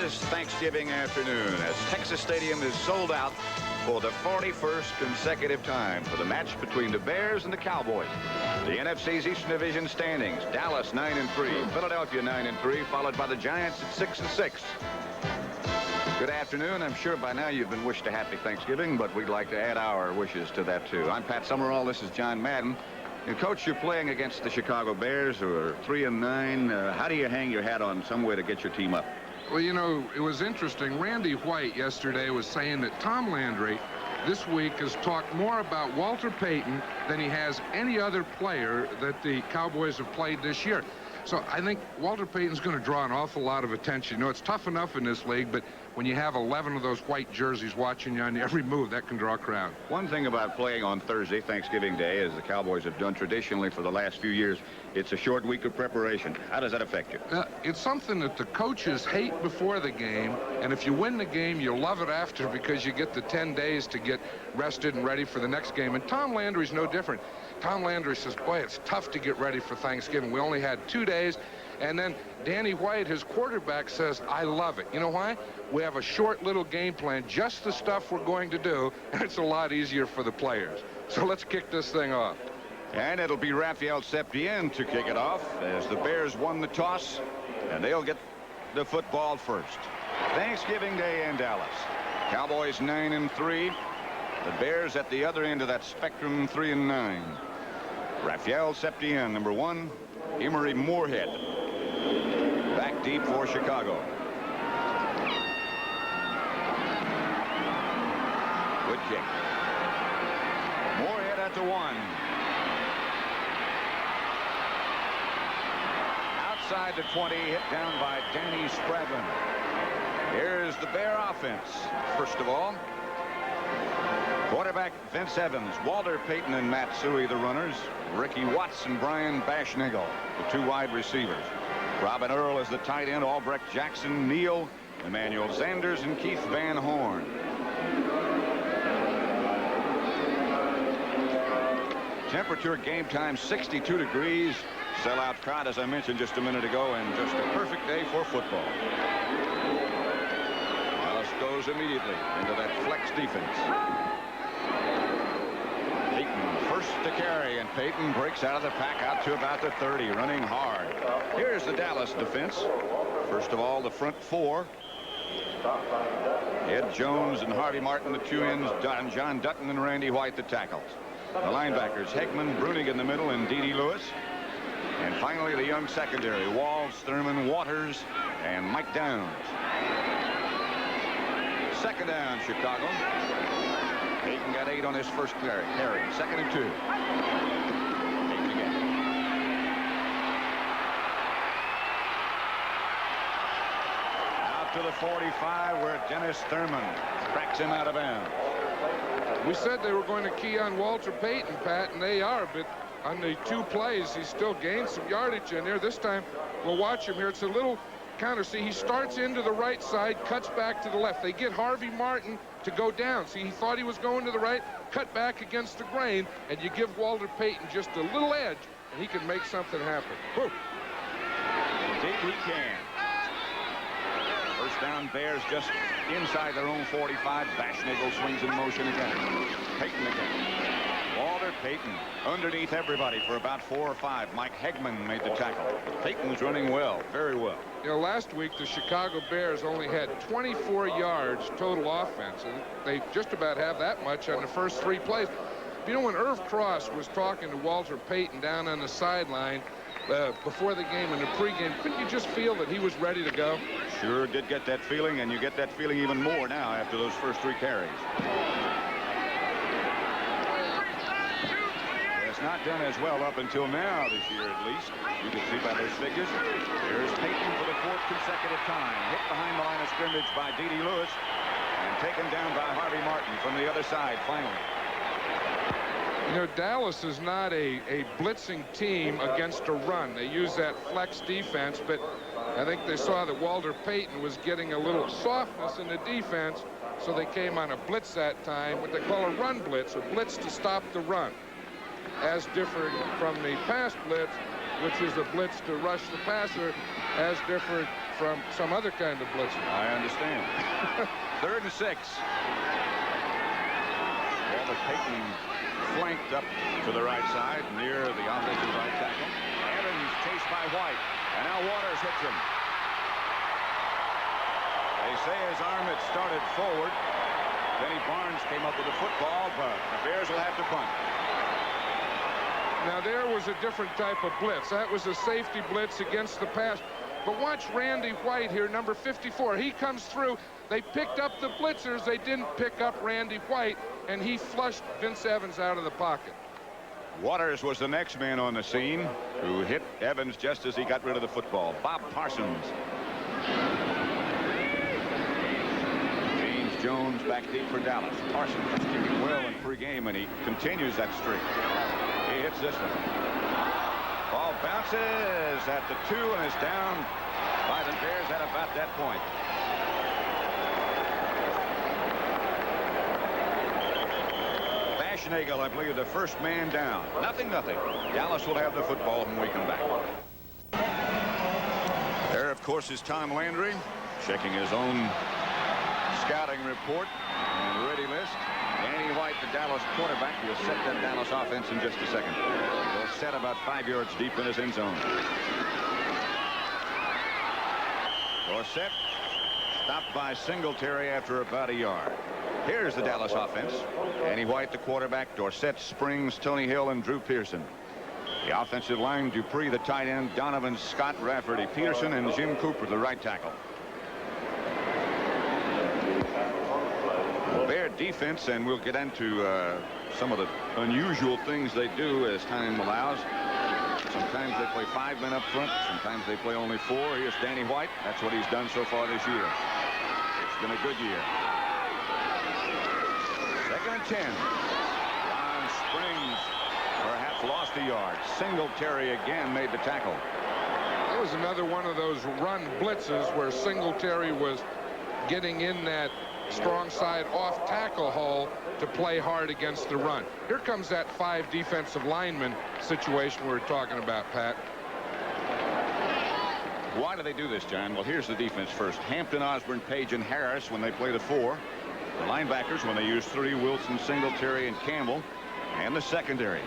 this Thanksgiving afternoon as Texas Stadium is sold out for the 41st consecutive time for the match between the Bears and the Cowboys. The NFC's Eastern Division standings: Dallas 9-3, Philadelphia 9-3, followed by the Giants at 6-6. Good afternoon. I'm sure by now you've been wished a happy Thanksgiving, but we'd like to add our wishes to that too. I'm Pat Summerall. This is John Madden. And Coach, you're playing against the Chicago Bears, who are 3-9. How do you hang your hat on some way to get your team up? Well, you know, it was interesting. Randy White yesterday was saying that Tom Landry this week has talked more about Walter Payton than he has any other player that the Cowboys have played this year. So I think Walter Payton's going to draw an awful lot of attention. You know, it's tough enough in this league, but when you have 11 of those white jerseys watching you on every move, that can draw a crowd. One thing about playing on Thursday, Thanksgiving Day, as the Cowboys have done traditionally for the last few years, it's a short week of preparation. How does that affect you? It's something that the coaches hate before the game, and if you win the game, you love it after because you get the 10 days to get rested and ready for the next game. And Tom Landry's no different. Tom Landry says, boy, it's tough to get ready for Thanksgiving. We only had 2 days. And then Danny White, his quarterback, says, I love it. You know why? We have a short little game plan, just the stuff we're going to do, and it's a lot easier for the players. So let's kick this thing off. And it'll be Raphael Septien to kick it off as the Bears won the toss, and they'll get the football first. Thanksgiving Day in Dallas. Cowboys 9-3. The Bears at the other end of that spectrum, 3-9. Raphael Septien, number 1. Emery Moorhead back deep for Chicago. Good kick. Moorhead at the 1. Outside the 20, hit down by Danny Spradlin. Here's the Bear offense. First of all, quarterback Vince Evans, Walter Payton and Matt Suhey, the runners. Ricky Watts and Brian Bashnagel, the 2 wide receivers. Robin Earl is the tight end. Albrecht Jackson, Neal, Emmanuel Sanders, and Keith Van Horn. Temperature game time 62 degrees. Sellout crowd, as I mentioned just a minute ago, and just a perfect day for football. Dallas goes immediately into that flex defense. First to carry, and Payton breaks out of the pack out to about the 30, running hard. Here's the Dallas defense. First of all, the front 4. Ed Jones and Harvey Martin, the 2 ends. John Dutton and Randy White, the tackles. The linebackers, Hegman, Brunig in the middle, and D.D. Lewis. And finally, the young secondary, Walls, Thurman, Waters, and Mike Downs. Second down, Chicago. Payton got 8 on his first carry. 2nd and 2. Payton again. Out to the 45 where Dennis Thurman cracks him out of bounds. We said they were going to key on Walter Payton, Pat, and they are, but on the 2 plays, he still gained some yardage in there. This time, we'll watch him here. It's a little counter. See, he starts into the right side, cuts back to the left. They get Harvey Martin to go down. See, he thought he was going to the right, cut back against the grain, and you give Walter Payton just a little edge, and he can make something happen. Woo. Indeed he can. First down, Bears just inside their own 45. Bashnagel swings in motion again. Payton again. Walter Payton underneath everybody for about 4 or 5. Mike Hegman made the tackle. Payton's running well, very well. You know, last week the Chicago Bears only had 24 yards total offense, and they just about have that much on the first 3 plays. You know, when Irv Cross was talking to Walter Payton down on the sideline before the game in the pregame, couldn't you just feel that he was ready to go? Sure did get that feeling, and you get that feeling even more now after those first 3 carries. Not done as well up until now this year, at least. You can see by those figures. There's Payton for the 4th consecutive time. Hit behind the line of scrimmage by D.D. Lewis and taken down by Harvey Martin from the other side finally. You know, Dallas is not a blitzing team against a run. They use that flex defense, but I think they saw that Walter Payton was getting a little softness in the defense, so they came on a blitz that time, what they call a run blitz, a blitz to stop the run. As different from the pass blitz, which is a blitz to rush the passer, as different from some other kind of blitz. I understand. 3rd and 6. Walter Payton flanked up to the right side near the offensive right tackle. Evans chased by White, and now Waters hits him. They say his arm had started forward. Benny Barnes came up with the football, but the Bears will have to punt. Now there was a different type of blitz. That was a safety blitz against the pass. But watch Randy White here, number 54. He comes through. They picked up the blitzers. They didn't pick up Randy White, and he flushed Vince Evans out of the pocket. Waters was the next man on the scene who hit Evans just as he got rid of the football. Bob Parsons. James Jones back deep for Dallas. Parsons is kicking well in pregame, and he continues that streak. He hits this one. Ball bounces at the 2 and is down by the Bears at about that point. Nagel, I believe, the first man down. 0-0. Dallas will have the football when we come back. There, of course, is Tom Landry checking his own scouting report and ready list. Danny White, the Dallas quarterback, will set that Dallas offense in just a second. He'll set about 5 yards deep in his end zone. Dorsett stopped by Singletary after about a yard. Here's the Dallas offense. Danny White, the quarterback. Dorsett, Springs, Tony Hill, and Drew Pearson. The offensive line, Dupree, the tight end. Donovan, Scott, Rafferty, Peterson, and Jim Cooper, the right tackle. Bear defense, and we'll get into some of the unusual things they do as time allows. Sometimes they play 5 men up front. Sometimes they play only 4. Here's Danny White. That's what he's done so far this year. It's been a good year. 2nd and 10. Ron Springs perhaps lost a yard. Singletary again made the tackle. That was another one of those run blitzes where Singletary was getting in that strong side off tackle hole to play hard against the run. Here comes that 5 defensive lineman situation we were talking about, Pat. Why do they do this, John? Well, here's the defense first. Hampton, Osborne, Page, and Harris when they play the 4. The linebackers when they use 3, Wilson, Singletary, and Campbell. And the secondary.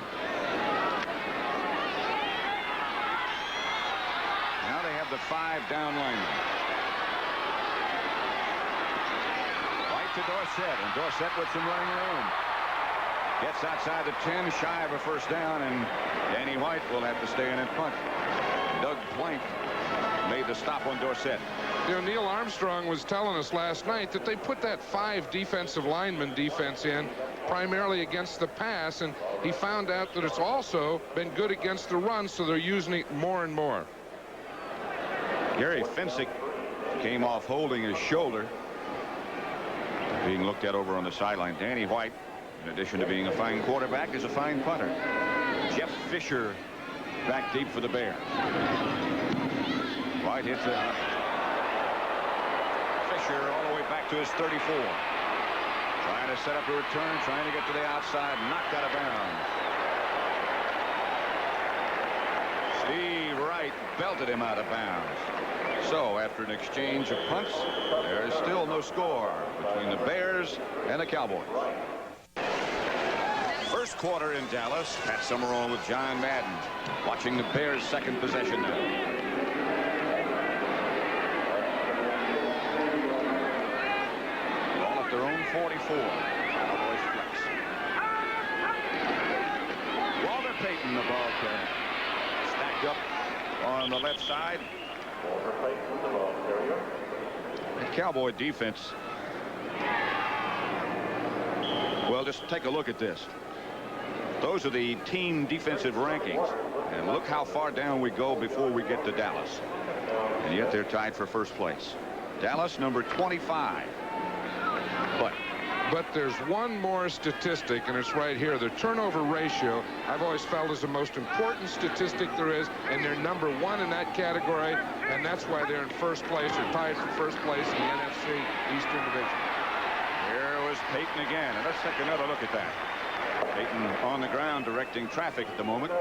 Now they have the 5 down linemen. Right to Dorsett, and Dorsett with some running room. Gets outside the 10, shy of a first down, and Danny White will have to stay in and punt. Doug Plank made the stop on Dorsett. You know, Neil Armstrong was telling us last night that they put that 5 defensive lineman defense in primarily against the pass, and he found out that it's also been good against the run, so they're using it more and more. Gary Finsick came off holding his shoulder, being looked at over on the sideline. Danny White, in addition to being a fine quarterback, is a fine punter. Jeff Fisher back deep for the Bears. White hits it. Fisher all the way back to his 34. Trying to set up a return, trying to get to the outside, knocked out of bounds. Steve Wright belted him out of bounds. So after an exchange of punts, there is still no score between the Bears and the Cowboys. First quarter in Dallas. Pat Summerall with John Madden watching the Bears' second possession now. Ball at their own 44. Cowboys flex. Walter Payton, the ball carrier. Stacked up on the left side. Walter Payton, the ball carrier. The Cowboy defense. Well, just take a look at this. Those are the team defensive rankings. And look how far down we go before we get to Dallas. And yet they're tied for first place. Dallas, number 25. But there's one more statistic, and it's right here. The turnover ratio, I've always felt, is the most important statistic there is, and they're number 1 in that category, and that's why they're in first place or tied for first place in the NFC Eastern Division. Here was Payton again, and let's take another look at that. Peyton on the ground directing traffic at the moment.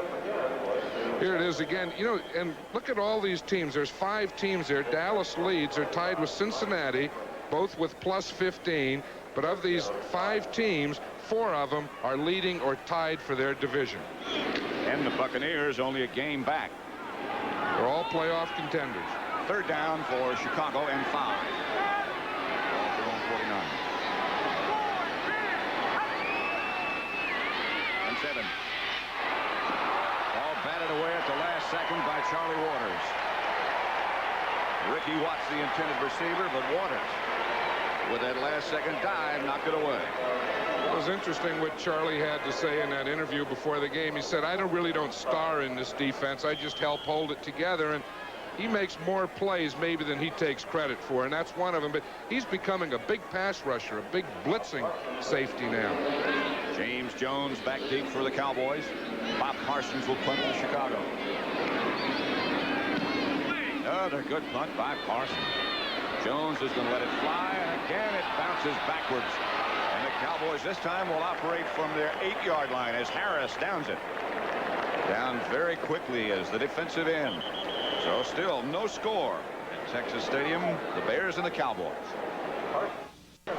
Here it is again. You know, and look at all these teams. There's 5 teams there. Dallas leads. They're tied with Cincinnati, both with plus 15. But of these 5 teams, 4 of them are leading or tied for their division. And the Buccaneers only a game back. They're all playoff contenders. 3rd down for Chicago and 5. 49. And 7. Ball batted away at the last second by Charlie Waters. Ricky Watts, the intended receiver, but Waters, with that last second dive, knocked it away. It was interesting what Charlie had to say in that interview before the game. He said, I really don't star in this defense. I just help hold it together. And he makes more plays maybe than he takes credit for, and that's one of them. But he's becoming a big pass rusher, a big blitzing safety now. James Jones back deep for the Cowboys. Bob Parsons will punt to Chicago. Another good punt by Parsons. Jones is going to let it fly, and again it bounces backwards. And the Cowboys this time will operate from their 8-yard line as Harris downs it. Down very quickly as the defensive end. So still no score at Texas Stadium. The Bears and the Cowboys. A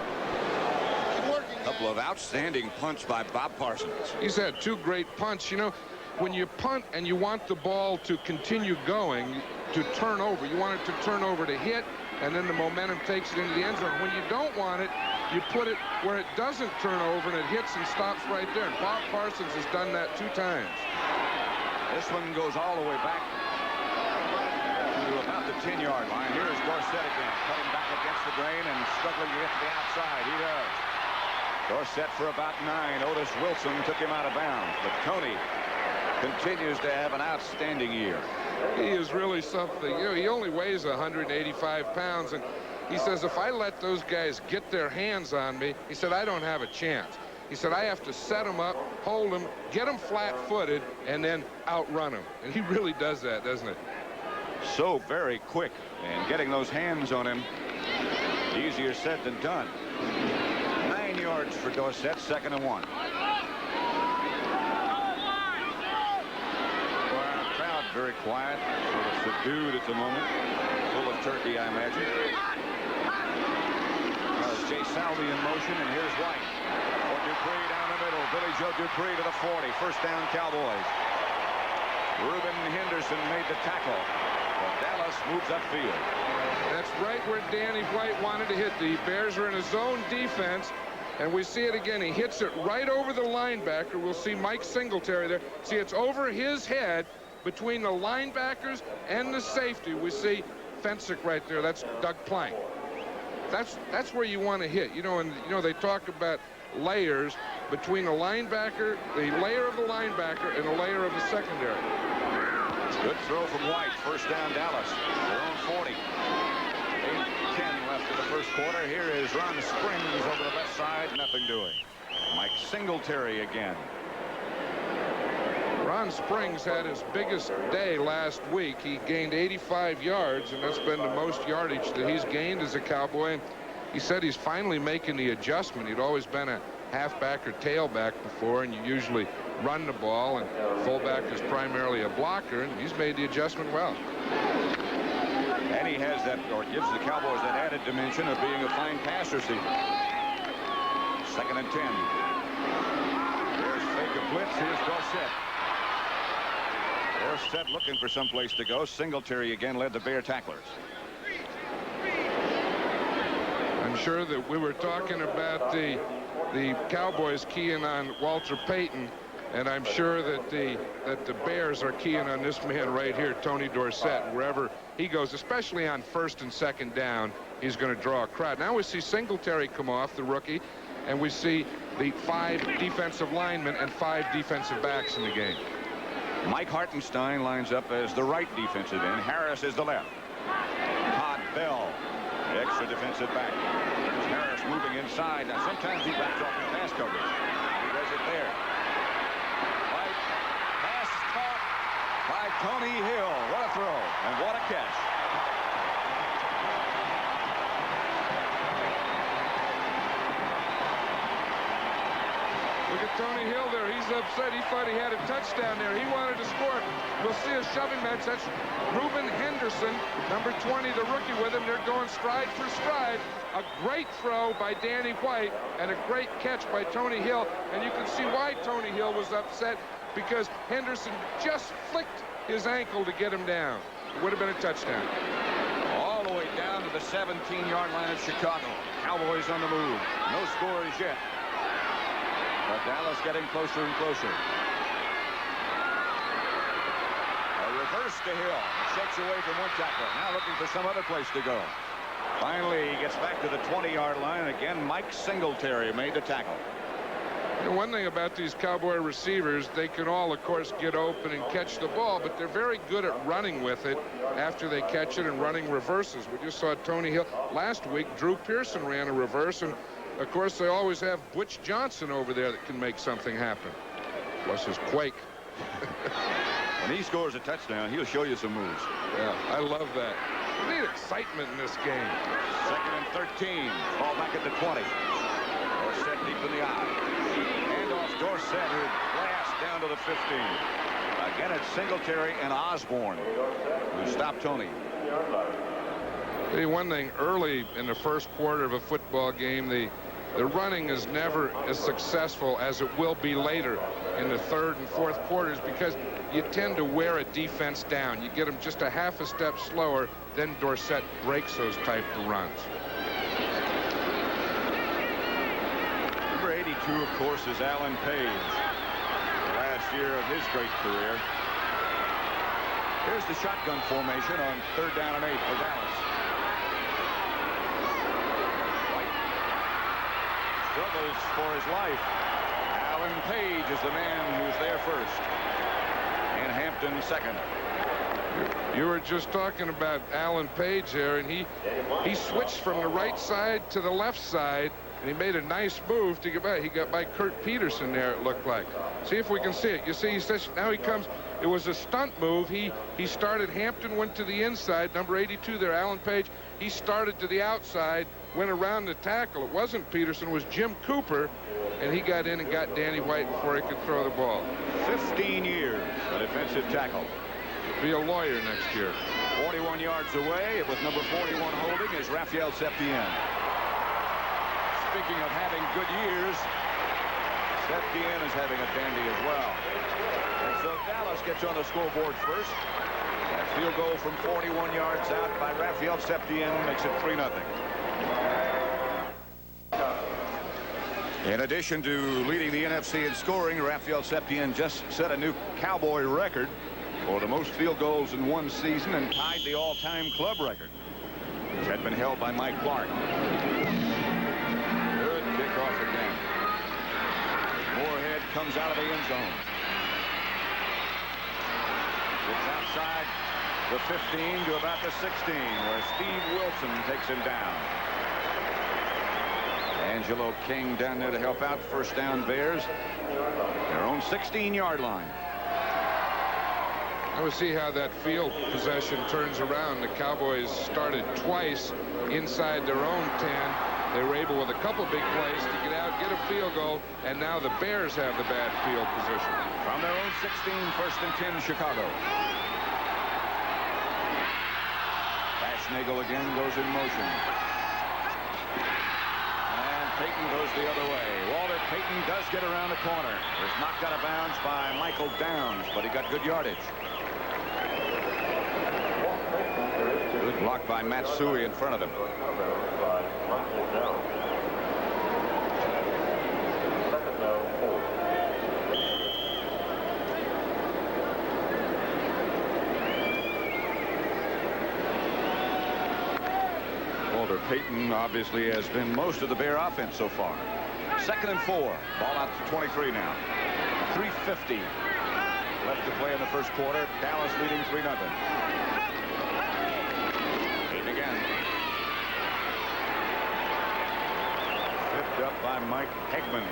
couple of outstanding punts by Bob Parsons. He's had 2 great punts. You know, when you punt and you want the ball to continue going, to turn over, you want it to turn over to hit, and then the momentum takes it into the end zone. When you don't want it, you put it where it doesn't turn over and it hits and stops right there. And Bob Parsons has done that 2 times. This one goes all the way back to about the 10-yard line. Here's Dorsett again, cutting back against the grain and struggling to get to the outside. He does. Dorsett for about 9. Otis Wilson took him out of bounds, but Tony continues to have an outstanding year. He is really something. You know, he only weighs 185 pounds, and he says, if I let those guys get their hands on me, he said, I don't have a chance. He said, I have to set them up, hold them, get them flat-footed, and then outrun them. And he really does that, doesn't it? So very quick, and getting those hands on him, easier said than done. 9 yards for Dorsett, 2nd and 1. Crowd very quiet, sort of subdued at the moment. Full of turkey, I imagine. Jay Salvi in motion, and here's White. For Dupree down the middle. Billy Joe Dupree to the 40. 1st down, Cowboys. Reuben Henderson made the tackle. But Dallas moves upfield. That's right where Danny White wanted to hit. The Bears are in a zone defense, and we see it again. He hits it right over the linebacker. We'll see Mike Singletary there. See, it's over his head between the linebackers and the safety. We see Fensick right there. That's Doug Plank. That's where you want to hit. You know, and you know they talk about layers between a linebacker, the layer of the linebacker, and a layer of the secondary. Good throw from White. 1st down, Dallas. Their own 40. 8:10 left in the 1st quarter. Here is Ron Springs over the left side. Nothing doing. Mike Singletary again. Ron Springs had his biggest day last week. He gained 85 yards, and that's been the most yardage that he's gained as a Cowboy. He said he's finally making the adjustment. He'd always been a halfback or tailback before, and you usually run the ball, and fullback is primarily a blocker, and he's made the adjustment well. And he has that, or gives the Cowboys that added dimension of being a fine pass receiver. 2nd and 10. There's fake a blitz. Here's Dorsett. Dorsett looking for someplace to go. Singletary again led the Bear tacklers. I'm sure that we were talking about the Cowboys keying on Walter Payton, and I'm sure that the Bears are keying on this man right here, Tony Dorsett. Wherever he goes, especially on 1st and 2nd down, he's going to draw a crowd. Now we see Singletary come off, the rookie, and we see the 5 defensive linemen and 5 defensive backs in the game. Mike Hartenstein lines up as the right defensive end. Harris is the left. Todd Bell, the extra defensive back. Harris moving inside. Now sometimes he backs off in pass coverage. He does it there. Right. Pass caught by Tony Hill. What a throw and what a catch. Look at Tony Hill there. He's upset. He thought he had a touchdown there. He wanted to score. We'll see a shoving match. That's Reuben Henderson, number 20, the rookie with him. They're going stride for stride. A great throw by Danny White and a great catch by Tony Hill. And you can see why Tony Hill was upset, because Henderson just flicked his ankle to get him down. It would have been a touchdown. All the way down to the 17-yard line of Chicago. Cowboys on the move. No scores yet. But Dallas getting closer and closer. A reverse to Hill. Shakes away from one tackler. Now looking for some other place to go. Finally, he gets back to the 20-yard line. Again, Mike Singletary made the tackle. And one thing about these Cowboy receivers, they can all, of course, get open and catch the ball, but they're very good at running with it after they catch it and running reverses. We just saw Tony Hill. Last week, Drew Pearson ran a reverse, and, of course, they always have Butch Johnson over there that can make something happen. Plus his quake. When he scores a touchdown, he'll show you some moves. Yeah, I love that. We need excitement in this game. 2nd and 13. Ball back at the 20. Dorsett deep in the eye. Handoff Dorsett, who blasts down to the 15. Again, it's Singletary and Osborne who stopped Tony. Hey, one thing, early in the first quarter of a football game, the running is never as successful as it will be later in the 3rd and 4th quarters, because you tend to wear a defense down. You get them just a half a step slower, then Dorsett breaks those type of runs. Number 82, of course, is Alan Page. The last year of his great career. Here's the shotgun formation on 3rd down and 8 for Dallas. White struggles for his life. Alan Page is the man who's there first. And Hampton second. You were just talking about Alan Page there, and he switched from the right side to the left side, and he made a nice move to get by. He got by Kurt Peterson there, it looked like. See if we can see it. You see, he says now he comes. It was a stunt move. He started. Hampton went to the inside. Number 82 there, Alan Page. He started to the outside, went around the tackle. It wasn't Peterson, it was Jim Cooper, and he got in and got Danny White before he could throw the ball. 15 years, a defensive tackle. Be a lawyer next year. 41 yards away with number 41 holding is Raphael Septien. Speaking of having good years, Septien is having a dandy as well. And so Dallas gets on the scoreboard first. That field goal from 41 yards out by Raphael Septien makes it 3-0. In addition to leading the NFC in scoring, Raphael Septien just set a new Cowboy record for the most field goals in one season and tied the all-time club record, which had been held by Mike Clark. Good kickoff again. Moorhead comes out of the end zone. It's outside the 15 to about the 16, where Steve Wilson takes him down. Angelo King down there to help out. First down, Bears. Their own 16-yard line. I will see how that field possession turns around. The Cowboys started twice inside their own 10. They were able with a couple big plays to get out, get a field goal, and now the Bears have the bad field position. From their own 16, 1st and 10, Chicago. Nagel again goes in motion. And Payton goes the other way. Walter Payton does get around the corner. Was knocked out of bounds by Michael Downs, but he got good yardage. Good block by Matsui in front of him. Payton obviously has been most of the Bear offense so far. 2nd and 4. Ball out to 23 now. 3:50 left to play in the first quarter. Dallas leading 3-0. Payton again. Picked up by Mike Hegman.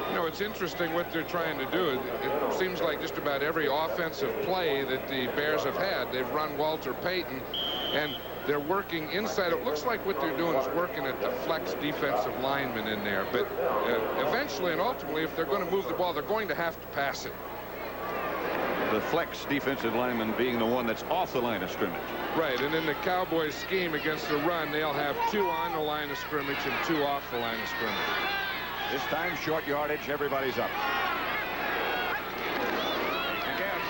You know, it's interesting what they're trying to do. It seems like just about every offensive play that the Bears have had, they've run Walter Payton. And they're working inside. It looks like what they're doing is working at the flex defensive lineman in there. But eventually and ultimately, if they're going to move the ball, they're going to have to pass it. The flex defensive lineman being the one that's off the line of scrimmage. Right, and in the Cowboys scheme against the run, they'll have 2 on the line of scrimmage and 2 off the line of scrimmage. This time, short yardage, everybody's up. Again.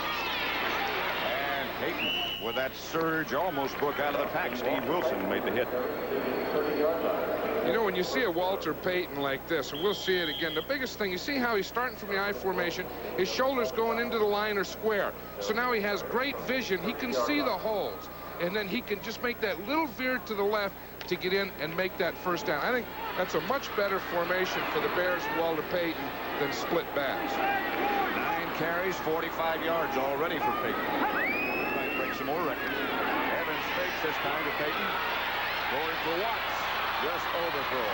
And Payton, with that surge, almost broke out of the pack. Steve Wilson made the hit. You know, when you see a Walter Payton like this, and we'll see it again, the biggest thing, you see how he's starting from the I formation, his shoulders going into the line are square. So now he has great vision. He can see the holes. And then he can just make that little veer to the left to get in and make that first down. I think that's a much better formation for the Bears and Walter Payton than split backs. 9 carries, 45 yards already for Payton. Might break some more records. Evans fakes this time to Payton. Going for Watts. Just overthrow.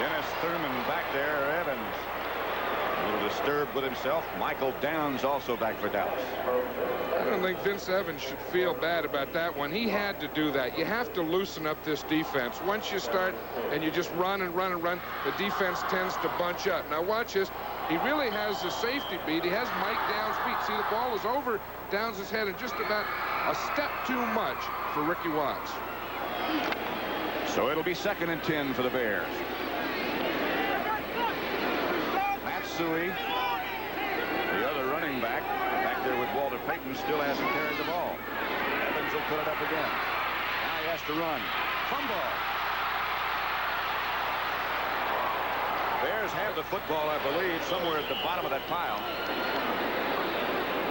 Dennis Thurman back there. Evans a little disturbed with himself. Michael Downs also back for Dallas. I don't think Vince Evans should feel bad about that one. He had to do that. You have to loosen up this defense. Once you start and you just run and run and run, the defense tends to bunch up. Now watch this. He really has the safety beat. He has Mike Downs beat. See, the ball is over Downs' head and just about a step too much for Ricky Watts. So it'll be 2nd and 10 for the Bears. Matsui, the other running back there with Walter Payton, still hasn't carried the ball. Evans will put it up again. Now he has to run. Fumble. Bears have the football, I believe, somewhere at the bottom of that pile.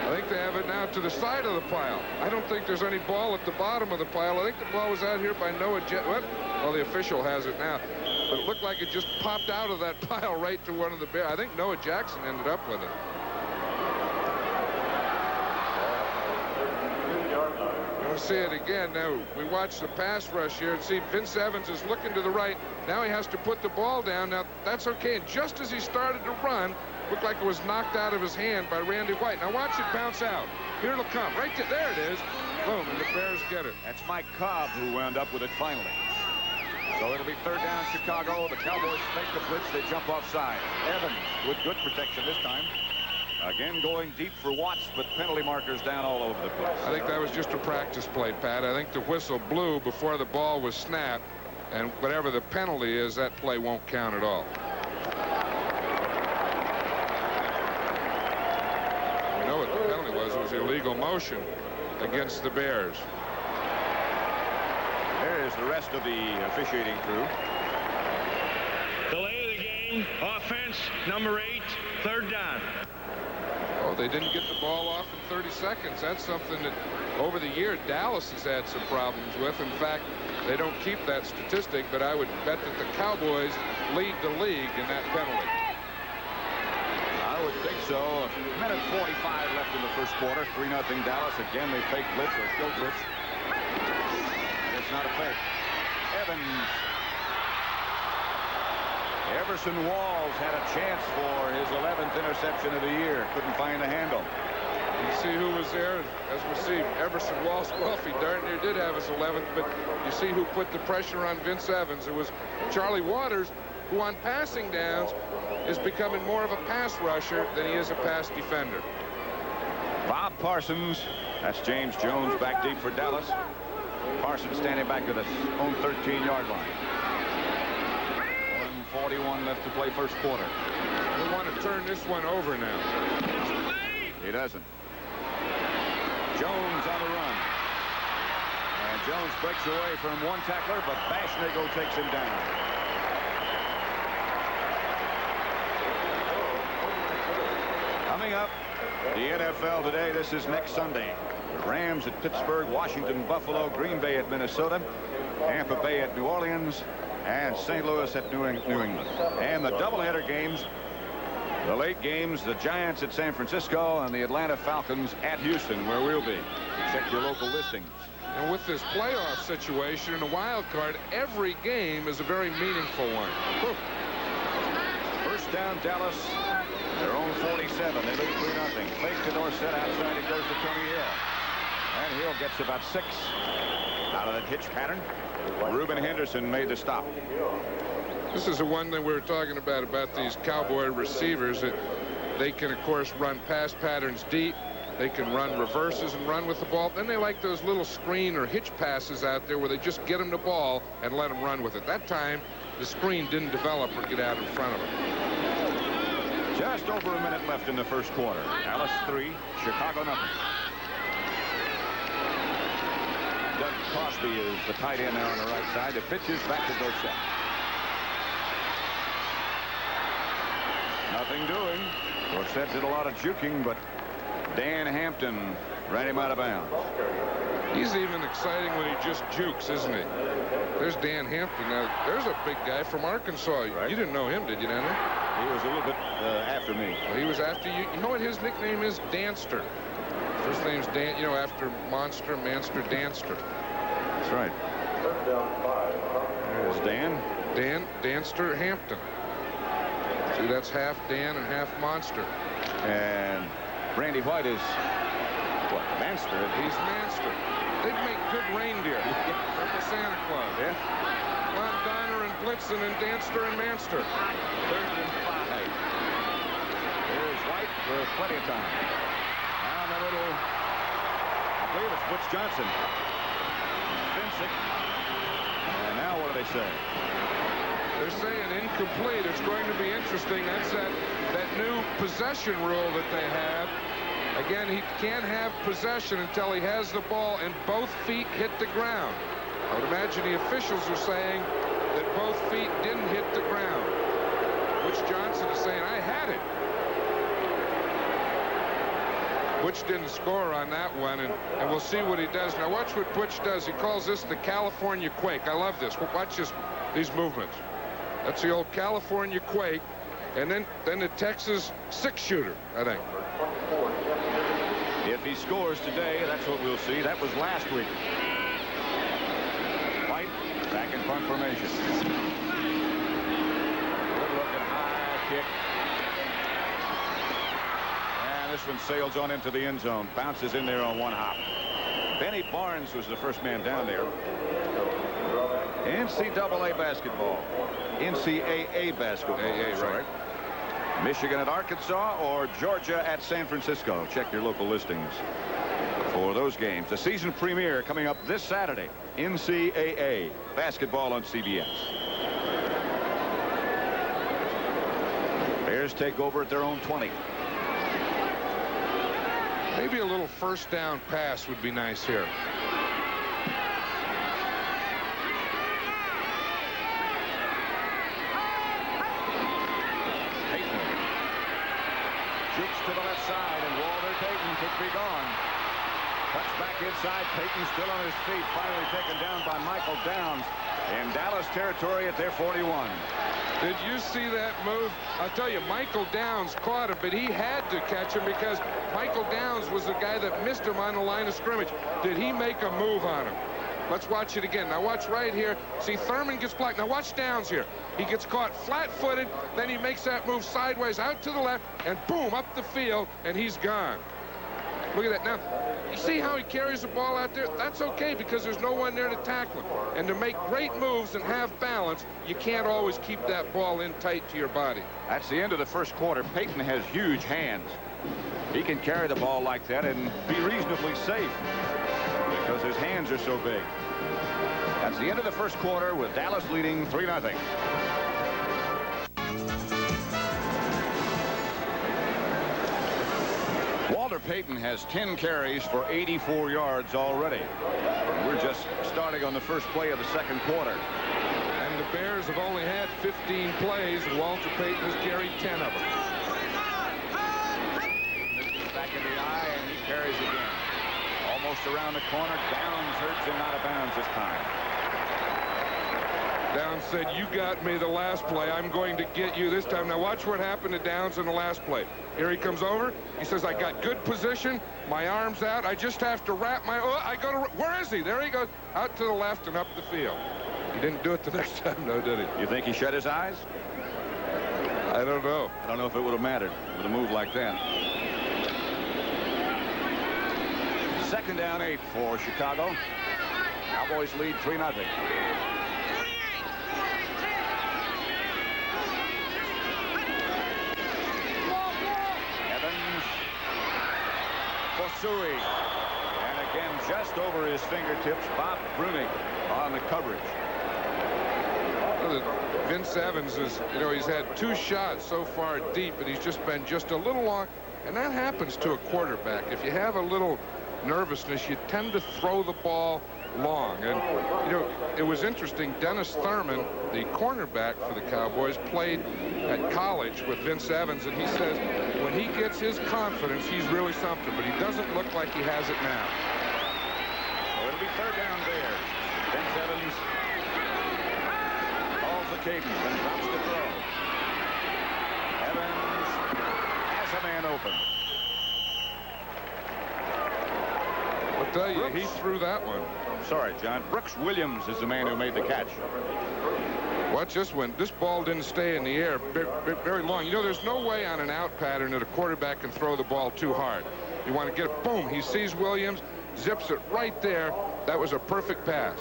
I think they have it now to the side of the pile. I don't think there's any ball at the bottom of the pile. I think the ball was out here by Noah Jackson. Well, the official has it now. But it looked like it just popped out of that pile right to one of the Bears. I think Noah Jackson ended up with it. We'll see it again. Now, we watch the pass rush here and see Vince Evans is looking to the right. Now he has to put the ball down. Now, that's okay. And just as he started to run, looked like it was knocked out of his hand by Randy White. Now watch it bounce out. Here it'll come. Right there it is. Boom, and the Bears get it. That's Mike Cobb who wound up with it finally. So it'll be 3rd down Chicago. The Cowboys fake the blitz. They jump offside. Evans with good protection this time. Again going deep for Watts, but penalty markers down all over the place. I think that was just a practice play, Pat. I think the whistle blew before the ball was snapped, and whatever the penalty is, that play won't count at all. You know what the penalty was? It was illegal motion against the Bears. There is the rest of the officiating crew. Delay of the game, offense, number 8, 3rd down. Oh, they didn't get the ball off in 30 seconds. That's something that over the year Dallas has had some problems with. In fact, they don't keep that statistic, but I would bet that the Cowboys lead the league in that penalty. I would think so. A minute 45 left in the first quarter. 3-0 Dallas. Again, they fake blitz or still blitz. And it's not a fake. Evans. Everson Walls had a chance for his 11th interception of the year. Couldn't find the handle. You see who was there? As we see, Everson Walls. Well, he darn near did have his 11th, but you see who put the pressure on Vince Evans. It was Charlie Waters, who on passing downs is becoming more of a pass rusher than he is a pass defender. Bob Parsons. That's James Jones back deep for Dallas. Parsons standing back at his own 13-yard line. 1:41 left to play first quarter. We want to turn this one over now. He doesn't. Jones on the run. And Jones breaks away from one tackler, but Bashnagle takes him down. Coming up, the NFL today. This is next Sunday. The Rams at Pittsburgh, Washington, Buffalo, Green Bay at Minnesota, Tampa Bay at New Orleans, and St. Louis at New England. And the doubleheader games, the late games, the Giants at San Francisco and the Atlanta Falcons at Houston, where we'll be. Check your local listings. And with this playoff situation and a wild card, every game is a very meaningful one. Whew. First down, Dallas. Their own 47. They lead 3-0. Fake to Dorsett outside. It goes to Tony Hill. And Hill gets about 6. Out of that hitch pattern, Reuben Henderson made the stop. This is the one that we were talking about these Cowboy receivers. That they can, of course, run pass patterns deep. They can run reverses and run with the ball. Then they like those little screen or hitch passes out there where they just get them the ball and let them run with it. That time, the screen didn't develop or get out in front of them. Just over a minute left in the first quarter. Dallas 3, Chicago nothing. Doug Crosby is the tight end now on the right side. The pitch is back to Dorsett. Nothing doing. Dorsett did a lot of juking, but Dan Hampton ran him out of bounds. He's even exciting when he just jukes, isn't he? There's Dan Hampton. Now, there's a big guy from Arkansas. Right. You didn't know him, did you, Danny? He was a little bit after me. Well, he was after you. You know what his nickname is? Danster. First name's Dan, you know, after Monster, Manster, Danster. That's right. There's Dan. Danster Hampton. See, that's half Dan and half Monster. And Randy White is, what, Manster? He's Manster. They'd make good reindeer from the Santa Claus. Yeah. Juan Donner and Blitzen and Danster and Manster. 3rd and 5. There's White for plenty of time. Down the middle. I believe it's Butch Johnson. Vincic. And now what do they say? They're saying incomplete. It's going to be interesting. That's that new possession rule that they have. Again, he can't have possession until he has the ball and both feet hit the ground. I would imagine the officials are saying that both feet didn't hit the ground. Butch Johnson is saying, I had it. Butch didn't score on that one, and we'll see what he does. Now watch what Butch does. He calls this the California Quake. I love this. Watch these movements. That's the old California Quake, and then the Texas 6-shooter, I think. If he scores today, that's what we'll see. That was last week. White back in punt formation. Good looking high kick. And this one sails on into the end zone. Bounces in there on one hop. Benny Barnes was the first man down there. NCAA basketball. NCAA basketball. Right. Michigan at Arkansas or Georgia at San Francisco. Check your local listings for those games. The season premiere coming up this Saturday. NCAA basketball on CBS. Bears take over at their own 20. Maybe a little first down pass would be nice here. Jukes to the left side, and Walter Payton could be gone. Cuts back inside. Payton still on his feet. Finally taken down by Michael Downs in Dallas territory at their 41. Did you see that move? I'll tell you, Michael Downs caught it, but he had to catch him because Michael Downs was the guy that missed him on the line of scrimmage. Did he make a move on him? Let's watch it again. Now watch right here. See, Thurman gets blocked. Now watch Downs here. He gets caught flat-footed. Then he makes that move sideways out to the left, and boom, up the field, and he's gone. Look at that. Now, you see how he carries the ball out there? That's okay because there's no one there to tackle him. And to make great moves and have balance, you can't always keep that ball in tight to your body. That's the end of the first quarter. Payton has huge hands. He can carry the ball like that and be reasonably safe because his hands are so big. That's the end of the first quarter with Dallas leading 3-0. Walter Payton has 10 carries for 84 yards already. We're just starting on the first play of the second quarter. And the Bears have only had 15 plays, and Walter Payton has carried 10 of them. Back in the eye, and he carries again. Almost around the corner. Downs hurts him out of bounds this time. Downs said, you got me the last play. I'm going to get you this time. Now watch what happened to Downs in the last play. Here he comes over. He says, I got good position. My arm's out. I just have to wrap my... where is he? There he goes. Out to the left and up the field. He didn't do it the next time, though, did he? You think he shut his eyes? I don't know. I don't know if it would have mattered with a move like that. Second down 8 for Chicago. Cowboys lead 3-0. Evans for Suey. And again, just over his fingertips, Bob Brunig on the coverage. Vince Evans is, he's had 2 shots so far deep, and he's just been just a little long. And that happens to a quarterback. If you have a little nervousness, you tend to throw the ball long. And, it was interesting. Dennis Thurman, the cornerback for the Cowboys, played at college with Vince Evans, and he says when he gets his confidence, he's really something, but he doesn't look like he has it now. So it'll be 3rd down there. Vince Evans calls the cadence and drops the throw. Evans has a man open. I'll tell you, he threw that one. Sorry, John. Brooks Williams is the man who made the catch. Watch this one. This ball didn't stay in the air very long. There's no way on an out pattern that a quarterback can throw the ball too hard. You want to get it, boom. He sees Williams, zips it right there. That was a perfect pass.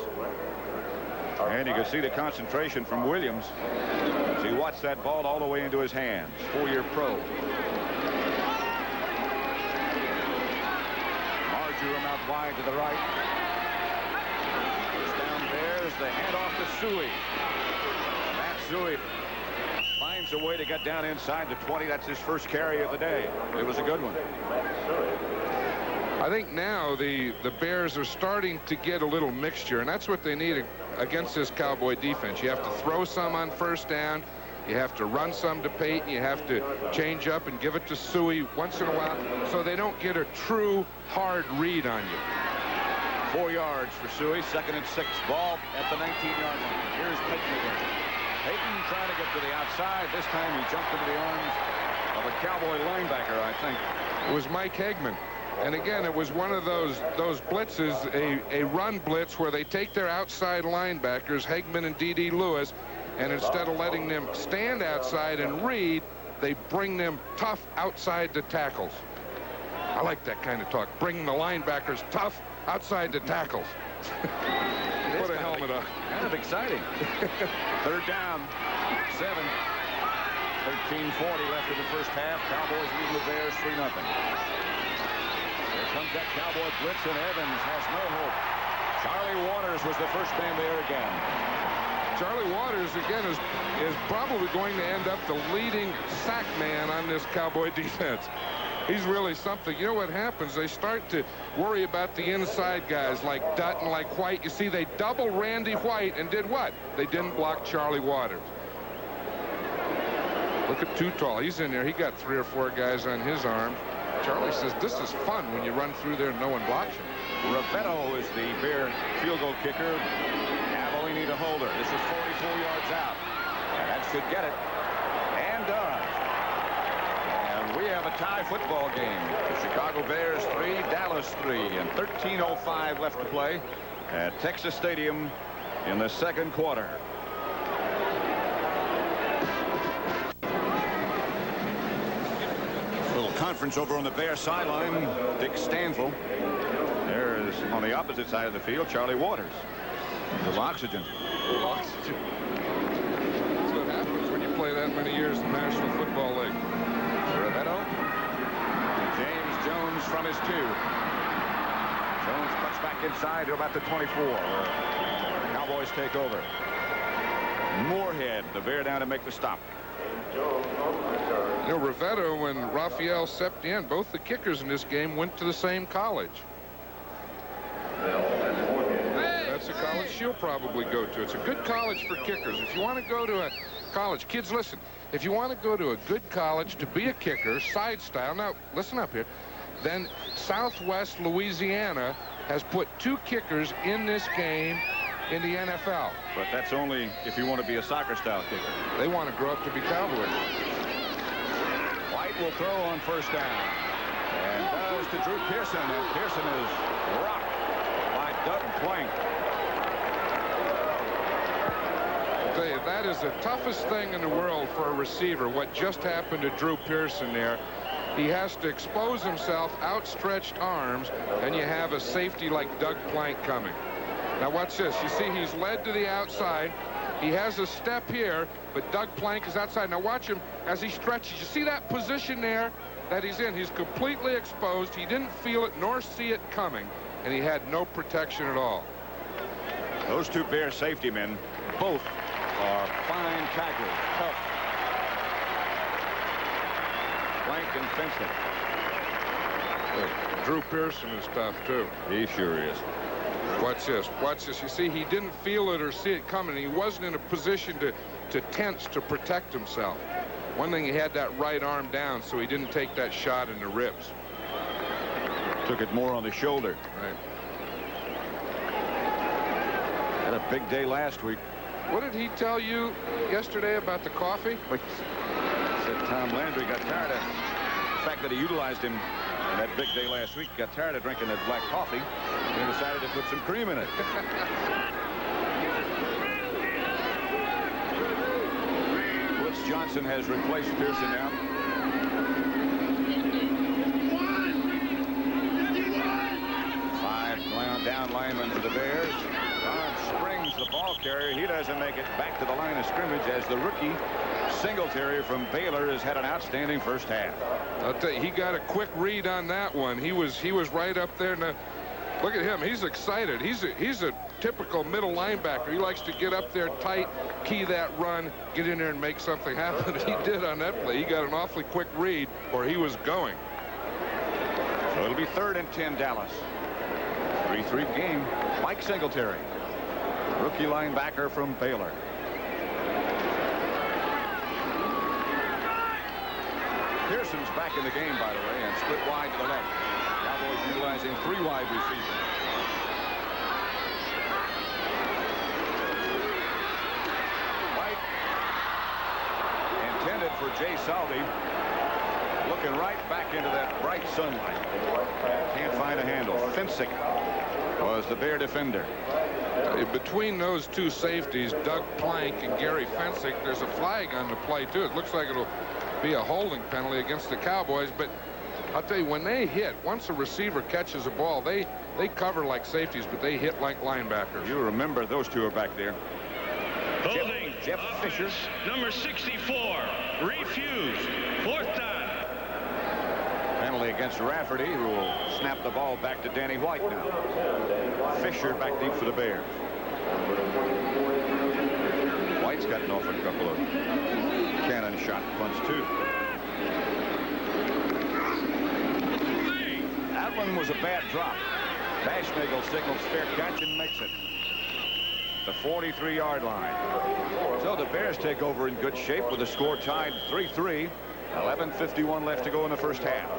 And you can see the concentration from Williams as he watched that ball all the way into his hands. 4-year pro. Marjoram out wide to the right. Down there's the handoff to Suey. Matt Suey finds a way to get down inside the 20. That's his first carry of the day. It was a good one. I think now the Bears are starting to get a little mixture, and that's what they need against this Cowboy defense. You have to throw some on 1st down. You have to run some to Peyton. You have to change up and give it to Suey once in a while so they don't get a true hard read on you. 4 yards for Suey. 2nd and 6. Ball at the 19-yard line. Here's Peyton again. Peyton trying to get to the outside. This time he jumped into the arms of a Cowboy linebacker, I think. It was Mike Hegman. And again, it was one of those blitzes, a run blitz where they take their outside linebackers, Hegman and D.D. Lewis, and instead of letting them stand outside and read, they bring them tough outside the tackles. I like that kind of talk. Bringing the linebackers tough outside the tackles. Put a helmet on. Kind of exciting. 3rd down. 7. 13:40 left in the first half. Cowboys leading the Bears 3-0. Here comes that Cowboy blitz, and Evans has no hope. Charlie Waters was the first man there again. Charlie Waters, again, is probably going to end up the leading sack man on this Cowboy defense. He's really something. You know what happens? They start to worry about the inside guys like Dutton, like White. You see, they double Randy White and did what? They didn't block Charlie Waters. Look at Too Tall. He's in there. He got 3 or 4 guys on his arm. Charlie says this is fun when you run through there and no one blocks you. Ravetto is the Bear field goal kicker. Avellini to Holder. This is 44 yards out. And that should get it. And does. And we have a tie football game. The Chicago Bears 3, Dallas 3, and 13:05 left to play at Texas Stadium in the 2nd quarter. Little conference over on the Bear sideline. Dick Stanfield. There is on the opposite side of the field, Charlie Waters. A little oxygen. Oxygen. That's what happens when you play that many years in the National Football League. Ravetto. James Jones from his 2. Jones cuts back inside to about the 24. Cowboys take over. Moorhead, the Bear down to make the stop. You know, Ravetto and Rafael Septien, both the kickers in this game, went to the same college. That's a college she'll probably go to. It's a good college for kickers. If you want to go to a college, kids, listen, if you want to go to a good college to be a kicker, side style, now listen up here, then Southwest Louisiana has put 2 kickers in this game in the NFL. But that's only if you want to be a soccer style kicker. They want to grow up to be Cowboys. White will throw on 1st down. And does to Drew Pearson. And Pearson is rocked by Doug Plank. I'll tell you, that is the toughest thing in the world for a receiver, what just happened to Drew Pearson there. He has to expose himself, outstretched arms, and you have a safety like Doug Plank coming. Now watch this. You see he's led to the outside. He has a step here, but Doug Plank is outside. Now watch him as he stretches. You see that position there that he's in? He's completely exposed. He didn't feel it nor see it coming, and he had no protection at all. Those two Bear safety men, both are fine tacklers. Tough. Plank and Fencing. Drew Pearson is tough, too. He sure is. Watch this. Watch this. You see, he didn't feel it or see it coming. He wasn't in a position to tense to protect himself. One thing, he had that right arm down, so he didn't take that shot in the ribs. Took it more on the shoulder. Right. Had a big day last week. What did he tell you yesterday about the coffee? Said Tom Landry got tired of the fact that he utilized him in that big day last week. Got tired of drinking that black coffee and decided to put some cream in it. Blitz Johnson has replaced Pearson now. Five down linemen for the Bears. Don Springs, the ball carrier. He doesn't make it back to the line of scrimmage as the rookie Singletary from Baylor has had an outstanding first half. I'll tell you, he got a quick read on that one. He was right up there. Now, look at him. He's excited. He's a typical middle linebacker. He likes to get up there tight, key that run, get in there and make something happen. He did on that play. He got an awfully quick read where he was going. So it'll be 3rd and 10 Dallas. 3-3 game. Mike Singletary, rookie linebacker from Baylor. Pearson's back in the game, by the way, and split wide to the left. Cowboys utilizing 3 wide receivers. White intended for Jay Saldi. Looking right back into that bright sunlight. Can't find a handle. Fencing was the Bear defender. Between those two safeties, Doug Plank and Gary Fencing, there's a flag on the play, too. It looks like it'll be a holding penalty against the Cowboys, but I'll tell you, when they hit, once a receiver catches a ball, they cover like safeties, but they hit like linebackers. You remember those two are back there. Holding. Jeff Fisher. Number 64. Refused. 4th down. Penalty against Rafferty, who will snap the ball back to Danny White now. Fisher back deep for the Bears. White's gotten off a couple of cannon shot punts too. That one was a bad drop. Bashnagel signals fair catch and makes it. The 43-yard line. So the Bears take over in good shape with the score tied 3-3. 11:51 left to go in the first half.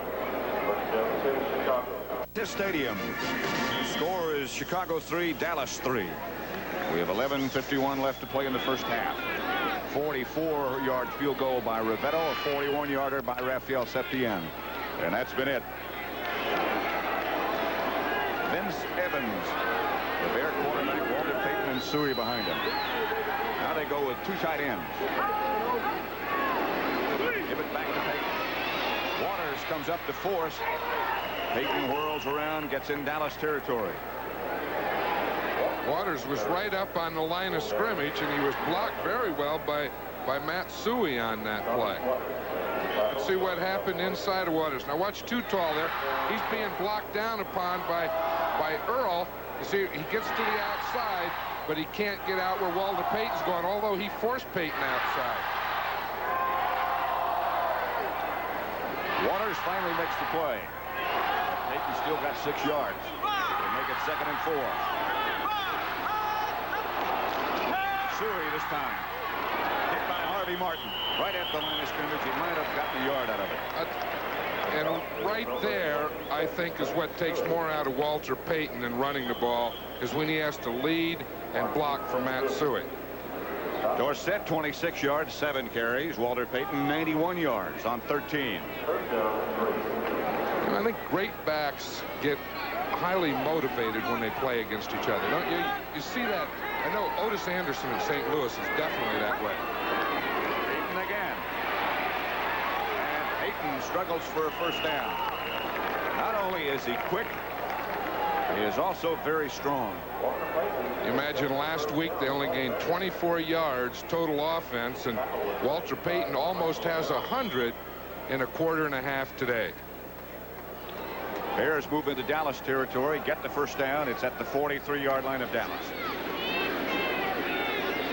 This stadium. Score is Chicago 3, Dallas 3. We have 11:51 left to play in the first half. 44-yard field goal by Rivetto, a 41-yarder by Rafael Septien. And that's been it. Vince Evans, the Bear quarterback, Walter Payton and Suey behind him. Now they go with 2 tight ends. Give it back to Payton. Waters comes up to force. Payton whirls around, gets in Dallas territory. Waters was right up on the line of scrimmage, and he was blocked very well by Matt Suey on that play. Let's see what happened inside of Waters. Now watch Too Tall there. He's being blocked down upon by Earl. You see, he gets to the outside, but he can't get out where Walter Payton's going, although he forced Payton outside. Waters finally makes the play. Payton still got 6 yards. They make it 2nd and 4. Suey this time. Hit by Harvey Martin. Right at the line of scrimmage. He might have gotten a yard out of it. And right there, I think, is what takes more out of Walter Payton than running the ball, is when he has to lead and block for Matt Suey. Dorsett, 26 yards, 7 carries. Walter Payton, 91 yards on 13. I think great backs get highly motivated when they play against each other. Don't you? You see that? I know Otis Anderson in St. Louis is definitely that way. Payton again. And Payton struggles for a first down. Not only is he quick, He is also very strong. You imagine last week they only gained 24 yards total offense, and Walter Payton almost has 100 in a quarter and a half today. Bears move into Dallas territory, get the first down. It's at the 43-yard line of Dallas.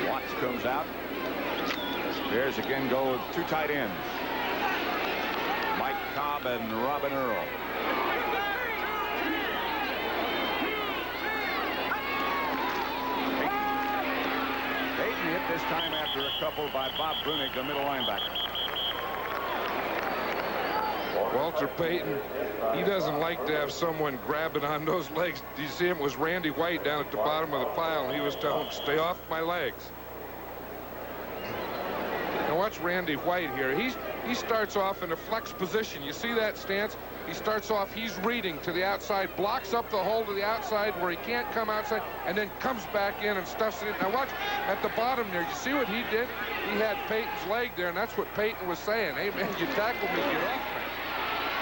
Watts comes out. Bears again go with two tight ends, Mike Cobb and Robin Earl. Payton hit this time after a couple by Bob Brunig, the middle linebacker. Walter Payton, he doesn't like to have someone grabbing on those legs. Do you see him? It was Randy White down at the bottom of the pile, and he was telling him, stay off my legs. Now watch Randy White here. He starts off in a flex position. You see that stance? He starts off, he's reading to the outside, blocks up the hole to the outside where he can't come outside, and then comes back in and stuffs it in. Now watch at the bottom there. You see what he did? He had Payton's leg there, and that's what Payton was saying. Hey, man, you tackled me, get off me.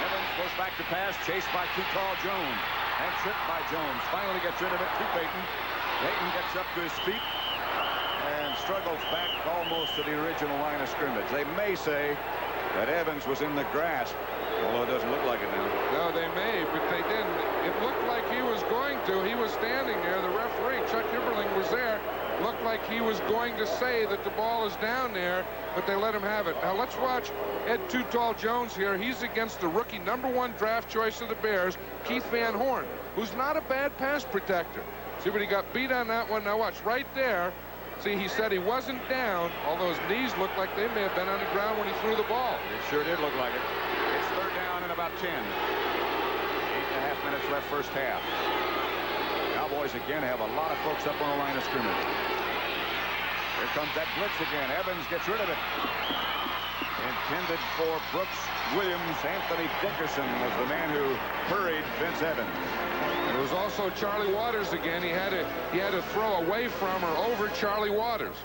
Evans goes back to pass, chased by too tall Jones, and tripped by Jones. Finally gets rid of it to Payton. Payton gets up to his feet and struggles back almost to the original line of scrimmage. They may say that Evans was in the grasp, although it doesn't look like it now. No, they may, but they didn't. It looked like he was going to. He was standing there. The referee, Chuck Hibberling, was there. Looked like he was going to say that the ball is down there, but they let him have it. Now let's watch Ed Too Tall Jones here. He's against the rookie #1 draft choice of the Bears, Keith Van Horn, who's not a bad pass protector. See, but he got beat on that one. Now watch right there. See, he said he wasn't down, although his knees looked like they may have been on the ground when he threw the ball. It sure did look like it. It's third down and about 10. 8.5 minutes left first half. Cowboys again have a lot of folks up on the line of scrimmage. Here comes that blitz again. Evans gets rid of it. Intended for Brooks Williams. Anthony Dickerson was the man who hurried Vince Evans. It was also Charlie Waters again. He had to throw away from or over Charlie Waters.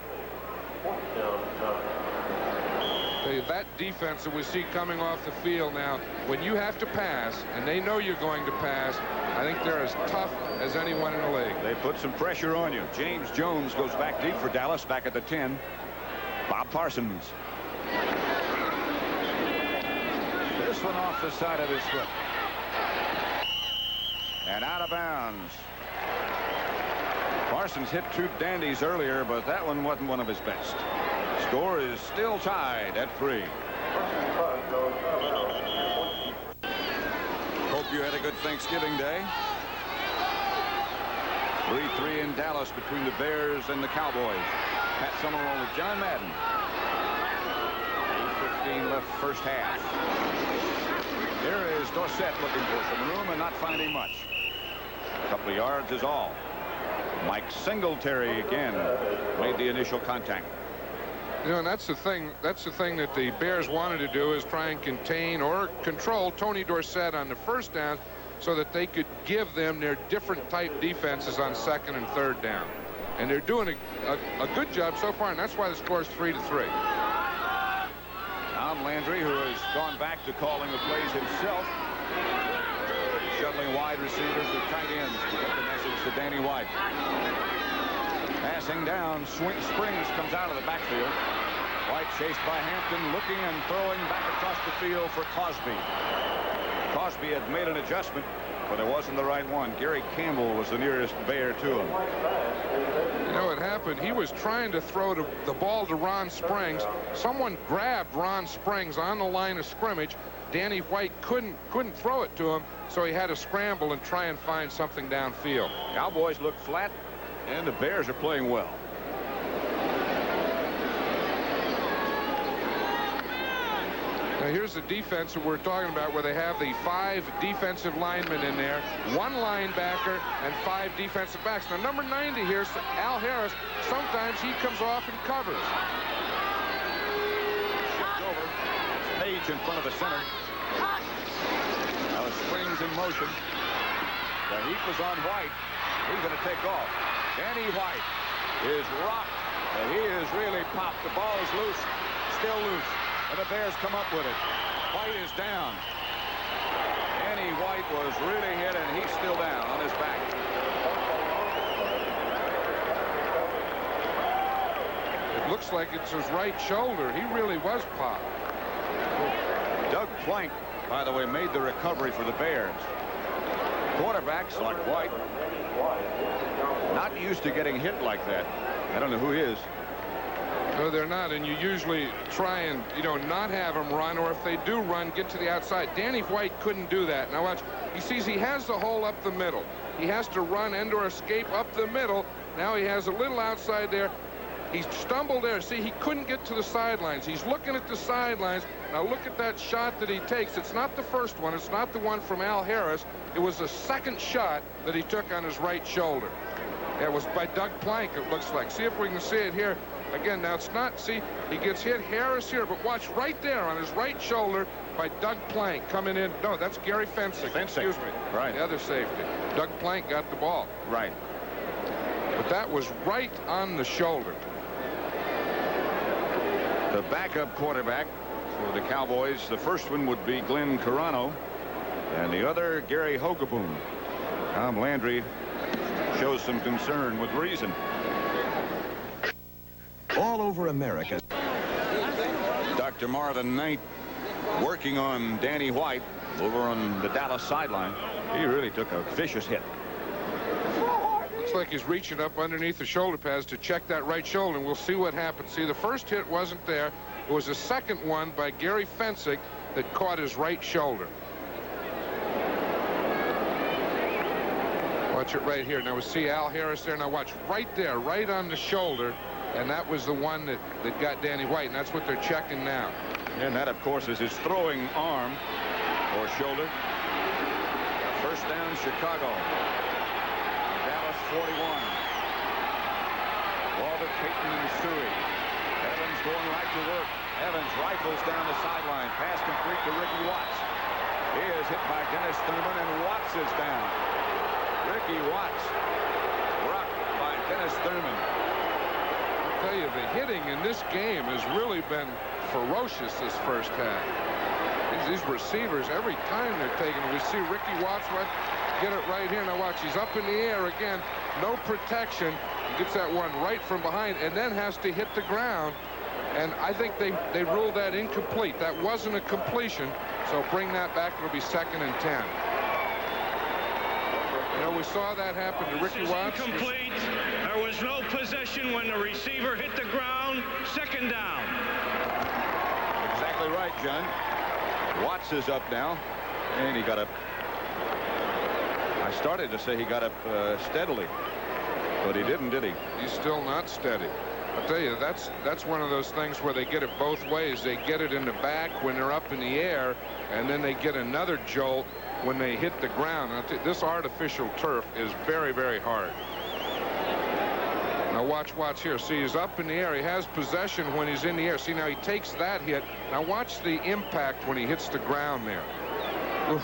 That defense that we see coming off the field now, when you have to pass and they know you're going to pass, I think they're as tough as anyone in the league. They put some pressure on you. James Jones goes back deep for Dallas, back at the 10. Bob Parsons. This one off the side of his foot. And out of bounds. Parsons hit two dandies earlier, but that one wasn't one of his best. Score is still tied at 3. Hope you had a good Thanksgiving Day. 3-3 in Dallas between the Bears and the Cowboys. Pat Summerall with John Madden. 8:15 left first half. Here is Dorsett looking for some room and not finding much. A couple of yards is all. Mike Singletary again made the initial contact. You know, and that's the thing that the Bears wanted to do, is try and contain or control Tony Dorsett on the first down so that they could give them their different type defenses on second and third down. And they're doing a good job so far, and that's why the score is 3-3. Tom Landry, who has gone back to calling the plays himself, shuttling wide receivers with tight ends to get the message to Danny White. Passing down, Springs comes out of the backfield. White chased by Hampton, looking and throwing back across the field for Cosby. Cosby had made an adjustment, but it wasn't the right one. Gary Campbell was the nearest Bear to him. You know what happened? He was trying to throw the ball to Ron Springs. Someone grabbed Ron Springs on the line of scrimmage. Danny White couldn't throw it to him, so he had to scramble and try and find something downfield. Cowboys look flat, and the Bears are playing well. Now here's the defense that we're talking about, where they have the 5 defensive linemen in there, 1 linebacker, and 5 defensive backs. Now number 90 here, Al Harris, sometimes he comes off and covers. Shift over. It's Page in front of the center. Now it Springs in motion. The heat was on White. He's going to take off. Danny White is rocked. But he is really popped. The ball is loose. Still loose. And the Bears come up with it. White is down. Danny Danny White was really hit, and he's still down on his back. It looks like it's his right shoulder. He really was popped. Doug Plank, by the way, made the recovery for the Bears. Quarterbacks like White, not used to getting hit like that. I don't know who he is. No, they're not, and you usually try and, not have them run, or if they do run, get to the outside. Danny White couldn't do that. Now watch, he sees he has the hole up the middle. He has to run and or escape up the middle. Now he has a little outside there. He stumbled there. See, he couldn't get to the sidelines. He's looking at the sidelines. Now look at that shot that he takes. It's not the first one. It's not the one from Al Harris. It was the second shot that he took on his right shoulder. It was by Doug Plank, it looks like. See if we can see it here. Again, now it's not, see, he gets hit Harris here, but watch right there on his right shoulder by Doug Plank coming in. No, that's Gary Fensick. Excuse me. Right. The other safety. Doug Plank got the ball. Right. But that was right on the shoulder. The backup quarterback for the Cowboys, the first one would be Glenn Carano, and the other Gary Hogaboom. Tom Landry shows some concern with reason. All over America. Dr. Marvin Knight working on Danny White over on the Dallas sideline. He really took a vicious hit. Looks like he's reaching up underneath the shoulder pads to check that right shoulder, and we'll see what happens. See, the first hit wasn't there. It was the second one by Gary Fensick that caught his right shoulder. Watch it right here. Now we see Al Harris there. Now watch right there, right on the shoulder. And that was the one that got Danny White, and that's what they're checking now. And that, of course, is his throwing arm or shoulder. First down, Chicago. Dallas 41. Walter Payton and Suey. Evans going right to work. Evans rifles down the sideline. Pass complete to Ricky Watts. He is hit by Dennis Thurman, and Watts is down. Ricky Watts rocked by Dennis Thurman. I tell you, the hitting in this game has really been ferocious this first half. These receivers, every time they're taking it, we see Ricky Watts get it right here. Now watch, he's up in the air again, no protection. He gets that one right from behind and then has to hit the ground. And I think they ruled that incomplete. That wasn't a completion, so bring that back. It'll be 2nd and 10. We saw that happen to Ricky Watts. Incomplete. There was no possession when the receiver hit the ground. 2nd down. Exactly right, John. Watts is up now, and he got up. I started to say he got up steadily, but he didn't, did he? He's still not steady. I'll tell you, that's one of those things where they get it both ways. They get it in the back when they're up in the air, and then they get another jolt when they hit the ground. This artificial turf is very, very hard. Now watch here. See, he's up in the air. He has possession when he's in the air. See, now he takes that hit. Now watch the impact when he hits the ground there. Oof.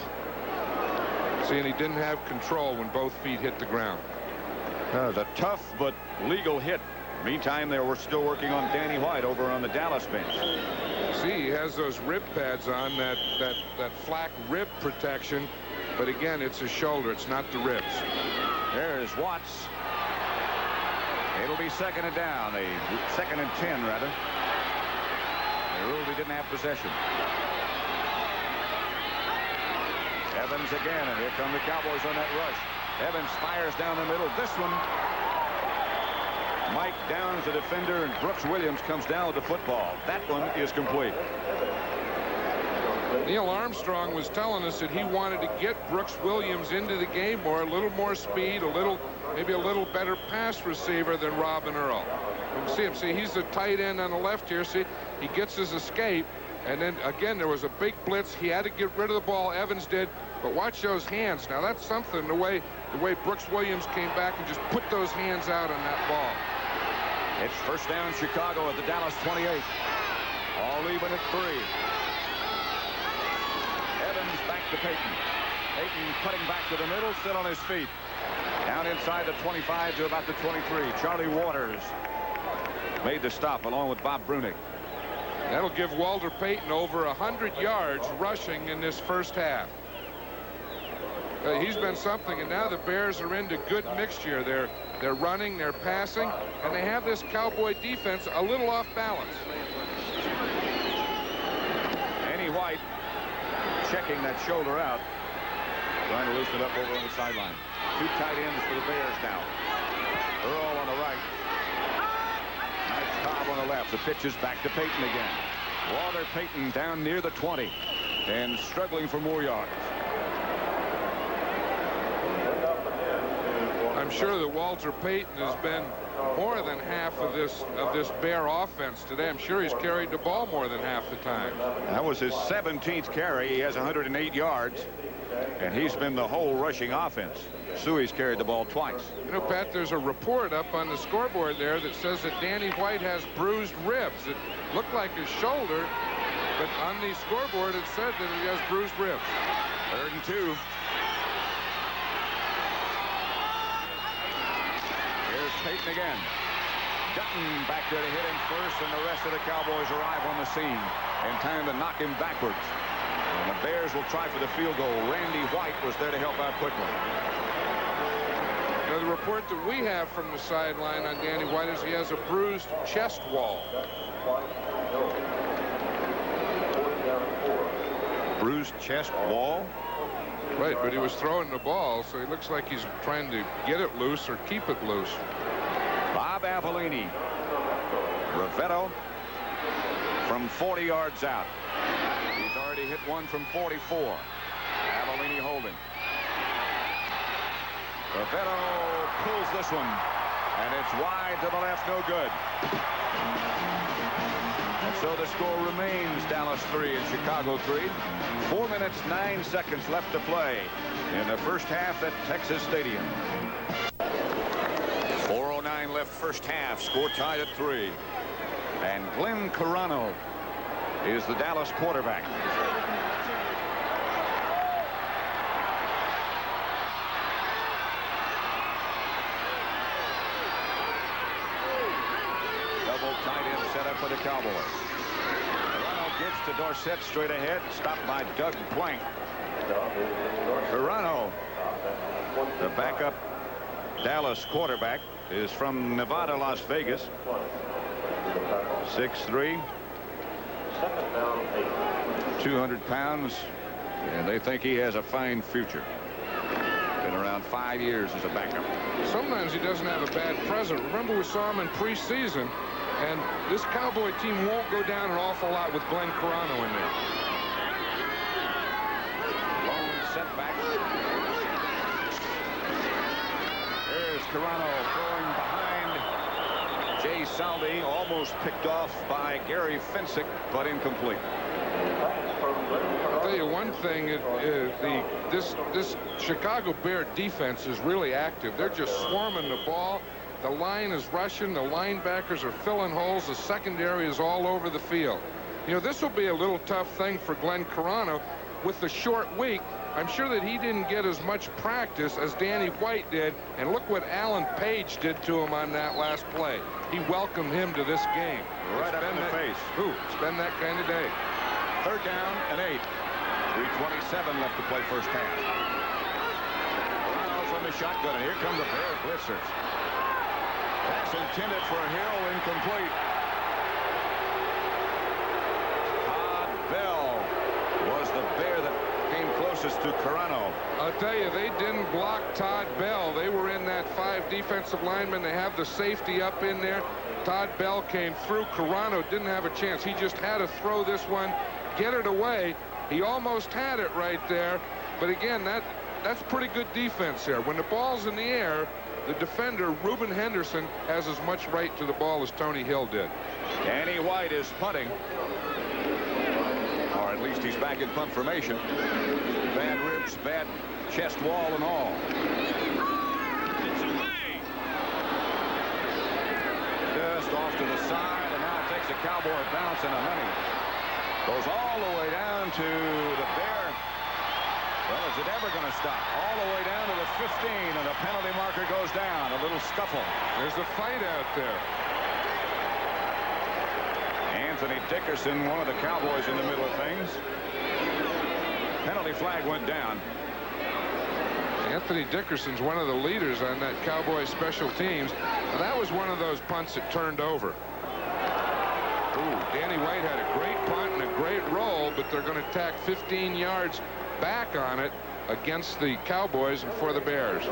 See, and he didn't have control when both feet hit the ground. That was a tough but legal hit. Meantime, they were still working on Danny White over on the Dallas bench. See, he has those rib pads on, that flak rib protection, but again, it's his shoulder, it's not the ribs. There's Watts. It'll be 2nd and down, 2nd and 10 rather. They ruled he didn't have possession. Evans again, and here come the Cowboys on that rush. Evans fires down the middle. This one, Mike downs the defender, and Brooks Williams comes down with the football. That one is complete. Neil Armstrong was telling us that he wanted to get Brooks Williams into the game more, a little more speed, maybe a little better pass receiver than Robin Earl. You can see him. See, he's the tight end on the left here. See, he gets his escape, and then again there was a big blitz. He had to get rid of the ball. Evans did, but watch those hands. Now that's something. The way Brooks Williams came back and just put those hands out on that ball. It's first down, Chicago at the Dallas 28. All even at 3. Evans back to Payton. Payton cutting back to the middle, still on his feet. Down inside the 25 to about the 23. Charlie Waters made the stop along with Bob Brunick. That'll give Walter Payton over 100 yards rushing in this first half. He's been something, and now the Bears are into good mixture. They're running, they're passing, and they have this Cowboy defense a little off balance. Danny White checking that shoulder out, trying to loosen it up over on the sideline. 2 tight ends for the Bears now. Earl on the right. Nice Cobb on the left. The pitch is back to Payton again. Walter Payton down near the 20 and struggling for more yards. I'm sure that Walter Payton has been more than half of this Bear offense today. I'm sure he's carried the ball more than half the time. That was his 17th carry. He has 108 yards, and he's been the whole rushing offense. Suey's carried the ball twice. You know, Pat, there's a report up on the scoreboard there that says that Danny White has bruised ribs. It looked like his shoulder, but on the scoreboard it said that he has bruised ribs. 3rd and 2. Here's Payton again. Dutton back there to hit him first, and the rest of the Cowboys arrive on the scene in time to knock him backwards. And the Bears will try for the field goal. Randy White was there to help out quickly. Now, the report that we have from the sideline on Danny White is he has a bruised chest wall. Bruised chest wall. Right, but he was throwing the ball, so he looks like he's trying to get it loose or keep it loose. Bob Avellini. Rivetto from 40 yards out. He's already hit one from 44. Avellini holding. Rivetto pulls this one, and it's wide to the left, no good. And so the score remains Dallas 3 and Chicago 3. 4 minutes, 9 seconds left to play in the first half at Texas Stadium. 4:09 left first half. Score tied at 3. And Glenn Carano is the Dallas quarterback. Double tight end set up for the Cowboys. Carano gets to Dorsett straight ahead, stopped by Doug Plank. Carano, the backup Dallas quarterback, is from Nevada, Las Vegas. 6'3", 200 pounds, and they think he has a fine future. Been around 5 years as a backup. Sometimes he doesn't have a bad present. Remember, we saw him in preseason, and this Cowboy team won't go down an awful lot with Glenn Carano in there. Lone setback. There's Carano throwing behind Jay Saldi, almost picked off by Gary Fensick, but incomplete. I'll tell you one thing, this Chicago Bear defense is really active. They're just swarming the ball. The line is rushing. The linebackers are filling holes. The secondary is all over the field. You know, this will be a little tough thing for Glenn Carano with the short week. I'm sure that he didn't get as much practice as Danny White did, and look what Alan Page did to him on that last play. He welcomed him to this game. Right up in the face. Ooh, it's been that kind of day. 3rd down and 8. 3:27 left to play first half. Carano from the shotgun, and here come the Bear blitzers. Pass intended for Hill, incomplete. Todd Bell was the Bear that came closest to Carano. I'll tell you, they didn't block Todd Bell. They were in that 5 defensive linemen. They have the safety up in there. Todd Bell came through. Carano didn't have a chance. He just had to throw this one, get it away. He almost had it right there. But again, that's pretty good defense there. When the ball's in the air, the defender, Reuben Henderson, has as much right to the ball as Tony Hill did. Danny White is punting. Or at least he's back in punt formation. Bad ribs, bad chest wall and all. Just off to the side, and now it takes a Cowboy bounce and a honey. Goes all the way down to the Bear. Well, is it ever going to stop? All the way down to the 15, and the penalty marker goes down. A little scuffle. There's a fight out there. Anthony Dickerson, one of the Cowboys in the middle of things. Penalty flag went down. Anthony Dickerson's one of the leaders on that Cowboys special teams. And that was one of those punts that turned over. Ooh, Danny White had a great punt and a great roll, but they're going to tack 15 yards back on it against the Cowboys and for the Bears.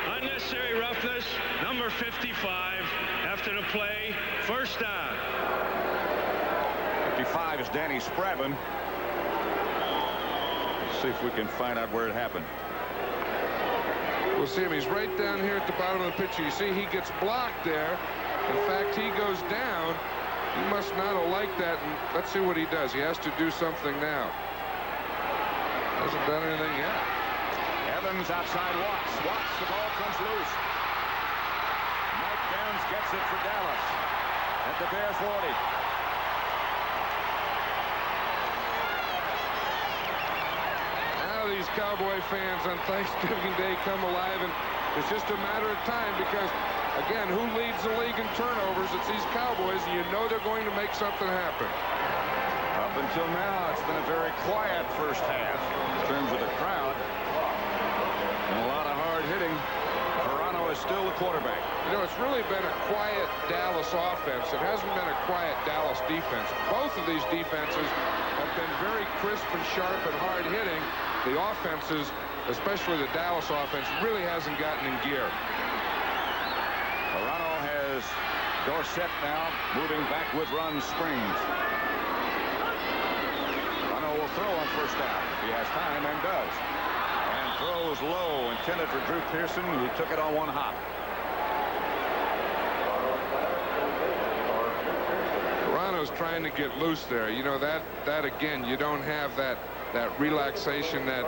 Unnecessary roughness, number 55, after the play, first down. 55 is Danny Spradlin. Let's see if we can find out where it happened. We'll see him. He's right down here at the bottom of the picture. You see he gets blocked there. In fact, he goes down. He must not have liked that. And let's see what he does. He has to do something now. Hasn't done anything yet. Evans outside Watts. Watts, the ball comes loose. Mike Downs gets it for Dallas at the Bear 40. Now these Cowboy fans on Thanksgiving Day come alive, and it's just a matter of time because, again, who leads the league in turnovers? It's these Cowboys, and you know they're going to make something happen. Up until now, it's been a very quiet first half in terms of the crowd. And a lot of hard hitting. Verano is still the quarterback. You know, it's really been a quiet Dallas offense. It hasn't been a quiet Dallas defense. Both of these defenses have been very crisp and sharp and hard hitting. The offenses, especially the Dallas offense, really hasn't gotten in gear. Verano has Dorsett now moving back with Ron Springs. Verano will throw on first down. He has time and does. And throws low, intended for Drew Pearson. He took it on one hop. Verano's trying to get loose there. You know, that again, you don't have that relaxation, that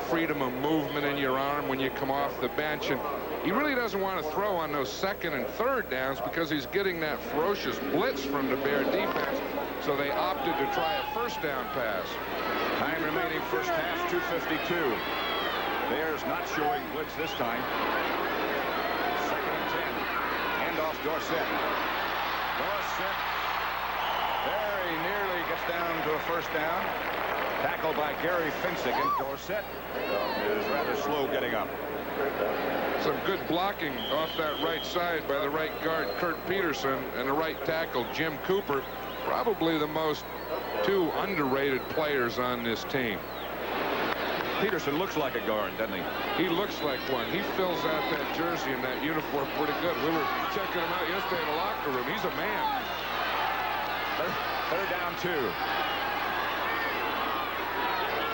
freedom of movement in your arm when you come off the bench. And he really doesn't want to throw on those second and third downs because he's getting that ferocious blitz from the Bear defense. So they opted to try a first down pass. Time remaining first half, 2:52. Bears not showing blitz this time. Second and 10. Handoff Dorsett. Dorsett very nearly gets down to a first down. Tackled by Gary Finsick, and Dorsett is rather slow getting up. Some good blocking off that right side by the right guard, Kurt Peterson, and the right tackle, Jim Cooper. Probably the most two underrated players on this team. Peterson looks like a guard, doesn't he? He looks like one. He fills out that jersey and that uniform pretty good. We were checking him out yesterday in the locker room. He's a man. Third down 2.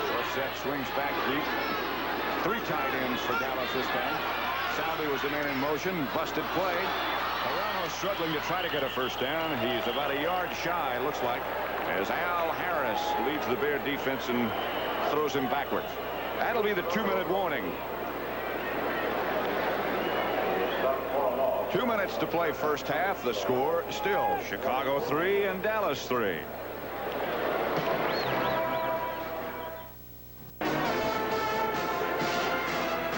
Dorsett swings back deep. 3 tight ends for Dallas this time. Salvi was the man in motion. Busted play. Verano struggling to try to get a first down. He's about a yard shy, looks like, as Al Harris leads the Bear defense and throws him backwards. That'll be the 2-minute warning. 2 minutes to play first half. The score still Chicago 3 and Dallas 3.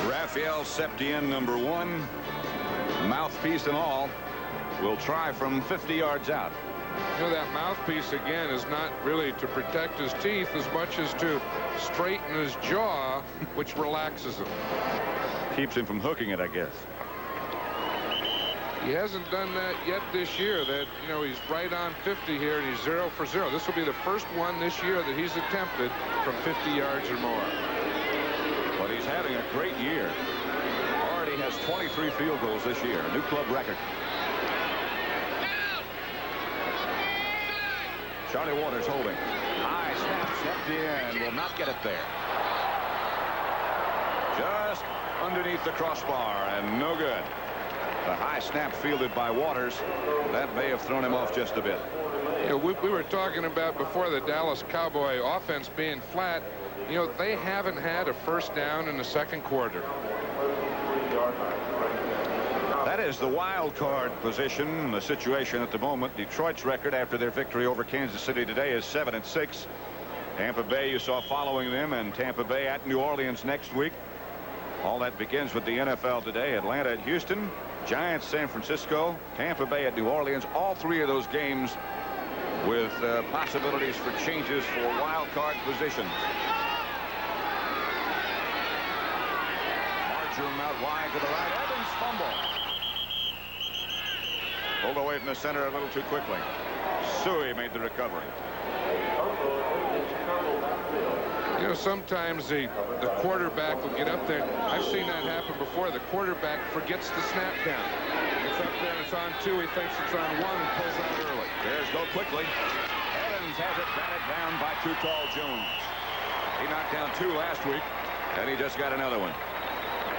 Rafael Septien, number 1, mouthpiece and all, will try from 50 yards out. You know, that mouthpiece again is not really to protect his teeth as much as to straighten his jaw, which relaxes him. Keeps him from hooking it, I guess. He hasn't done that yet this year. That, you know, he's right on 50 here, and he's 0 for 0. This will be the first one this year that he's attempted from 50 yards or more. But he's having a great year. Already has 23 field goals this year, a new club record. Charlie Waters holding. High snap, Septien will not get it there. Just underneath the crossbar and no good. The high snap fielded by Waters. That may have thrown him off just a bit. You know, we were talking about before the Dallas Cowboy offense being flat. You know, they haven't had a first down in the second quarter. That is the wild card position, the situation at the moment. Detroit's record after their victory over Kansas City today is 7-6. Tampa Bay you saw following them, and Tampa Bay at New Orleans next week. All that begins with the NFL today. Atlanta at Houston, Giants, San Francisco, Tampa Bay at New Orleans. All three of those games with possibilities for changes for wild card positions. Marjoram out wide to the right. Evans fumble. Pulled away from the center a little too quickly. Suey made the recovery. You know, sometimes the quarterback will get up there. I've seen that happen before. The quarterback forgets the snap down. It's up there and it's on 2. He thinks it's on 1 and pulls out early. Bears go quickly. Evans has it batted down by Too Tall Jones. He knocked down 2 last week, and he just got another one.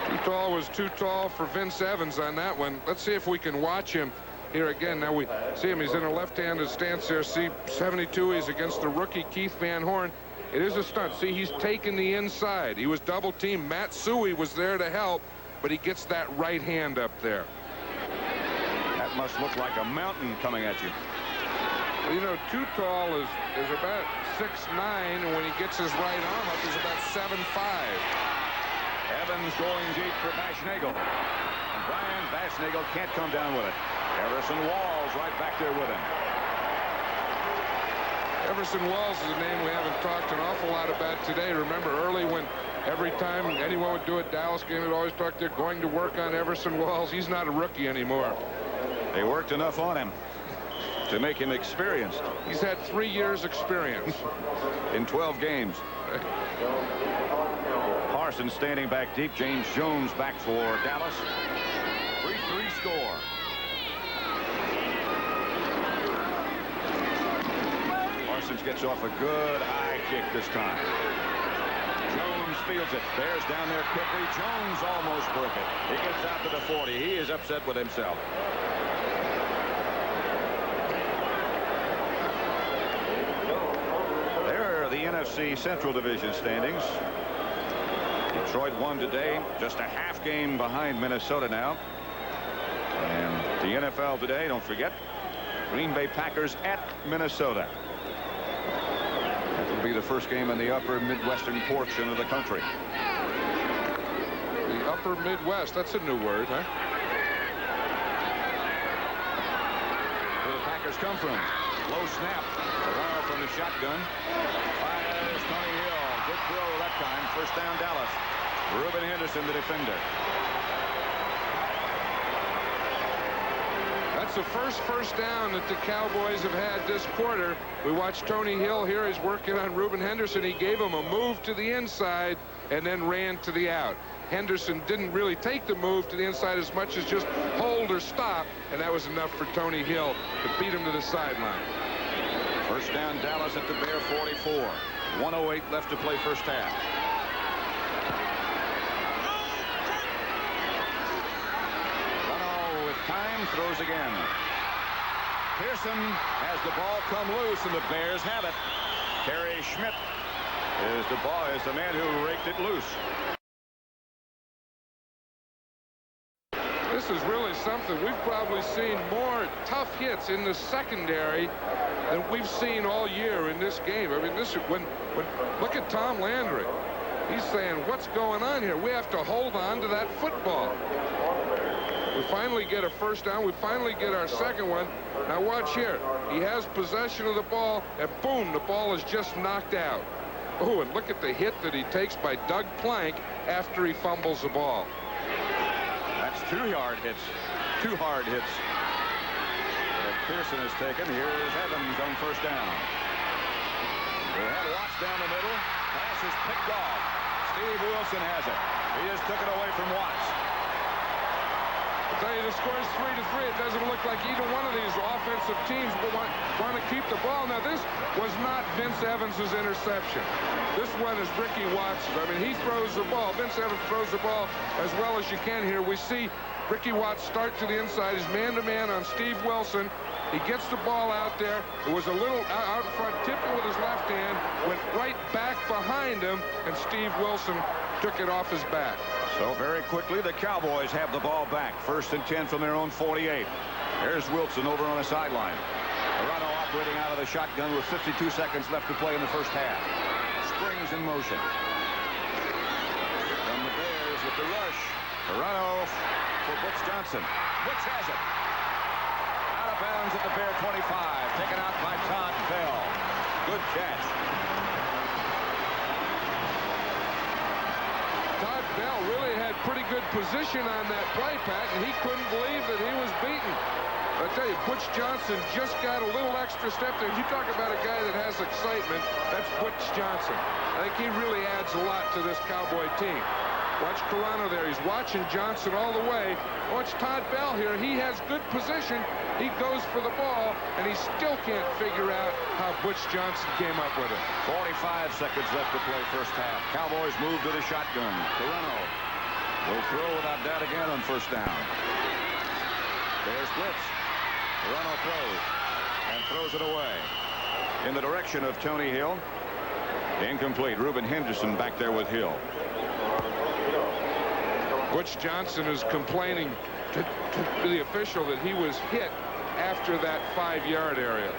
Too tall was too tall for Vince Evans on that one. Let's see if we can watch him here again. Now we see him. He's in a left-handed stance there. See, 72. He's against the rookie Keith Van Horn. It is a stunt. See, he's taken the inside. He was double-teamed. Matt Suey was there to help, but he gets that right hand up there. That must look like a mountain coming at you. Well, you know, Too Tall is about 6'9", and when he gets his right arm up, he's about 7'5". Evans going deep for Bashnagel. And Brian Bashnagel can't come down with it. Everson Walls right back there with him. Everson Walls is a name we haven't talked an awful lot about today. Remember early when every time anyone would do a Dallas game, they'd always talk, they're going to work on Everson Walls. He's not a rookie anymore. They worked enough on him to make him experienced. He's had 3 years experience. In 12 games. Parsons standing back deep. James Jones back for Dallas. 3-3 score. Parsons gets off a good high kick this time. Jones fields it. Bears down there quickly. Jones almost broke it. He gets out to the 40. He is upset with himself. There are the NFC Central Division standings. Detroit won today, just a half game behind Minnesota now. And the NFL today, don't forget, Green Bay Packers at Minnesota. That will be the first game in the upper Midwestern portion of the country. The upper Midwest, that's a new word, huh? Where the Packers come from. Low snap. Summerall from the shotgun. Fires Tony Hill. Good throw that time. First down Dallas. Reuben Henderson, the defender. That's the first down that the Cowboys have had this quarter. We watched Tony Hill here. He's working on Reuben Henderson. He gave him a move to the inside and then ran to the out. Henderson didn't really take the move to the inside as much as just hold or stop, and that was enough for Tony Hill to beat him to the sideline. First down Dallas at the Bear 44. 1:08 left to play first half. Runo with time, throws again. Pearson has the ball come loose, and the Bears have it. Terry Schmidt is the man who raked it loose. This is really something. We've probably seen more tough hits in the secondary than we've seen all year in this game. I mean, this when look at Tom Landry. He's saying, what's going on here? We have to hold on to that football. We finally get a first down. We finally get our second one. Now watch here. He has possession of the ball, and boom, the ball is just knocked out. Oh, and look at the hit that he takes by Doug Plank after he fumbles the ball. That's 2 hard hits. 2 hard hits that Pearson has taken. Here's Evans on first down. They had Watts down the middle. Pass is picked off. Steve Wilson has it. He just took it away from Watts. I tell you, the score is 3-3. It doesn't look like either one of these offensive teams will want to keep the ball. Now, this was not Vince Evans's interception. This one is Ricky Watts's. I mean, he throws the ball. Vince Evans throws the ball as well as you can here. We see Ricky Watts start to the inside. He's man-to-man on Steve Wilson. He gets the ball out there. It was a little out in front, tipped it with his left hand, went right back behind him, and Steve Wilson took it off his back. So very quickly, the Cowboys have the ball back. 1st and 10 from their own 48. There's Wilson over on the sideline. Runo operating out of the shotgun with 52 seconds left to play in the first half. Springs in motion. From the Bears with the rush. Toronto for Butch Johnson. Butch has it. Out of bounds at the Bear 25. Taken out by Todd Bell. Good catch. Todd Bell really had pretty good position on that play, Pat, and he couldn't believe that he was beaten. I tell you, Butch Johnson just got a little extra step there. You talk about a guy that has excitement, that's Butch Johnson. I think he really adds a lot to this Cowboy team. Watch Toronto there. He's watching Johnson all the way. Watch Todd Bell here. He has good position. He goes for the ball, and he still can't figure out how Butch Johnson came up with it. 45 seconds left to play first half. Cowboys move to the shotgun. Toronto will throw without doubt again on first down. Bears blitz. Toronto throws and throws it away in the direction of Tony Hill. Incomplete. Reuben Henderson back there with Hill. Butch Johnson is complaining to the official that he was hit after that 5-yard area.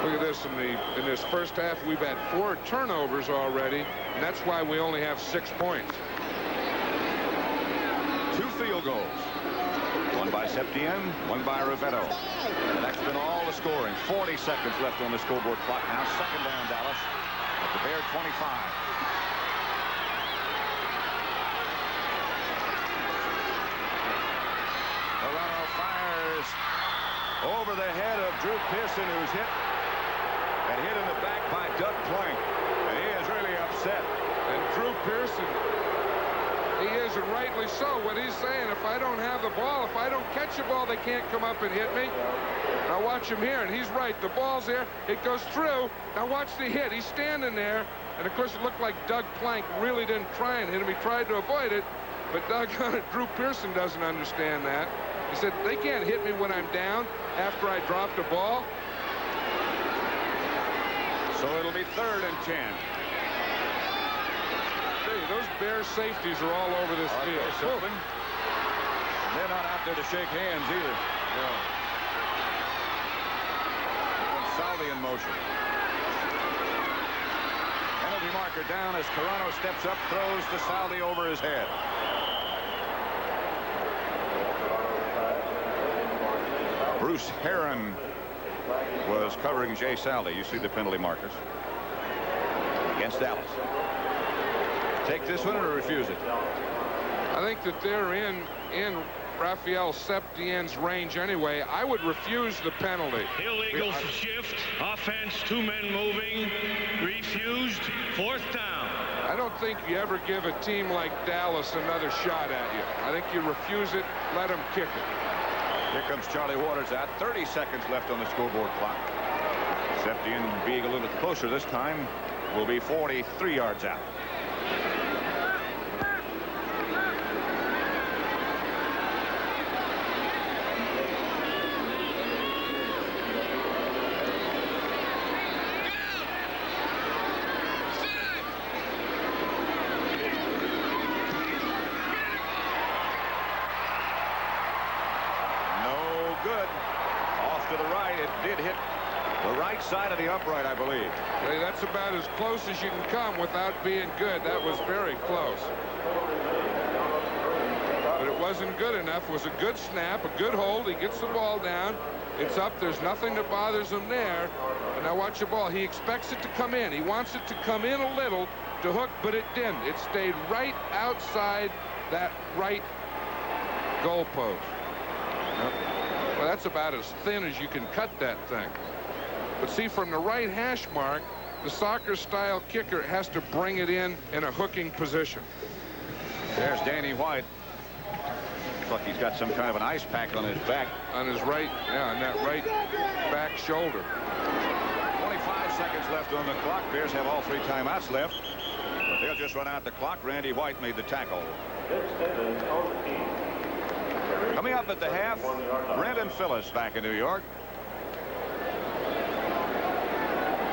Look at this. In this first half, we've had 4 turnovers already, and that's why we only have 6 points. 2 field goals. One by Septien, one by Rivetto. And that's been all the scoring. 40 seconds left on the scoreboard clock now. Second down, Dallas. At the Bear 25. Toronto fires over the head of Drew Pearson, who's hit and hit in the back by Doug Plank. And he is really upset. And Drew Pearson, he is, and rightly so. What he's saying, if I don't have the ball, if I don't catch the ball, they can't come up and hit me. Now watch him here, and he's right. The ball's there. It goes through. Now watch the hit. He's standing there. And, of course, it looked like Doug Plank really didn't try and hit him. He tried to avoid it. But Drew Pearson doesn't understand that. He said, they can't hit me when I'm down after I drop the ball. So it'll be 3rd and 10. Hey, those Bears safeties are all over this field. They're not out there to shake hands either. No. Salvi in motion. Penalty marker down as Toronto steps up, throws to Salvi over his head. Bruce Herron was covering Jay Salvi. You see the penalty markers against Dallas. Take this one or refuse it? I think that they're in Raphael Septien's range anyway. I would refuse the penalty. Illegal shift. Offense, 2 men moving. Refused. 4th down. I don't think you ever give a team like Dallas another shot at you. I think you refuse it, let them kick it. Here comes Charlie Waters out. 30 seconds left on the scoreboard clock. Septien being a little closer this time will be 43 yards out. Side of the upright, I believe. Hey, that's about as close as you can come without being good. That was very close. But it wasn't good enough. It was a good snap, a good hold. He gets the ball down. It's up. There's nothing that bothers him there. And now watch the ball. He expects it to come in. He wants it to come in a little to hook, but it didn't. It stayed right outside that right goalpost. Well, that's about as thin as you can cut that thing. But see, from the right hash mark, the soccer-style kicker has to bring it in a hooking position. There's Danny White. Looks like he's got some kind of an ice pack on his back. On his right, yeah, on that right back shoulder. 25 seconds left on the clock. Bears have all 3 timeouts left. But they'll just run out the clock. Randy White made the tackle. Coming up at the half, Brendan Phillips back in New York.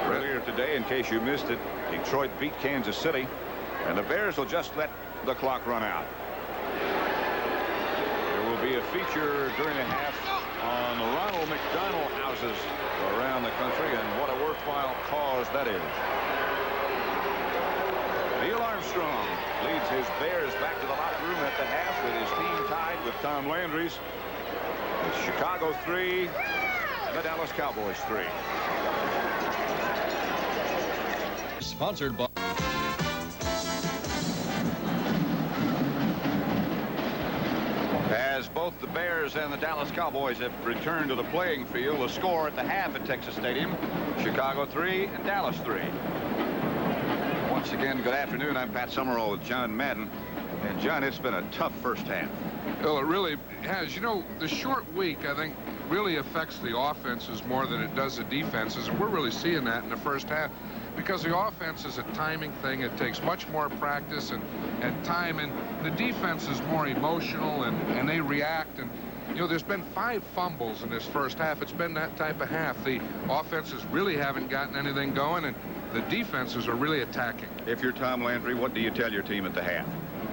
Earlier today, in case you missed it, Detroit beat Kansas City, and the Bears will just let the clock run out. There will be a feature during the half on the Ronald McDonald houses around the country, and what a worthwhile cause that is. Neil Armstrong leads his Bears back to the locker room at the half with his team tied with Tom Landry's. It's Chicago 3 and the Dallas Cowboys 3. Sponsored by As both the Bears and the Dallas Cowboys have returned to the playing field, a score at the half at Texas Stadium: Chicago 3 and Dallas 3. Once again, good afternoon. I'm Pat Summerall with John Madden. And John, it's been a tough first half. Well, it really has. You know, the short week, I think, really affects the offenses more than it does the defenses. And we're really seeing that in the first half, because the offense is a timing thing. It takes much more practice and time, and the defense is more emotional, and they react. And you know, there's been 5 fumbles in this first half. It's been that type of half. The offenses really haven't gotten anything going, and the defenses are really attacking. If you're Tom Landry, what do you tell your team at the half?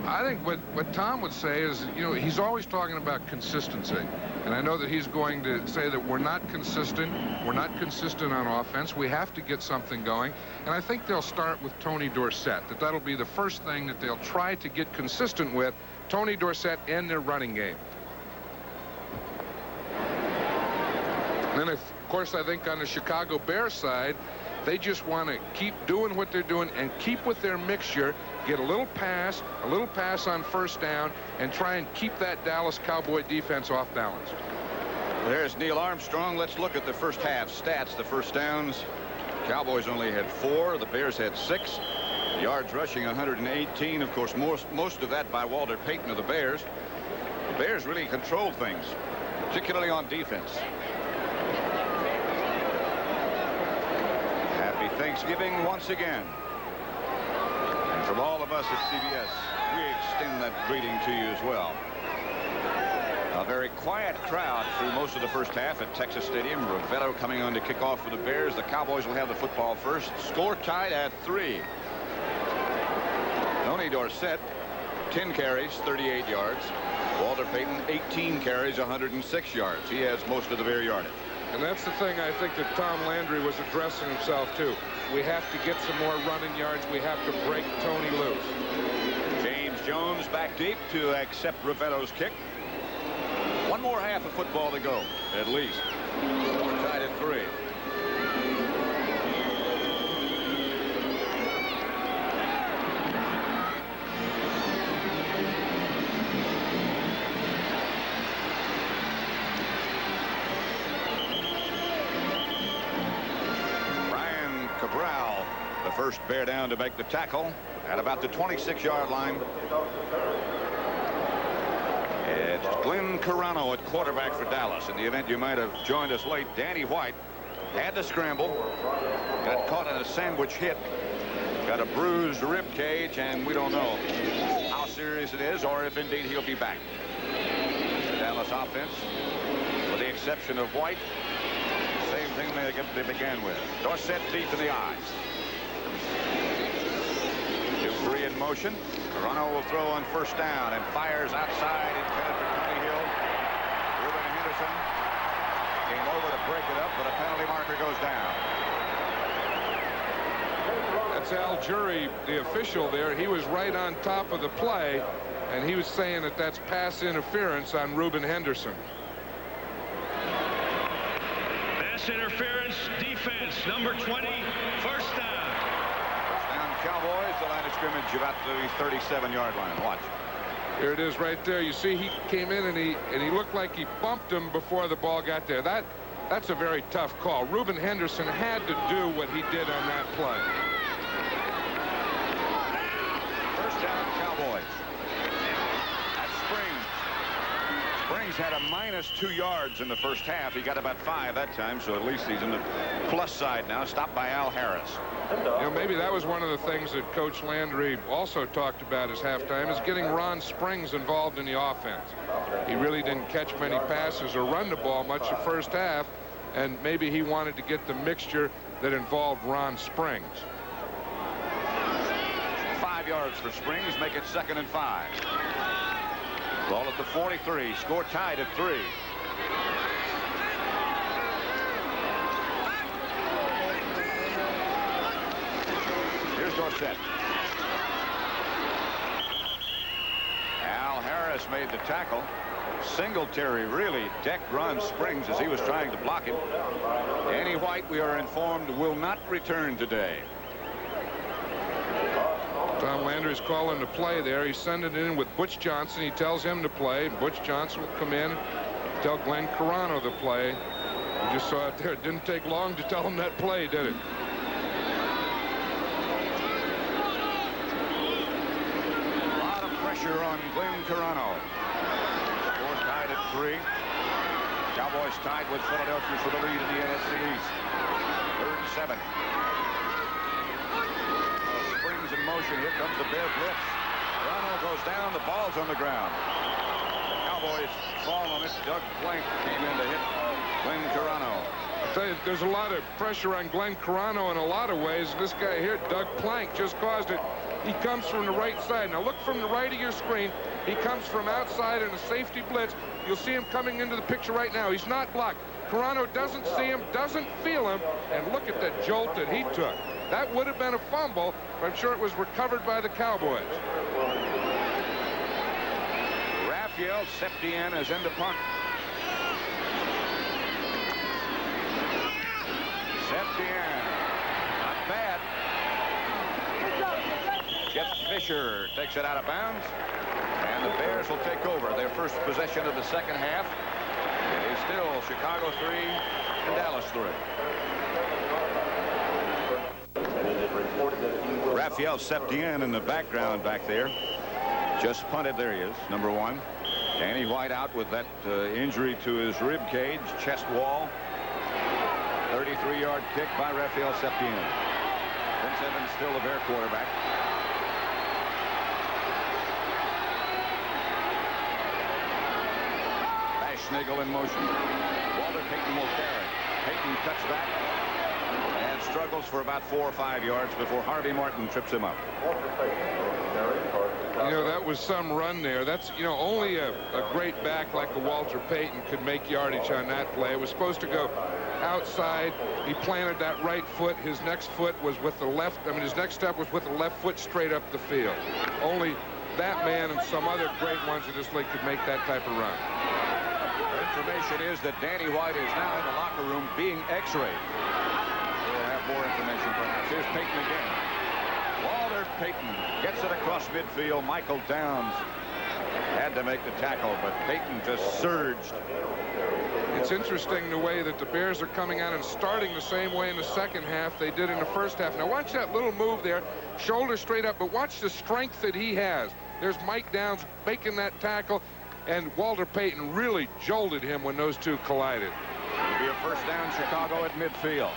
I think what Tom would say is, you know, he's always talking about consistency. And I know that he's going to say that we're not consistent. We're not consistent on offense. We have to get something going. And I think they'll start with Tony Dorsett, that'll be the first thing that they'll try to get consistent with, Tony Dorsett and their running game. And then, of course, I think on the Chicago Bears side, they just want to keep doing what they're doing and keep with their mixture, get a little pass on first down, and try and keep that Dallas Cowboy defense off balance. There's Neil Armstrong. Let's look at the first half stats. The first downs, Cowboys only had 4. The Bears had 6. Yards rushing 118. Of course, most of that by Walter Payton of the Bears. The Bears really controlled things, particularly on defense. Happy Thanksgiving once again. And from all of us at CBS, we extend that greeting to you as well. A very quiet crowd through most of the first half at Texas Stadium. Ravello coming on to kick off for the Bears. The Cowboys will have the football first. Score tied at 3. Tony Dorsett, 10 carries, 38 yards. Walter Payton, 18 carries, 106 yards. He has most of the Bear yardage. And that's the thing I think that Tom Landry was addressing himself to. We have to get some more running yards. We have to break Tony loose. James Jones back deep to accept Ravello's kick. One more half of football to go, at least. We're tied at 3. The first Bear down to make the tackle at about the 26-yard line. It's Glenn Carano at quarterback for Dallas. In the event you might have joined us late, Danny White had to scramble, got caught in a sandwich hit, got a bruised rib cage, and we don't know how serious it is or if indeed he'll be back. The Dallas offense, with the exception of White, same thing they began with. Dorsett deep in the eyes. 2-3 in motion. Carano will throw on first down and fires outside, intended for Tony Hill. Ruben Henderson came over to break it up, but a penalty marker goes down. That's Al Jury, the official there. He was right on top of the play, and he was saying that that's pass interference on Ruben Henderson. Pass interference, defense, number 20, first down. Cowboys, the line of scrimmage about the 37-yard line. Watch. Here it is right there. You see, he came in and he looked like he bumped him before the ball got there. That's a very tough call. Ruben Henderson had to do what he did on that play. First down, Cowboys. That's Springs. Springs had a -2 yards in the first half. He got about 5 that time, so at least he's in the plus side now. Stopped by Al Harris. You know, maybe that was one of the things that Coach Landry also talked about as halftime, is getting Ron Springs involved in the offense. He really didn't catch many passes or run the ball much the first half, and maybe he wanted to get the mixture that involved Ron Springs. 5 yards for Springs, make it 2nd and 5. Ball at the 43, score tied at 3. Here's Dorsett. Dallas made the tackle. Singletary really decked Ron Springs as he was trying to block him. Danny White, we are informed, will not return today. Tom Landry's calling the play there. He's sending it in with Butch Johnson. He tells him to play. Butch Johnson will come in, tell Glenn Carano to play. You just saw it there. It didn't take long to tell him that play, did it? A lot of pressure on Glenn Carano. Score tied at 3. Cowboys tied with Philadelphia for the lead in the NFC East. 3rd and 7. Springs in motion. Here comes the Bear blitz. Carano goes down. The ball's on the ground. The Cowboys fall on it. Doug Blank came in to hit Glenn Carano. I'll tell you, there's a lot of pressure on Glenn Carano in a lot of ways. This guy here, Doug Plank, just caused it. He comes from the right side. Now look from the right of your screen. He comes from outside in a safety blitz. You'll see him coming into the picture right now. He's not blocked. Carano doesn't see him, doesn't feel him, and look at that jolt that he took. That would have been a fumble, but I'm sure it was recovered by the Cowboys. Raphael Septien is in the punt. Septien, not bad. Jeff Fisher takes it out of bounds, and the Bears will take over their first possession of the second half. It is still Chicago 3 and Dallas 3. Raphael Septien in the background back there. Just punted. There he is, number 1. Danny White out with that injury to his rib cage, chest wall. 33-yard kick by Raphael Septien. Vince Evans still the Bear quarterback. Schnagel in motion. Walter Payton will carry. Payton cuts back and struggles for about 4 or 5 yards before Harvey Martin trips him up. You know, that was some run there. That's, you know, only a great back like a Walter Payton could make yardage on that play. It was supposed to go outside. He planted that right foot. His next foot was with the left. I mean, his next step was with the left foot straight up the field. Only that man and some other great ones in this league could make that type of run. Information is that Danny White is now in the locker room being x-rayed. We'll have more information perhaps. Here's Payton again. Walter Payton gets it across midfield. Michael Downs had to make the tackle, but Payton just surged. It's interesting the way that the Bears are coming out and starting the same way in the second half they did in the first half. Now watch that little move there, shoulder straight up, but watch the strength that he has. There's Mike Downs making that tackle, and Walter Payton really jolted him when those two collided. It'll be a first down, Chicago at midfield.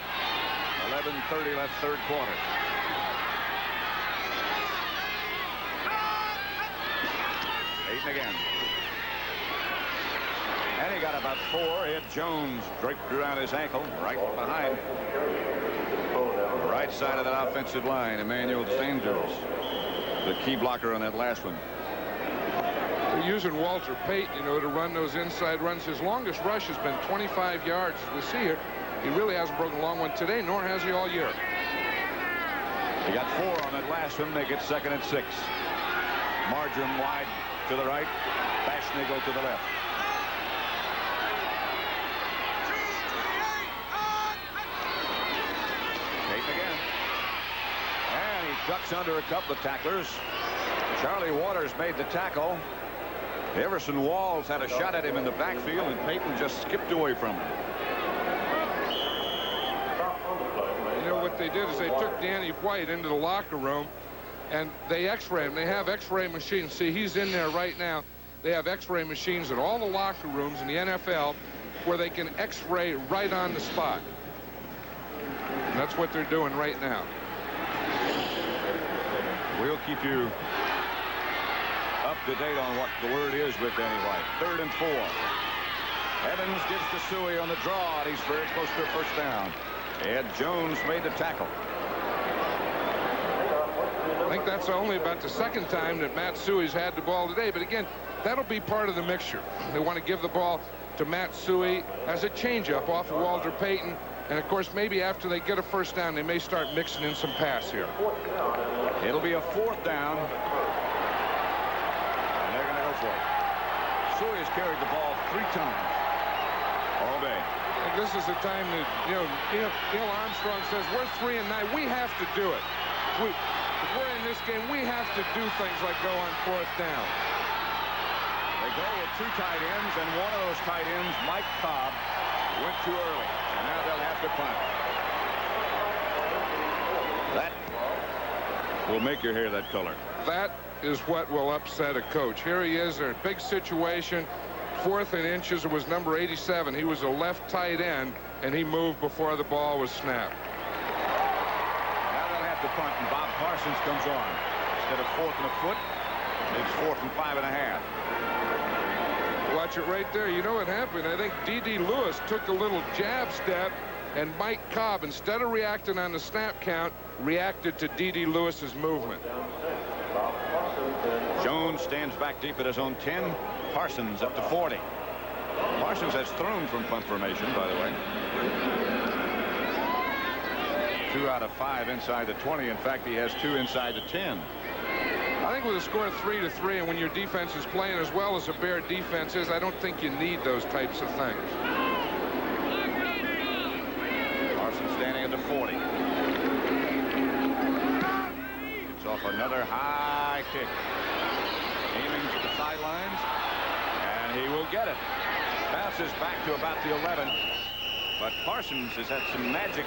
11:30 left, third quarter. Payton again. And he got about 4. Ed Jones draped around his ankle, right behind. Right side of that offensive line, Emmanuel Sanders, the key blocker on that last one. They're using Walter Payton, you know, to run those inside runs. His longest rush has been 25 yards. As we see here, he really hasn't broken a long one today, nor has he all year. He got 4 on that last one. Make it 2nd and 6. Marjoram wide to the right. Bashnigel to the left. Payton again. And he ducks under a couple of tacklers. Charlie Waters made the tackle. Everson Walls had a shot at him in the backfield, and Payton just skipped away from him. You know what they did is they took Danny White into the locker room, and they x-ray him. They have x-ray machines. See, he's in there right now. They have x-ray machines in all the locker rooms in the NFL where they can x-ray right on the spot. And that's what they're doing right now. We'll keep you up to date on what the word is with Danny White. 3rd and 4. Evans gives to Suey on the draw, and he's very close to a first down. Ed Jones made the tackle. I think that's only about the 2nd time that Matt Suey's had the ball today. But again, that'll be part of the mixture. They want to give the ball to Matt Suey as a changeup off of Walter Payton. And of course, maybe after they get a first down, they may start mixing in some pass here. It'll be a 4th down. And they're going to go for it. carried the ball 3 times all day. And this is the time that, Neil Armstrong says, we're 3-9. We have to do it. If we're in this game, we have to do things like go on 4th down. They go with 2 tight ends, and one of those tight ends, Mike Cobb, went too early. And now they'll have to punt. That will make your hair that color. That is what will upset a coach. Here he is, a big situation. 4th and inches. It was number 87. He was a left tight end, and he moved before the ball was snapped. Now they'll have to punt, and Bob Parsons comes on. Instead of 4th and a foot, it's 4th and 5.5. Watch it right there. You know what happened? I think D.D. Lewis took a little jab step, and Mike Cobb, instead of reacting on the snap count, reacted to D.D. Lewis's movement. Jones stands back deep at his own 10. Parsons up to 40. Parsons has thrown from punt formation, by the way. 2 out of 5 inside the 20. In fact, he has 2 inside the 10. I think with a score of 3-3, and when your defense is playing as well as a Bear defense is, I don't think you need those types of things. Parsons standing at the 40. It's off another high kick. Aiming to the sidelines, and he will get it. Bounces back to about the 11. But Parsons has had some magic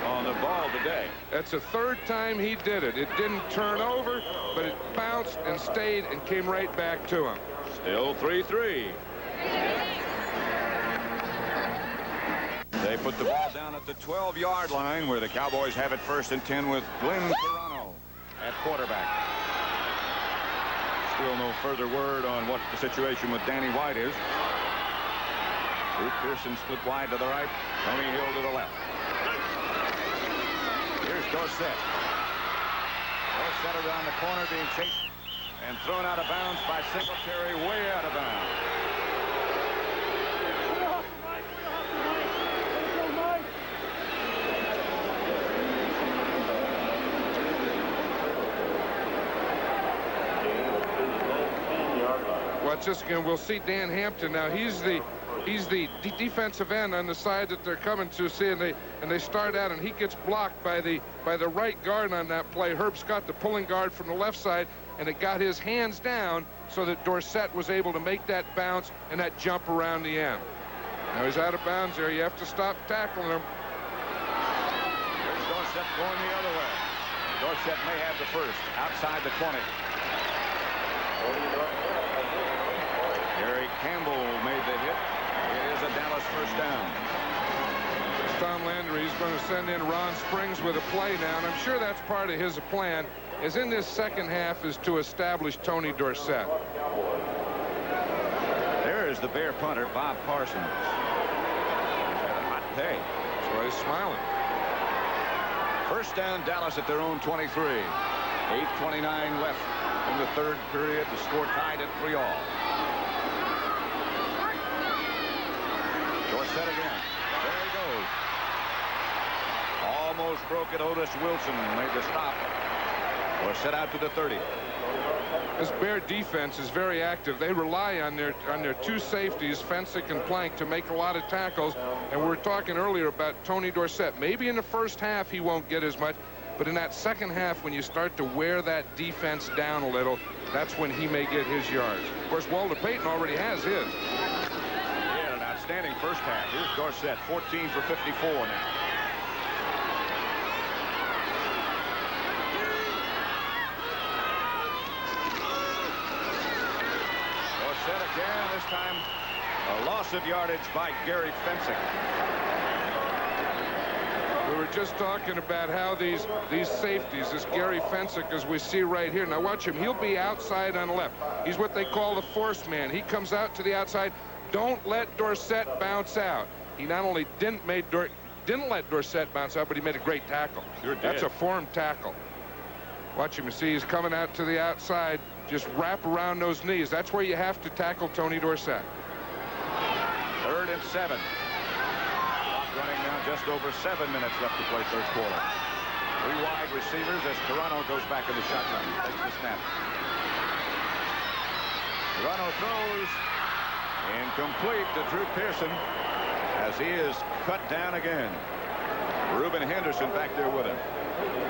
on the ball today. That's the 3rd time he did it. It didn't turn over, but it bounced and stayed and came right back to him. Still 3-3. They put the ball down at the 12-yard line, where the Cowboys have it 1st and 10 with Glenn Carano at quarterback. Still no further word on what the situation with Danny White is. Luke Pearson split wide to the right. Tony Hill to the left. Here's Dorsett. Dorsett around the corner, being chased and thrown out of bounds by Singletary, way out of bounds. Watch this again. We'll see Dan Hampton now. He's the defensive end on the side that they're coming to see, and they start out, and he gets blocked by the right guard on that play. Herb Scott, the pulling guard from the left side, and it got his hands down so that Dorsett was able to make that bounce and that jump around the end. Now he's out of bounds there. You have to stop tackling him. Here's Dorsett going the other way. Dorsett may have the first outside the 20. Gary Campbell made the hit. It is a Dallas 1st down. Tom Landry is going to send in Ron Springs with a play now, and I'm sure that's part of his plan, is in this 2nd half is to establish Tony Dorsett. There is the Bear punter, Bob Parsons. He's had a hot day. That's why he's smiling. 1st down, Dallas at their own 23. 8:29 left in the 3rd period. The score tied at 3-all. Dorsett again. There he goes. Almost broke it. Otis Wilson made the stop. Dorsett out to the 30. This Bear defense is very active. They rely on their 2 safeties, Fensick and Plank, to make a lot of tackles. And we were talking earlier about Tony Dorsett. Maybe in the 1st half he won't get as much, but in that 2nd half, when you start to wear that defense down a little, that's when he may get his yards. Of course, Walter Payton already has his. Outstanding 1st half. Here's Dorsett, 14 for 54 now. Dorsett again, this time a loss of yardage by Gary Fensick. We were just talking about how these safeties, this Gary Fensick, as we see right here. Now watch him. He'll be outside on the left. He's what they call the force man. He comes out to the outside. Don't let Dorsett bounce out. He not only didn't let Dorsett bounce out, but he made a great tackle. Sure did. That's a formed tackle. Watch him. You see he's coming out to the outside. Just wrap around those knees. That's where you have to tackle Tony Dorsett. 3rd and 7. Clock running now, just over 7 minutes left to play 3rd quarter. 3 wide receivers as Carano goes back in the shotgun. Takes the snap. Carano throws. Incomplete to Drew Pearson as he is cut down again. Reuben Henderson back there with him.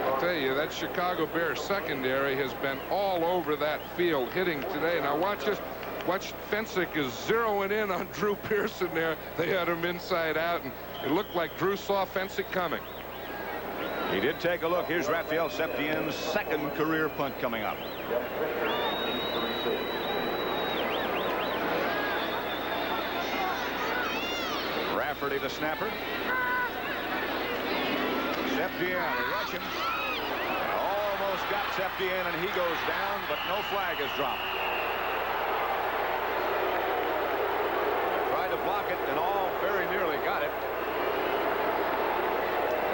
I'll tell you, that Chicago Bears secondary has been all over that field hitting today. Now watch this. Watch, Fensick is zeroing in on Drew Pearson there. They had him inside out, and it looked like Drew saw Fensick coming. He did take a look. Here's Raphael Septien's second career punt coming up. Rafferty, the snapper. Septien rushing. Almost got Septien, and he goes down, but no flag is dropped. Tried to block it, and all very nearly got it.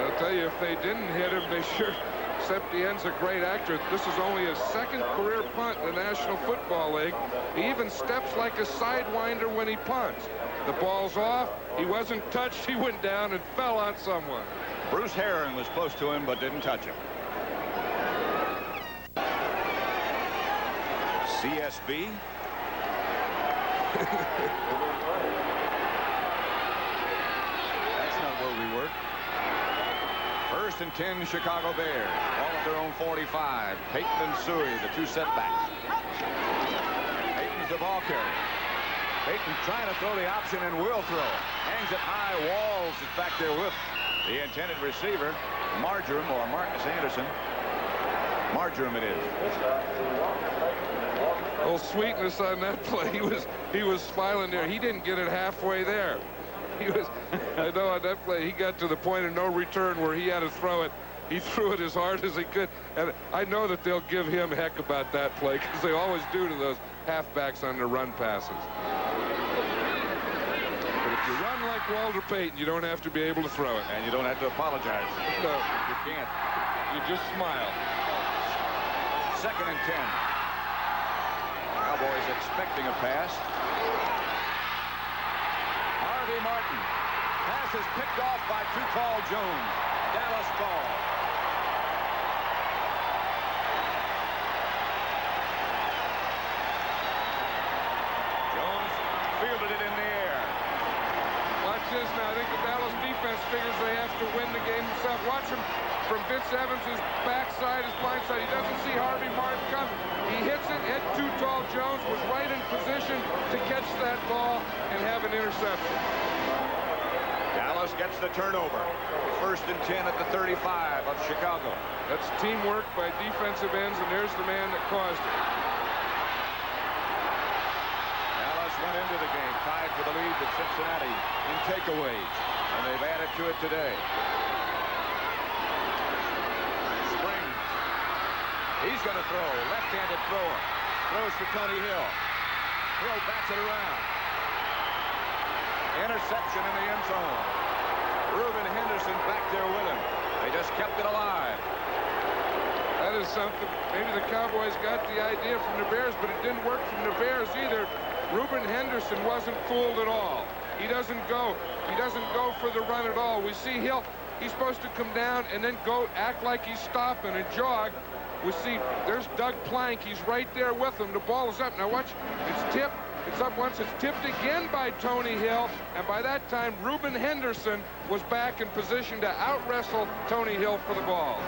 I'll tell you, if they didn't hit him, they sure. Septien's a great actor. This is only his second career punt in the National Football League. He even steps like a sidewinder when he punts. The ball's off. He wasn't touched. He went down and fell on someone. Bruce Herron was close to him, but didn't touch him. CSB. That's not where we were. 1st and 10, Chicago Bears. All at their own 45. Peyton and Suey, the two setbacks. Peyton's the ball carrier. Peyton trying to throw the option and will throw. Hangs it high. Walls is back there with the intended receiver, Marjoram, or Marcus Anderson. Marjoram it is. Little sweetness on that play. He was smiling there. He didn't get it halfway there. I know on that play he got to the point of no return where he had to throw it. He threw it as hard as he could, and I know that they'll give him heck about that play because they always do to those halfbacks on their run passes. But if you run like Walter Payton, you don't have to be able to throw it. And you don't have to apologize. No, you can't. You just smile. 2nd and 10. Cowboys expecting a pass. Harvey Martin. Pass is picked off by too tall Jones. Dallas ball. Jones fielded it in the air. Watch this now. I think the Dallas defense figures they have to win the game themselves. Watch him from Vince Evans' backside, his blind side. He doesn't see Harvey Martin come. He hits it. Hit too tall. Jones was right in position to catch that ball and have an interception. Dallas gets the turnover. 1st and 10 at the 35 of Chicago. That's teamwork by defensive ends, and there's the man that caused it. Dallas went into the game tied for the lead with Cincinnati in takeaways, and they've added to it today. Springs. He's going to throw. Left-handed thrower. Throws for Tony Hill. Hill bats it around. Interception in the end zone. Reuben Henderson back there with him. They just kept it alive. That is something. Maybe the Cowboys got the idea from the Bears, but it didn't work from the Bears either. Reuben Henderson wasn't fooled at all. He doesn't go for the run at all. We see Hill. He's supposed to come down and then go act like he's stopping and jog. We see there's Doug Plank. He's right there with him. The ball is up. Now watch. It's tipped. It's up once. It's tipped again by Tony Hill. And by that time, Reuben Henderson was back in position to out-wrestle Tony Hill for the ball.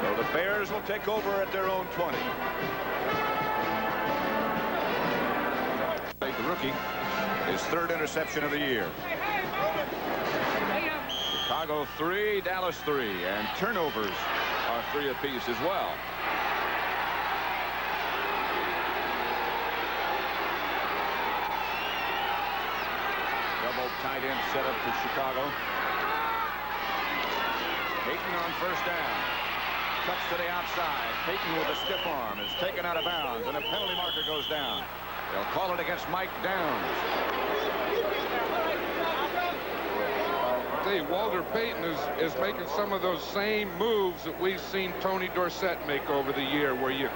So the Bears will take over at their own 20. The rookie, his 3rd interception of the year. Chicago 3, Dallas 3, and turnovers are 3 apiece as well. Double tight end setup for Chicago. Peyton on 1st down. Cuts to the outside. Peyton with a stiff arm is taken out of bounds, and a penalty marker goes down. They'll call it against Mike Downs. I tell you, Walter Payton is making some of those same moves that we've seen Tony Dorsett make over the year, where you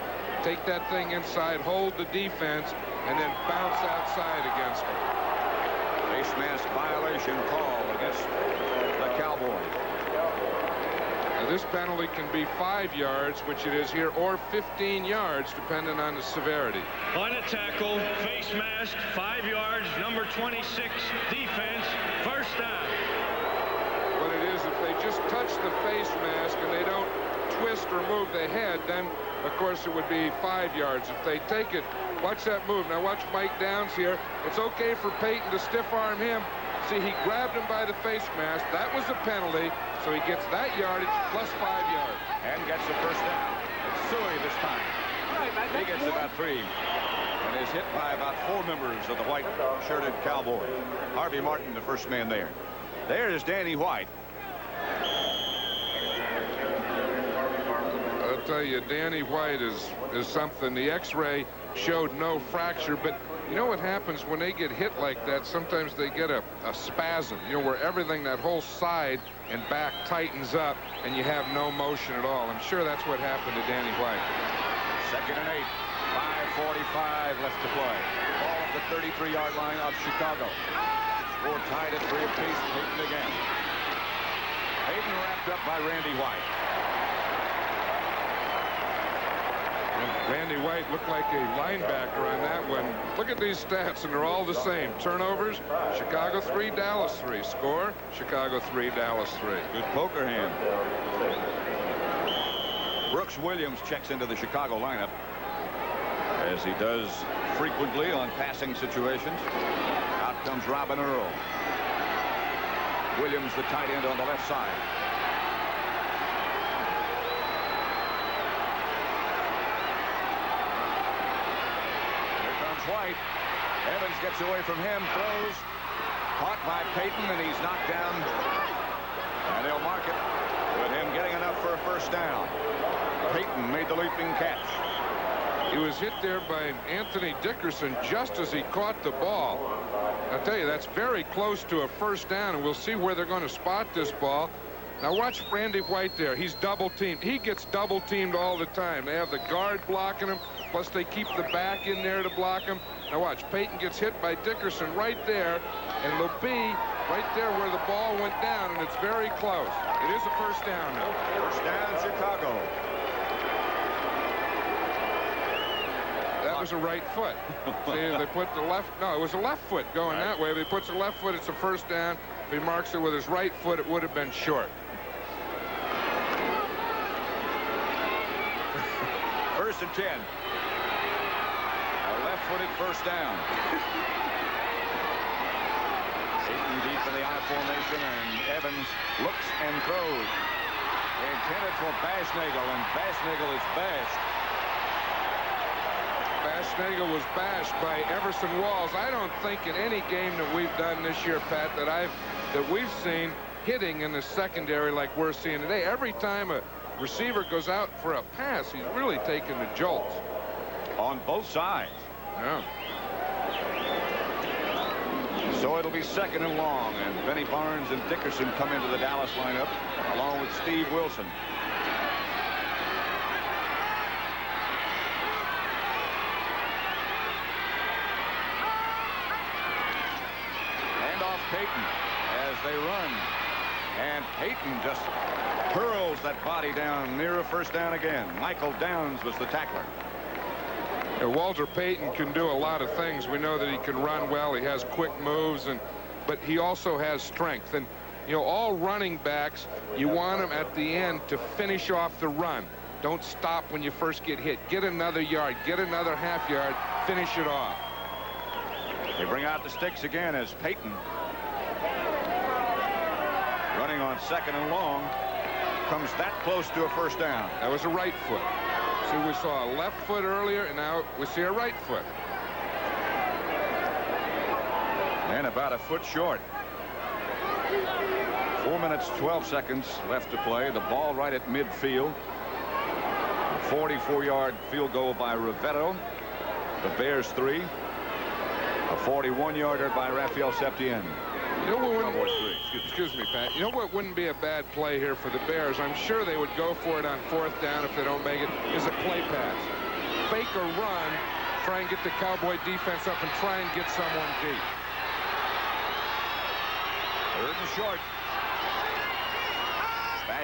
take that thing inside, hold the defense, and then bounce outside against them. Face mask violation call against the Cowboys. Now, this penalty can be 5 yards, which it is here, or 15 yards, depending on the severity. On a tackle, face mask, 5 yards, number 26, defense, first down. What it is, if they just touch the face mask and they don't twist or move the head, then, of course, it would be 5 yards. If they take it, watch that move. Now, watch Mike Downs here. It's okay for Peyton to stiff-arm him. See, he grabbed him by the face mask. That was a penalty, so he gets that yardage plus 5 yards. And gets the first down. It's Suey this time. He gets about 3. And is hit by about 4 members of the white-shirted Cowboys. Harvey Martin, the first man there. There is Danny White. I'll tell you, Danny White is something. The X-ray showed no fracture, but you know what happens when they get hit like that? Sometimes they get a spasm, you know, where everything, that whole side and back tightens up and you have no motion at all. I'm sure that's what happened to Danny White. 2nd and 8. 5:45 left to play. Ball at the 33-yard line of Chicago. Score tied at 3 apiece. Peyton again. Peyton wrapped up by Randy White. Randy White looked like a linebacker on that one. Look at these stats, and they're all the same. Turnovers, Chicago 3, Dallas 3. Score, Chicago 3, Dallas 3. Good poker hand. Brooks Williams checks into the Chicago lineup, as he does frequently on passing situations. Out comes Robin Earl. Williams, the tight end, on the left side. White. Evans gets away from him, throws, caught by Peyton, and he's knocked down. And they'll mark it with him getting enough for a first down. Peyton made the leaping catch. He was hit there by Anthony Dickerson just as he caught the ball. I'll tell you, that's very close to a first down, and we'll see where they're going to spot this ball. Now watch Randy White there. He's double teamed. He gets double teamed all the time. They have the guard blocking him, plus they keep the back in there to block him. Now watch, Peyton gets hit by Dickerson right there, and it'll be right there where the ball went down, and it's very close. It is a first down now. First down, Chicago. That was a right foot. See, they put the left, no, it was a left foot going that way. If he puts the left foot, it's a first down. If he marks it with his right foot, it would have been short. First and 10. A left-footed first down. Peyton deep in the I formation, and Evans looks and throws. Intended for Bashnagel, and Bashnagel is bashed. Bashnagel was bashed by Everson Walls. I don't think in any game that we've done this year, Pat, that we've seen hitting in the secondary like we're seeing today. Every time a receiver goes out for a pass, he's really taking the jolts. On both sides. Yeah. So it'll be 2nd and long, and Benny Barnes and Dickerson come into the Dallas lineup along with Steve Wilson. Peyton as they run, and Peyton just hurls that body down near a first down again. Michael Downs was the tackler. Yeah, Walter Payton can do a lot of things. We know that he can run well. He has quick moves, but he also has strength. And you know, all running backs, you want them at the end to finish off the run. Don't stop when you first get hit. Get another yard, get another half yard, finish it off. They bring out the sticks again as Peyton, running on 2nd and long, comes that close to a first down. That was a right foot. See, we saw a left foot earlier, and now we see a right foot. And about a foot short. 4 minutes, 12 seconds left to play. The ball right at midfield. A 44-yard field goal by Rivetto. The Bears 3. A 41-yarder by Rafael Septien. You know what excuse me, Pat. You know what wouldn't be a bad play here for the Bears? I'm sure they would go for it on 4th down if they don't make it. Is a play pass. Fake a run, try and get the Cowboy defense up and try and get someone deep. 3rd and short.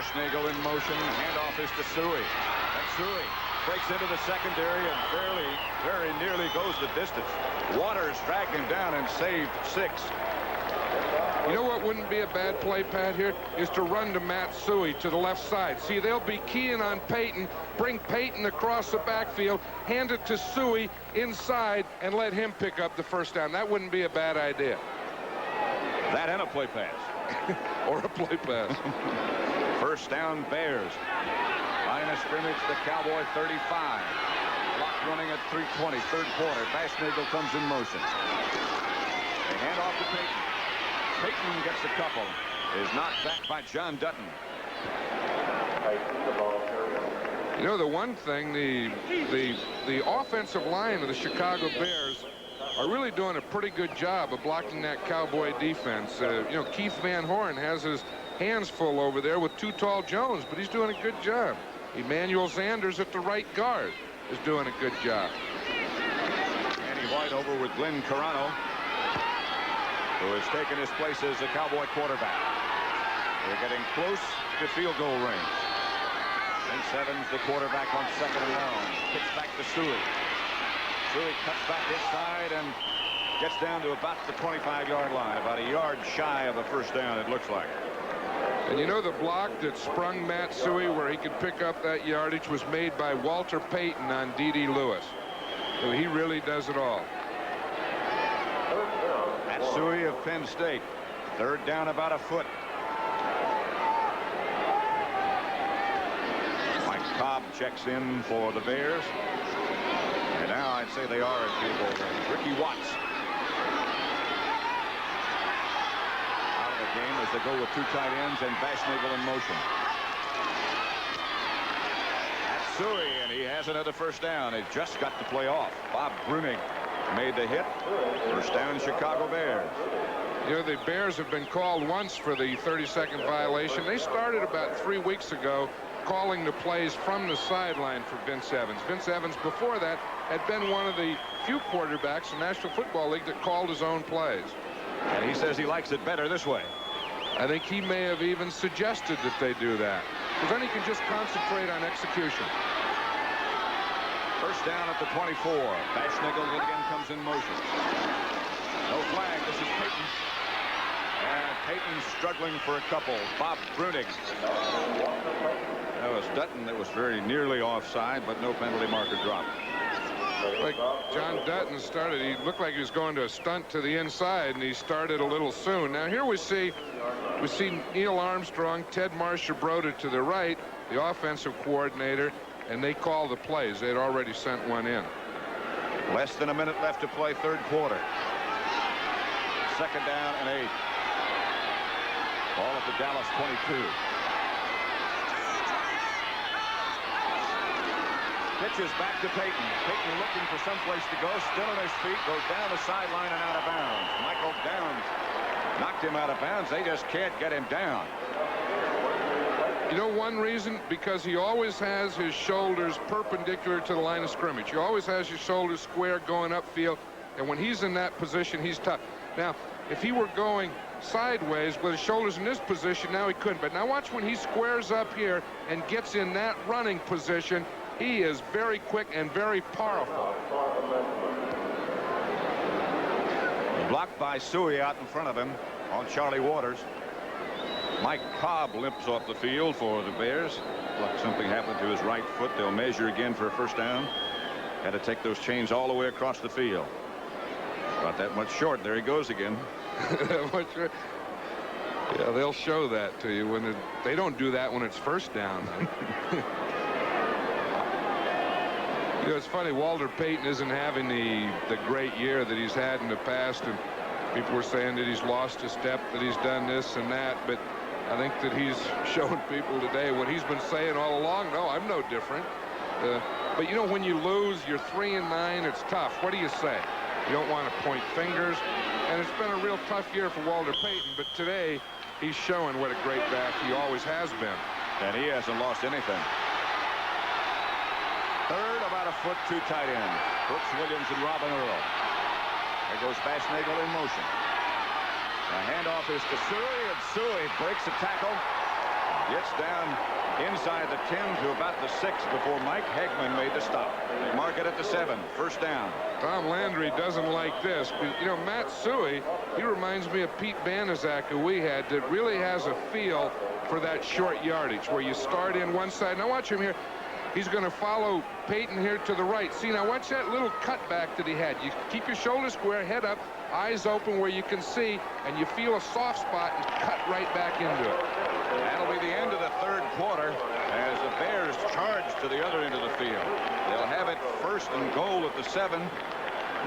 Baschnagel in motion. Handoff is to Suey. And Suey breaks into the secondary and very nearly goes the distance. Waters dragged him down and saved 6. You know what wouldn't be a bad play, Pat, here, is to run to Matt Suey to the left side. See, they'll be keying on Peyton, bring Peyton across the backfield, hand it to Suey inside, and let him pick up the first down. That wouldn't be a bad idea. That and a play pass. Or a play pass. First down, Bears. Line of scrimmage, the Cowboy 35. Clock running at 3:20, third quarter. Baschnagel comes in motion. They hand off to Peyton. Peyton gets a couple. Is knocked back by John Dutton. You know, the one thing, the offensive line of the Chicago Bears are really doing a pretty good job of blocking that Cowboy defense. You know, Keith Van Horn has his hands full over there with Too Tall Jones, but he's doing a good job. Emmanuel Sanders at the right guard is doing a good job. Andy White over with Glenn Carano, who has taken his place as a Cowboy quarterback. They're getting close to field goal range. Vince Evans, the quarterback, on second and long. Kicks back to Suey. Suey cuts back inside and gets down to about the 25-yard line, about a yard shy of a first down, it looks like. And you know, the block that sprung Matt Suey where he could pick up that yardage was made by Walter Payton on D.D. Lewis. So he really does it all. Matt Suey of Penn State. Third down about a foot. Mike Cobb checks in for the Bears. And now I'd say they are at field goal range. Ricky Watts out of the game as they go with 2 tight ends and Baschnagel in motion. That's Suey, and he has another first down. It just got the play off. Bob Bruning made the hit. First down, Chicago Bears. You know, the Bears have been called once for the 30-second violation. They started about 3 weeks ago calling the plays from the sideline for Vince Evans. Vince Evans, before that, had been one of the few quarterbacks in the National Football League that called his own plays. And he says he likes it better this way. I think he may have even suggested that they do that, because then he can just concentrate on execution. First down at the 24. Baschnagel again comes in motion. No flag. This is Peyton. And Peyton's struggling for a couple. Bob Bruning. That was Dutton that was very nearly offside, but no penalty marker dropped. Like John Dutton started, he looked like he was going to a stunt to the inside, and he started a little soon. Now here we see Neil Armstrong, Ted Marcia-Broda to the right, the offensive coordinator, and they call the plays. They'd already sent one in. Less than a minute left to play, third quarter. Second down and 8. Ball at the Dallas 22. Pitches back to Peyton. Peyton looking for someplace to go. Still on his feet. Goes down the sideline and out of bounds. Michael Downs knocked him out of bounds. They just can't get him down. You know one reason? Because he always has his shoulders perpendicular to the line of scrimmage. He always has his shoulders square going upfield. And when he's in that position, he's tough. Now, if he were going sideways with his shoulders in this position, now he couldn't. But now watch when he squares up here and gets in that running position. He is very quick and very powerful. Blocked by Suey out in front of him on Charlie Waters. Mike Cobb limps off the field for the Bears. Like something happened to his right foot. They'll measure again for a first down. Had to take those chains all the way across the field. About that much short. There he goes again. Yeah, they'll show that to you when they don't do that when it's first down. You know, it's funny, Walter Payton isn't having the great year that he's had in the past, and people were saying that he's lost a step, that he's done this and that, but I think that he's showing people today what he's been saying all along. No, I'm no different. But you know, when you lose, you're 3-9, it's tough. What do you say? You don't want to point fingers, and it's been a real tough year for Walter Payton, but today he's showing what a great back he always has been. And he hasn't lost anything. Third, about a foot, 2 tight ends. Brooks Williams and Robin Earl. There goes Baschnagel in motion. The handoff is to Suey, and Suey breaks a tackle. Gets down inside the 10 to about the 6 before Mike Hegman made the stop. They mark it at the 7. First down. Tom Landry doesn't like this. But, you know, Matt Suhey, he reminds me of Pete Banaszak, who we had, that really has a feel for that short yardage where you start in one side. Now watch him here. He's going to follow Peyton here to the right. See, now watch that little cutback that he had. You keep your shoulders square, head up, eyes open where you can see, and you feel a soft spot and cut right back into it. That'll be the end of the third quarter as the Bears charge to the other end of the field. They'll have it first and goal at the 7.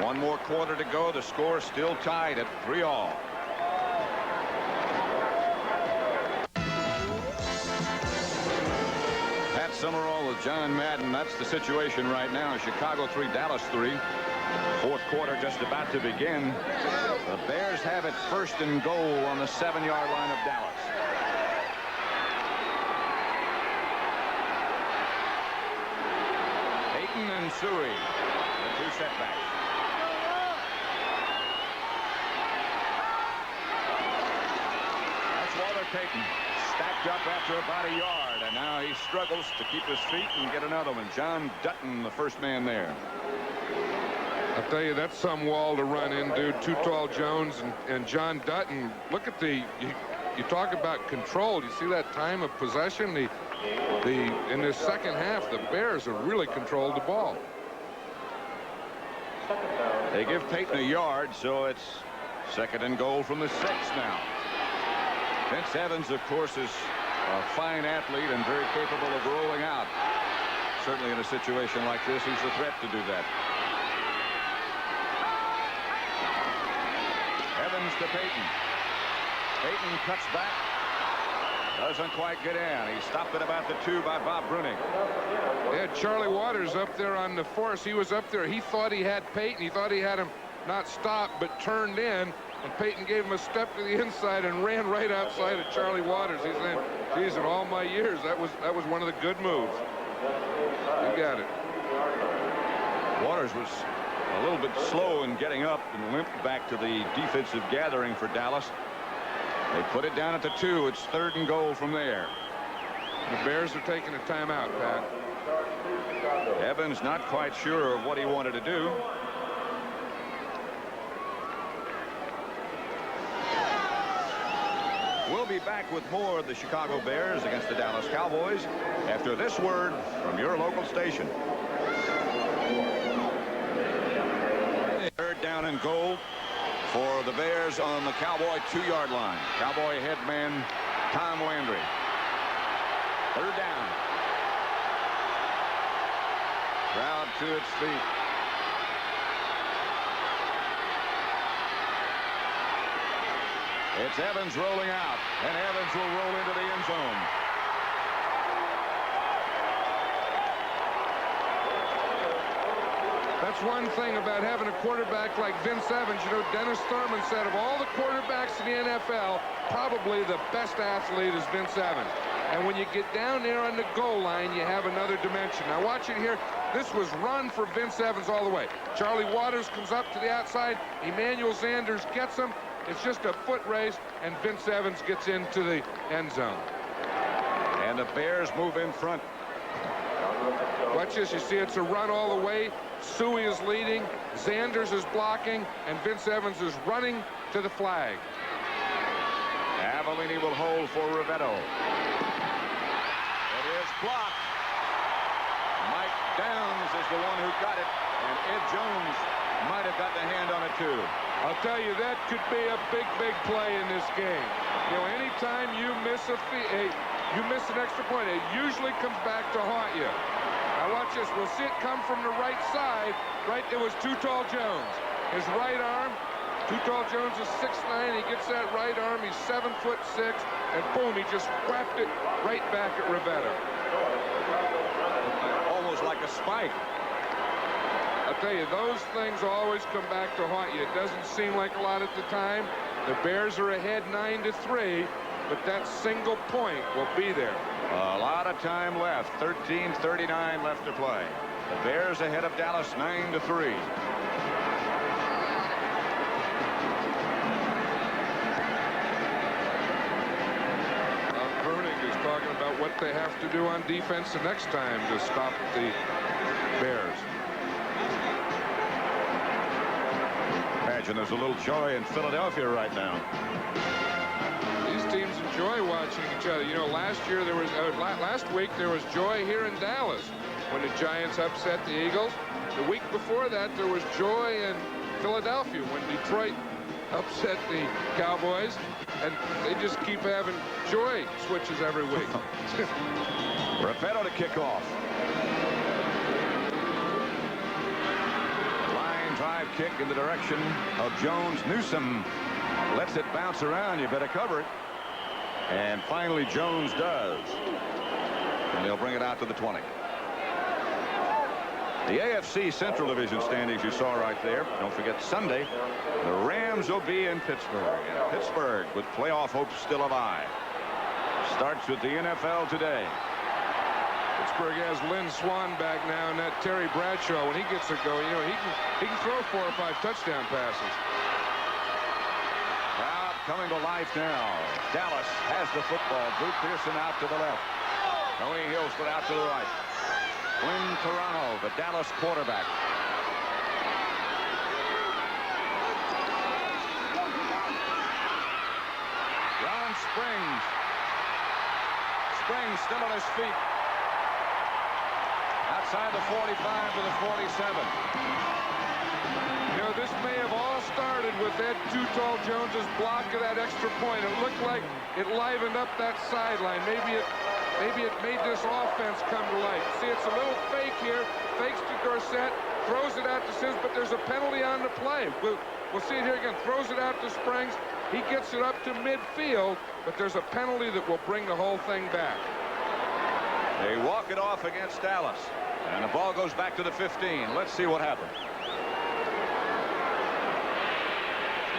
One more quarter to go. The score still tied at 3-all. Summerall with John Madden. That's the situation right now. Chicago 3, Dallas 3. Fourth quarter just about to begin. The Bears have it first and goal on the 7-yard line of Dallas. Peyton and Suhey, the 2 setbacks. That's Walter Payton. Stacked up after about a yard, and now he struggles to keep his feet and get another one. John Dutton, the first man there. I'll tell you, that's some wall to run in, dude. Too Tall Jones and John Dutton. Look at the, you talk about control. You see that time of possession? In this second half, the Bears have really controlled the ball. They give Peyton a yard, so it's second and goal from the 6 now. Vince Evans, of course, is a fine athlete and very capable of rolling out. Certainly in a situation like this, he's a threat to do that. Evans to Peyton. Peyton cuts back. Doesn't quite get in. He stopped at about the 2 by Bob Bruning. They had Charlie Waters up there on the force. He was up there. He thought he had Peyton. He thought he had him not stopped, but turned in. And Peyton gave him a step to the inside and ran right outside of Charlie Waters. He's saying, geez, in all my years, that was one of the good moves. You got it. Waters was a little bit slow in getting up and limped back to the defensive gathering for Dallas. They put it down at the 2. It's third and goal from there. The Bears are taking a timeout, Pat. Evans not quite sure of what he wanted to do. We'll be back with more of the Chicago Bears against the Dallas Cowboys after this word from your local station. Third down and goal for the Bears on the Cowboy 2-yard line. Cowboy head man Tom Landry. Third down. Crowd to its feet. It's Evans rolling out, and Evans will roll into the end zone. That's one thing about having a quarterback like Vince Evans. You know, Dennis Thurman said of all the quarterbacks in the NFL, probably the best athlete is Vince Evans. And when you get down there on the goal line, you have another dimension. Now watch it here. This was run for Vince Evans all the way. Charlie Waters comes up to the outside. Emmanuel Sanders gets him. It's just a foot race, and Vince Evans gets into the end zone. And the Bears move in front. Watch this. You see it's a run all the way. Suhey is leading. Sanders is blocking, and Vince Evans is running to the flag. Avellini will hold for Rivetto. It is blocked. Mike Downs is the one who got it, and Ed Jones might have got the hand on it too. I'll tell you, that could be a big play in this game. You know, anytime you miss an extra point, it usually comes back to haunt you. Now watch this. We'll see it come from the right side. Right, it was Too Tall Jones. His right arm. Too Tall Jones is 6'9". He gets that right arm. He's 7'6", and boom, he just whapped it right back at Rivetto. Almost like a spike. I'll tell you, those things always come back to haunt you. It doesn't seem like a lot at the time. The Bears are ahead 9-3, but that single point will be there. A lot of time left. 13:39 left to play. The Bears ahead of Dallas 9-3. Bruning is talking what they have to do on defense the next time to stop the Bears. Imagine there's a little joy in Philadelphia right now. These teams enjoy watching each other. You know, last year there was last week there was joy here in Dallas when the Giants upset the Eagles. The week before that there was joy in Philadelphia when Detroit upset the Cowboys, and they just keep having joy switches every week. Repetto to kick off. Line drive kick in the direction of Jones. Newsom lets it bounce around. You better cover it. And finally Jones does. And they'll bring it out to the 20. The AFC Central Division standings you saw right there. Don't forget Sunday, the Rams will be in Pittsburgh. And Pittsburgh with playoff hopes still alive. Starts with the NFL today. Pittsburgh has Lynn Swann back now, and that Terry Bradshaw, when he gets it going, you know, he can throw 4 or 5 touchdown passes. Crowd coming to life now. Dallas has the football. Drew Pearson out to the left. Tony Hill split out to the right. Glenn Toronto, the Dallas quarterback. Ron Springs. Springs still on his feet. Outside the 45 to the 47. You know, this may have all started with Ed Too Tall Jones's block of that extra point. It looked like it livened up that sideline. Maybe it made this offense come to life. See, it's a little fake here. Fakes to Dorsett, throws it out to Sims, but there's a penalty on the play. We'll see it here again. Throws it out to Springs. He gets it up to midfield, but there's a penalty that will bring the whole thing back. They walk it off against Dallas, and the ball goes back to the 15. Let's see what happens.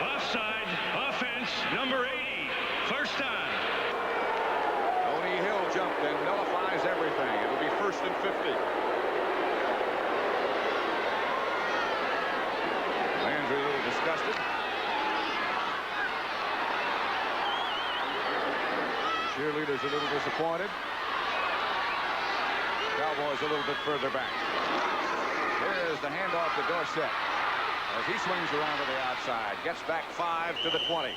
Offside, offense, number 80, first down. Tony Hill jumped and nullifies everything. It'll be 1st and 50. Landry a little disgusted. Cheerleaders a little disappointed. Cowboys a little bit further back. Here's the handoff to Dorsett as he swings around to the outside. Gets back 5 to the 20.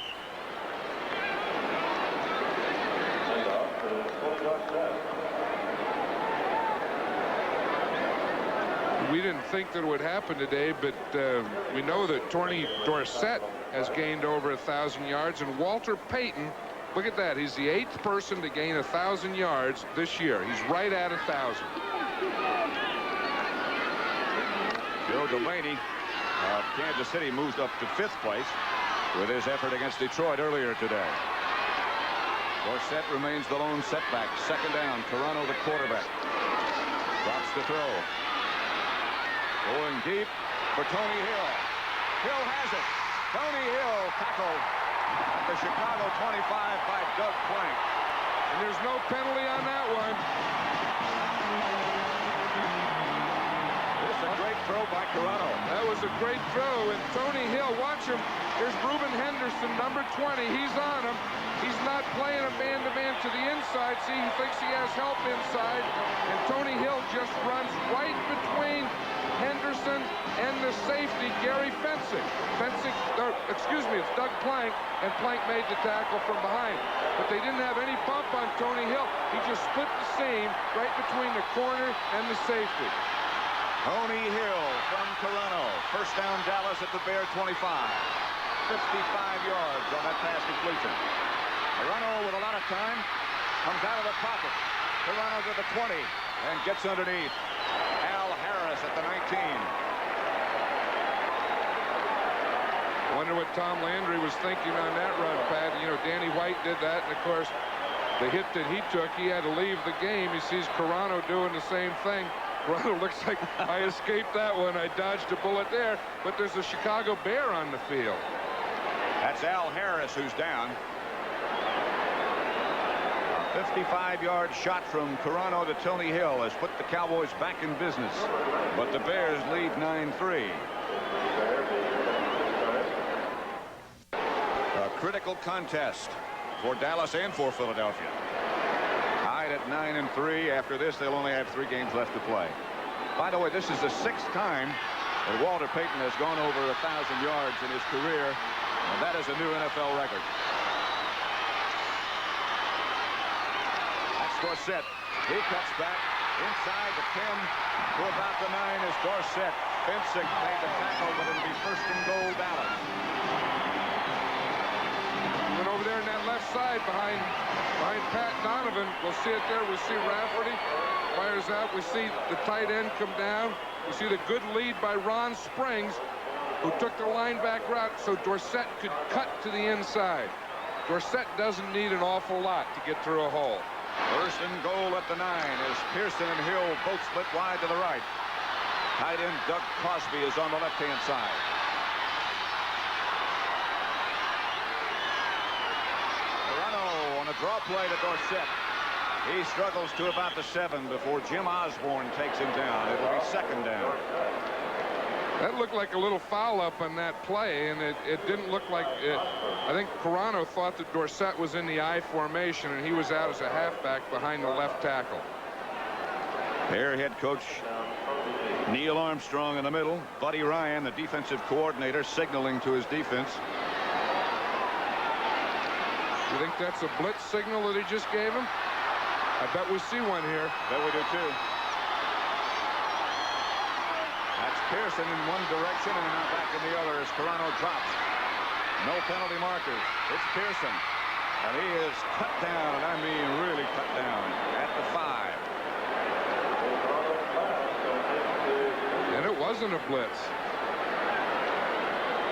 We didn't think that it would happen today, but we know that Tony Dorsett has gained over 1,000 yards, and Walter Payton, look at that, he's the 8th person to gain 1,000 yards this year. He's right at 1,000. Joe Delaney of Kansas City moves up to 5th place with his effort against Detroit earlier today. Dorsett remains the lone setback. 2nd down. Toronto the quarterback. Drops the throw. Going deep for Tony Hill. Hill has it. Tony Hill tackled at the Chicago 25 by Doug Plank. And there's no penalty on that one. This is a great throw by Toronto. That was a great throw. And Tony Hill, watch him. Here's Reuben Henderson, number 20. He's on him. He's not playing a man-to-man to the inside. See, he thinks he has help inside. And Tony Hill just runs right between Henderson and the safety, Gary Fencing. It's Doug Plank, and Plank made the tackle from behind. But they didn't have any bump on Tony Hill. He just split the seam right between the corner and the safety. Tony Hill from Toronto. 1st down Dallas at the Bear 25. 55 yards on that pass completion. Toronto with a lot of time. Comes out of the pocket. Toronto to the 20 and gets underneath. Al Harris at the 19. I wonder what Tom Landry was thinking on that run, Pat. You know, Danny White did that, and of course, the hit that he took, he had to leave the game. He sees Carano doing the same thing. Carano looks like I escaped that one. I dodged a bullet there, but there's a Chicago Bear on the field. That's Al Harris who's down. 55-yard shot from Carano to Tony Hill has put the Cowboys back in business, but the Bears lead 9-3. A critical contest for Dallas and for Philadelphia. High tied at 9-3. After this, they'll only have 3 games left to play. By the way, this is the 6th time that Walter Payton has gone over 1,000 yards in his career, and that is a new NFL record. That's Dorsett. He cuts back inside the 10 to about the 9 is Dorsett. Finsick made the tackle, but it'll be first and goal, Dallas. Went over there in that left side behind Pat Donovan. We'll see it there. We see Rafferty fires out. We see the tight end come down. We see the good lead by Ron Springs, who took the linebacker route so Dorsett could cut to the inside. Dorsett doesn't need an awful lot to get through a hole. First and goal at the 9 as Pearson and Hill both split wide to the right. Tight end Doug Cosby is on the left-hand side. Morano on a draw play to Dorsett. He struggles to about the 7 before Jim Osborne takes him down. It'll be second down. That looked like a little foul up on that play, and it didn't look like it. I think Carano thought that Dorsett was in the I formation, and he was out as a halfback behind the left tackle. Their head coach Neil Armstrong in the middle. Buddy Ryan, the defensive coordinator, signaling to his defense. You think that's a blitz signal that he just gave him? I bet we see one here. Bet we do too. That's Pearson in one direction and now back in the other as Carano drops. No penalty markers. It's Pearson. And he is cut down, and I mean really cut down, at the 5. And it wasn't a blitz.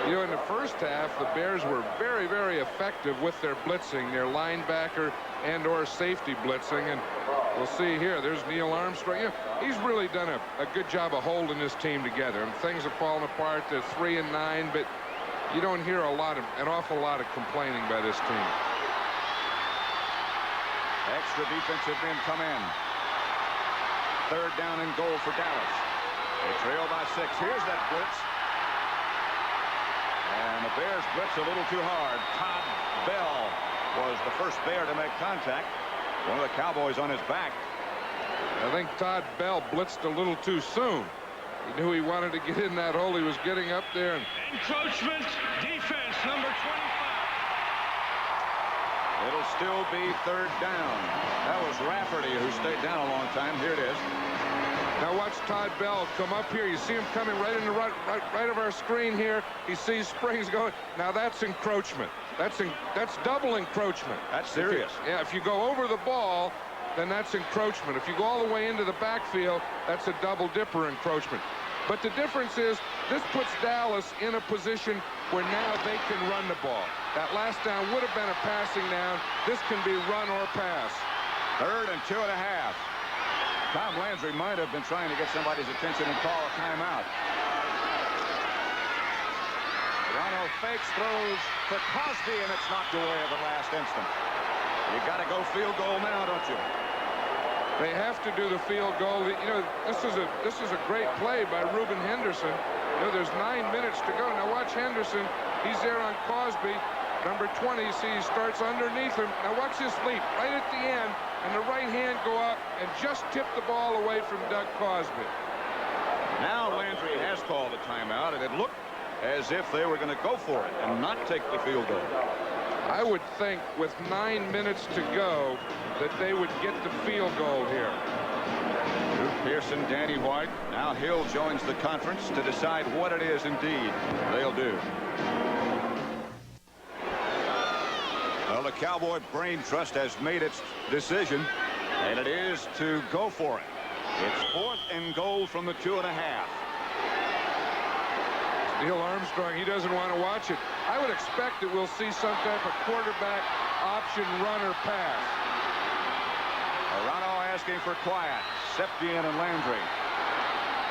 You know, in the first half, the Bears were very, very effective with their blitzing, their linebacker and or safety blitzing. And we'll see here, there's Neil Armstrong. You know, he's really done a good job of holding his team together. And things have fallen apart. They're 3-9, but you don't hear an awful lot of complaining by this team. Extra defensive men come in. Third down and goal for Dallas. They trail by 6. Here's that blitz. And the Bears blitz a little too hard. Todd Bell was the first Bear to make contact. One of the Cowboys on his back. I think Todd Bell blitzed a little too soon. He knew he wanted to get in that hole. He was getting up there. Encroachment defense, number 25. It'll still be third down. That was Rafferty who stayed down a long time. Here it is. Now watch Todd Bell come up here. You see him coming right in the right of our screen here. He sees Springs going. Now that's encroachment. That's double encroachment. That's serious. If you go over the ball, then that's encroachment. If you go all the way into the backfield, that's a double dipper encroachment. But the difference is this puts Dallas in a position where now they can run the ball. That last down would have been a passing down. This can be run or pass. Third and 2.5. Tom Landry might have been trying to get somebody's attention and call a timeout. Toronto fakes, throws for Cosby, and it's knocked away at the last instant. You got to go field goal now, don't you? They have to do the field goal. You know, this is a great play by Reuben Henderson. You know, there's 9 minutes to go. Now watch Henderson. He's there on Cosby. Number 20, see, he starts underneath him. Now watch this leap right at the end, and the right hand go up and just tip the ball away from Doug Cosby. Now Landry has called a timeout, and it looked as if they were going to go for it and not take the field goal. I would think with 9 minutes to go that they would get the field goal here. Drew Pearson, Danny White. Now Hill joins the conference to decide what it is indeed they'll do. Well, the Cowboy Brain Trust has made its decision, and it is to go for it. It's 4th and goal from the 2.5. Neil Armstrong, he doesn't want to watch it. I would expect that we'll see some type of quarterback option run or pass. Morano asking for quiet. Septien and Landry.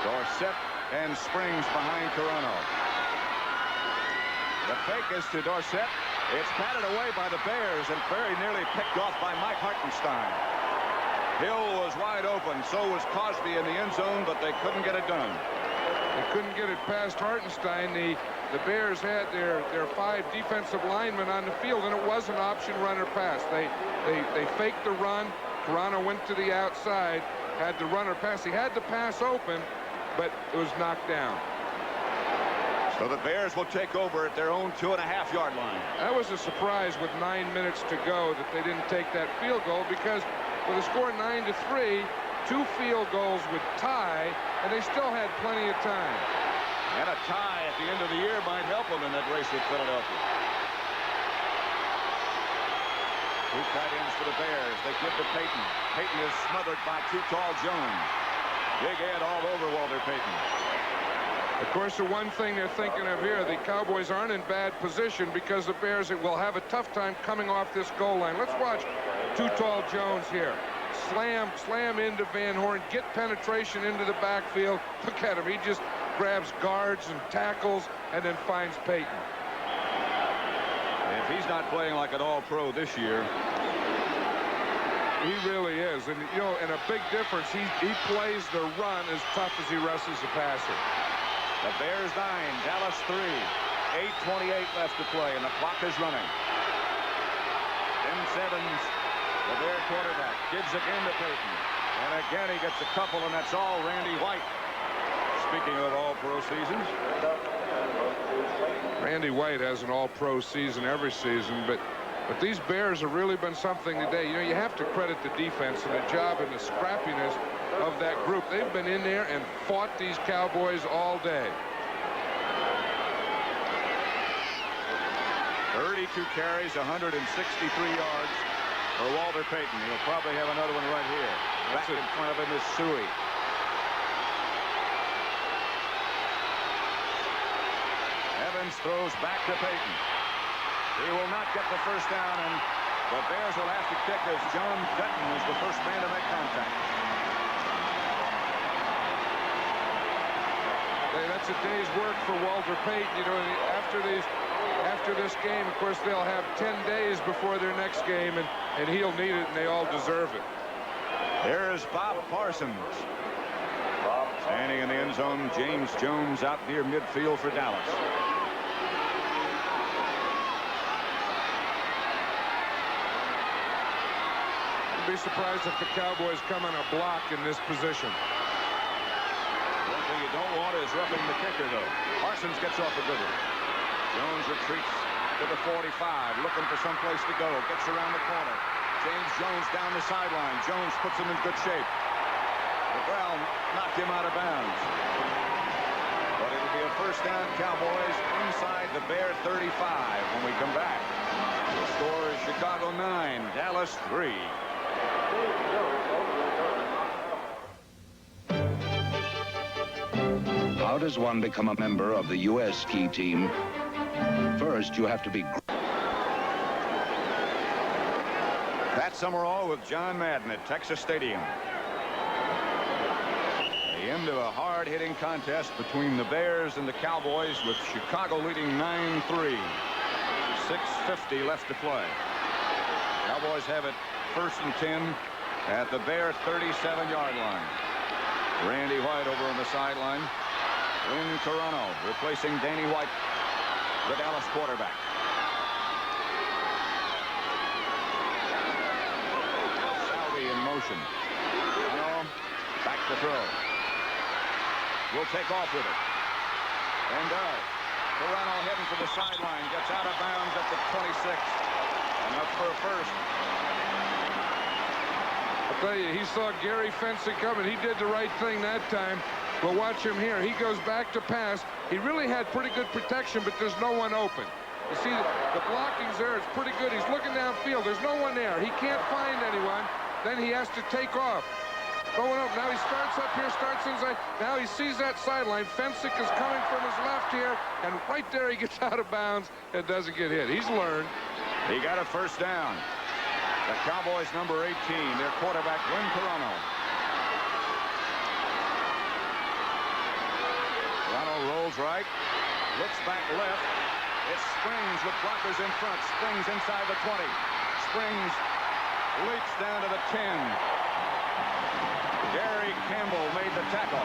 Dorsett and Springs behind Carano. The fake is to Dorsett. It's patted away by the Bears and very nearly picked off by Mike Hartenstein. Hill was wide open. So was Cosby in the end zone, but they couldn't get it done. They couldn't get it past Hartenstein. The Bears had their 5 defensive linemen on the field, and it was an option run or pass. They faked the run. Carano went to the outside, had the runner pass. He had the pass open, but it was knocked down. So the Bears will take over at their own 2.5-yard line. That was a surprise with 9 minutes to go that they didn't take that field goal, because with a score 9-3, 2 field goals would tie, and they still had plenty of time. And a tie at the end of the year might help them in that race with Philadelphia. 2 tight ends for the Bears. They give to Payton. Payton is smothered by Too Tall Jones. Big Ed all over Walter Payton. Of course, the one thing they're thinking of here, the Cowboys aren't in bad position because the Bears will have a tough time coming off this goal line. Let's watch Too Tall Jones here. Slam into Van Horn, get penetration into the backfield. Look at him. He just grabs guards and tackles and then finds Payton. If he's not playing like an all-pro this year. He really is. And, you know, and a big difference, he plays the run as tough as he wrestles the passer. The Bears 9, Dallas 3. 8:28 left to play, and the clock is running. Tim Simmons, the Bear quarterback, gives again to Payton. And again he gets a couple, and that's all Randy White. Speaking of all-pro seasons. Randy White has an all-pro season every season, but these Bears have really been something today. You know, you have to credit the defense and the job and the scrappiness of that group. They've been in there and fought these Cowboys all day. 32 carries, 163 yards for Walter Payton. He'll probably have another one right here. Back in front of him is Suey. Evans throws back to Payton. He will not get the first down, and the Bears will have to kick as John Dutton is the first man to make contact. That's a day's work for Walter Payton. You know, after this game, of course, they'll have 10 days before their next game, and he'll need it, and they all deserve it. There's Bob Parsons. Standing in the end zone, James Jones out near midfield for Dallas. I'd be surprised if the Cowboys come on a block in this position. One thing you don't want is roughing the kicker, though. Parsons gets off a good one. Jones retreats to the 45, looking for some place to go. Gets around the corner. James Jones down the sideline. Jones puts him in good shape. The ground knocked him out of bounds. But it'll be a first down, Cowboys, inside the Bear 35 when we come back. The score is Chicago 9, Dallas 3. How does one become a member of the U.S. ski team? First, you have to be... Pat Summerall with John Madden at Texas Stadium. The end of a hard-hitting contest between the Bears and the Cowboys, with Chicago leading 9-3. 6:50 left to play. Cowboys have it 1st and 10 at the Bear 37-yard line. Randy White over on the sideline. Lynn Carano replacing Danny White, the Dallas quarterback. Salvi in motion. Carano back to throw. Will take off with it. And does. Carano heading for the sideline. Gets out of bounds at the 26. And up for a first. I'll tell you, he saw Gary Fensick coming. He did the right thing that time. But watch him here. He goes back to pass. He really had pretty good protection, but there's no one open. You see, the blocking's there. It's pretty good. He's looking downfield. There's no one there. He can't find anyone. Then he has to take off. Going up. Now he starts up here, starts inside. Now he sees that sideline. Fensick is coming from his left here, and right there he gets out of bounds and doesn't get hit. He's learned. He got a first down. The Cowboys number 18, their quarterback, Lynn Carano. Carano rolls right, looks back left. It Springs with blockers in front. Springs inside the 20. Springs leaps down to the 10. Gary Campbell made the tackle.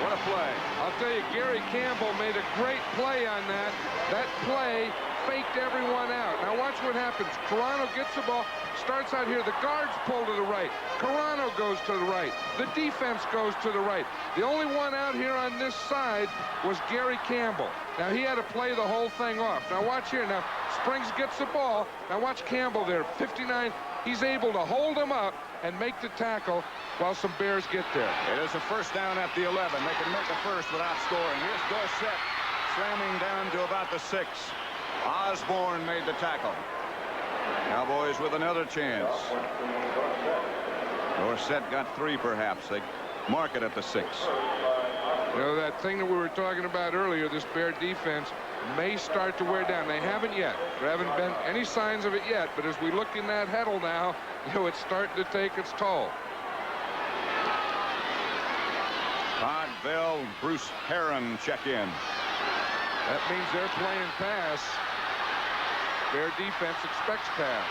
What a play. I'll tell you, Gary Campbell made a great play on that. That play faked everyone out. Now watch what happens. Carano gets the ball, starts out here. The guards pull to the right. Carano goes to the right. The defense goes to the right. The only one out here on this side was Gary Campbell. Now he had to play the whole thing off. Now watch here. Now Springs gets the ball. Now watch Campbell there, 59. He's able to hold him up and make the tackle while some Bears get there. It is a first down at the 11. They can make a first without scoring. Here's Dorsett slamming down to about the 6. Osborne made the tackle. Cowboys with another chance. Dorsett got 3 perhaps. They mark it at the 6. You know, that thing that we were talking about earlier, this Bear defense may start to wear down. They haven't yet. There haven't been any signs of it yet, but as we look in that huddle now, you know, it's starting to take its toll. Todd Bell, Bruce Herron check in. That means they're playing pass. Bear defense expects pass.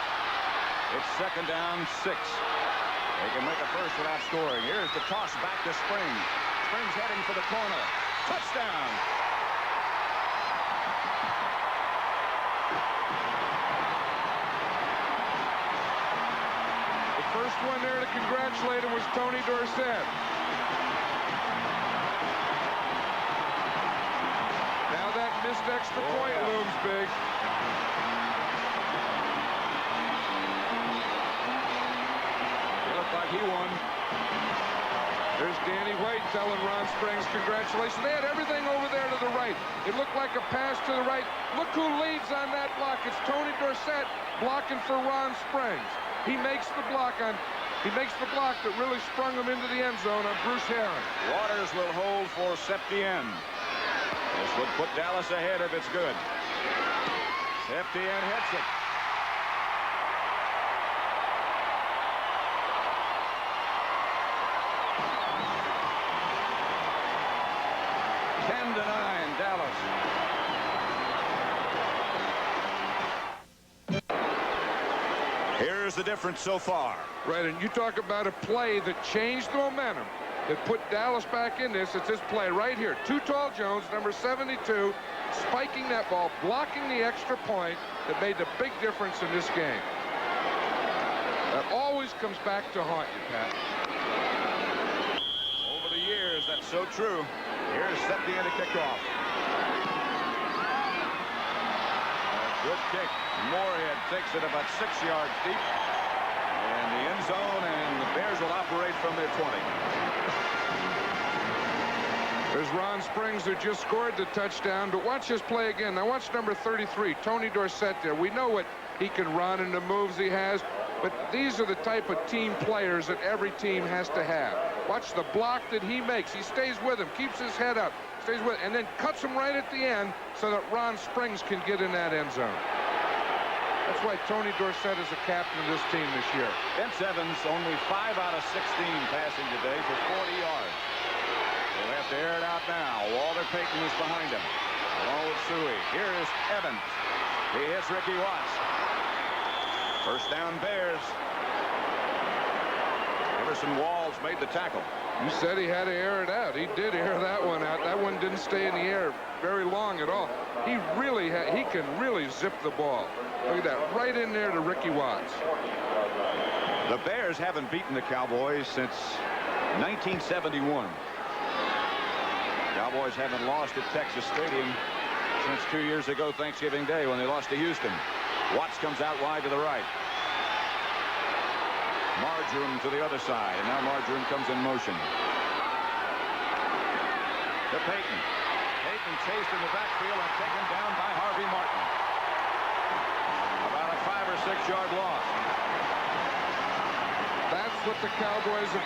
It's second down, 6. They can make a first without scoring. Here's the toss back to Springs. Springs heading for the corner. Touchdown! The first one there to congratulate him was Tony Dorsett. Now that missed extra point looms big. It looked like he won. There's Danny White telling Ron Springs congratulations. They had everything over there to the right. It looked like a pass to the right. Look who leads on that block. It's Tony Dorsett blocking for Ron Springs. He makes the block that really sprung him into the end zone on Bruce Herron. Waters will hold for Septien. This would put Dallas ahead if it's good. Septien hits it. Dallas. Here's the difference so far. Right, and you talk about a play that changed the momentum, that put Dallas back in this. It's this play right here. Too Tall Jones, number 72, spiking that ball, blocking the extra point that made the big difference in this game. That always comes back to haunt you, Pat. Over the years, that's so true. Here's Septien to kick off. Good kick. Moorhead takes it about 6 yards deep in the end zone, and the Bears will operate from their 20. There's Ron Springs, who just scored the touchdown, but watch this play again. Now watch number 33, Tony Dorsett there. We know what he can run and the moves he has, but these are the type of team players that every team has to have. Watch the block that he makes. He stays with him, keeps his head up, stays with, and then cuts him right at the end so that Ron Springs can get in that end zone. That's why Tony Dorsett is the captain of this team this year. Vince Evans only 5 out of 16 passing today for 40 yards. They'll have to air it out now. Walter Payton is behind him, along with Suey. Here's Evans. He hits Ricky Watts. First down, Bears. Emerson Walls made the tackle. You said he had to air it out. He did air that one out. That one didn't stay in the air very long at all. He can really zip the ball. Look at that, right in there to Ricky Watts. The Bears haven't beaten the Cowboys since 1971. Cowboys haven't lost at Texas Stadium since 2 years ago, Thanksgiving Day, when they lost to Houston. Watts comes out wide to the right. Marjoram to the other side, and now Marjoram comes in motion. To Payton. Payton chased in the backfield and taken down by Harvey Martin. About a 5 or 6 yard loss. That's what the Cowboys have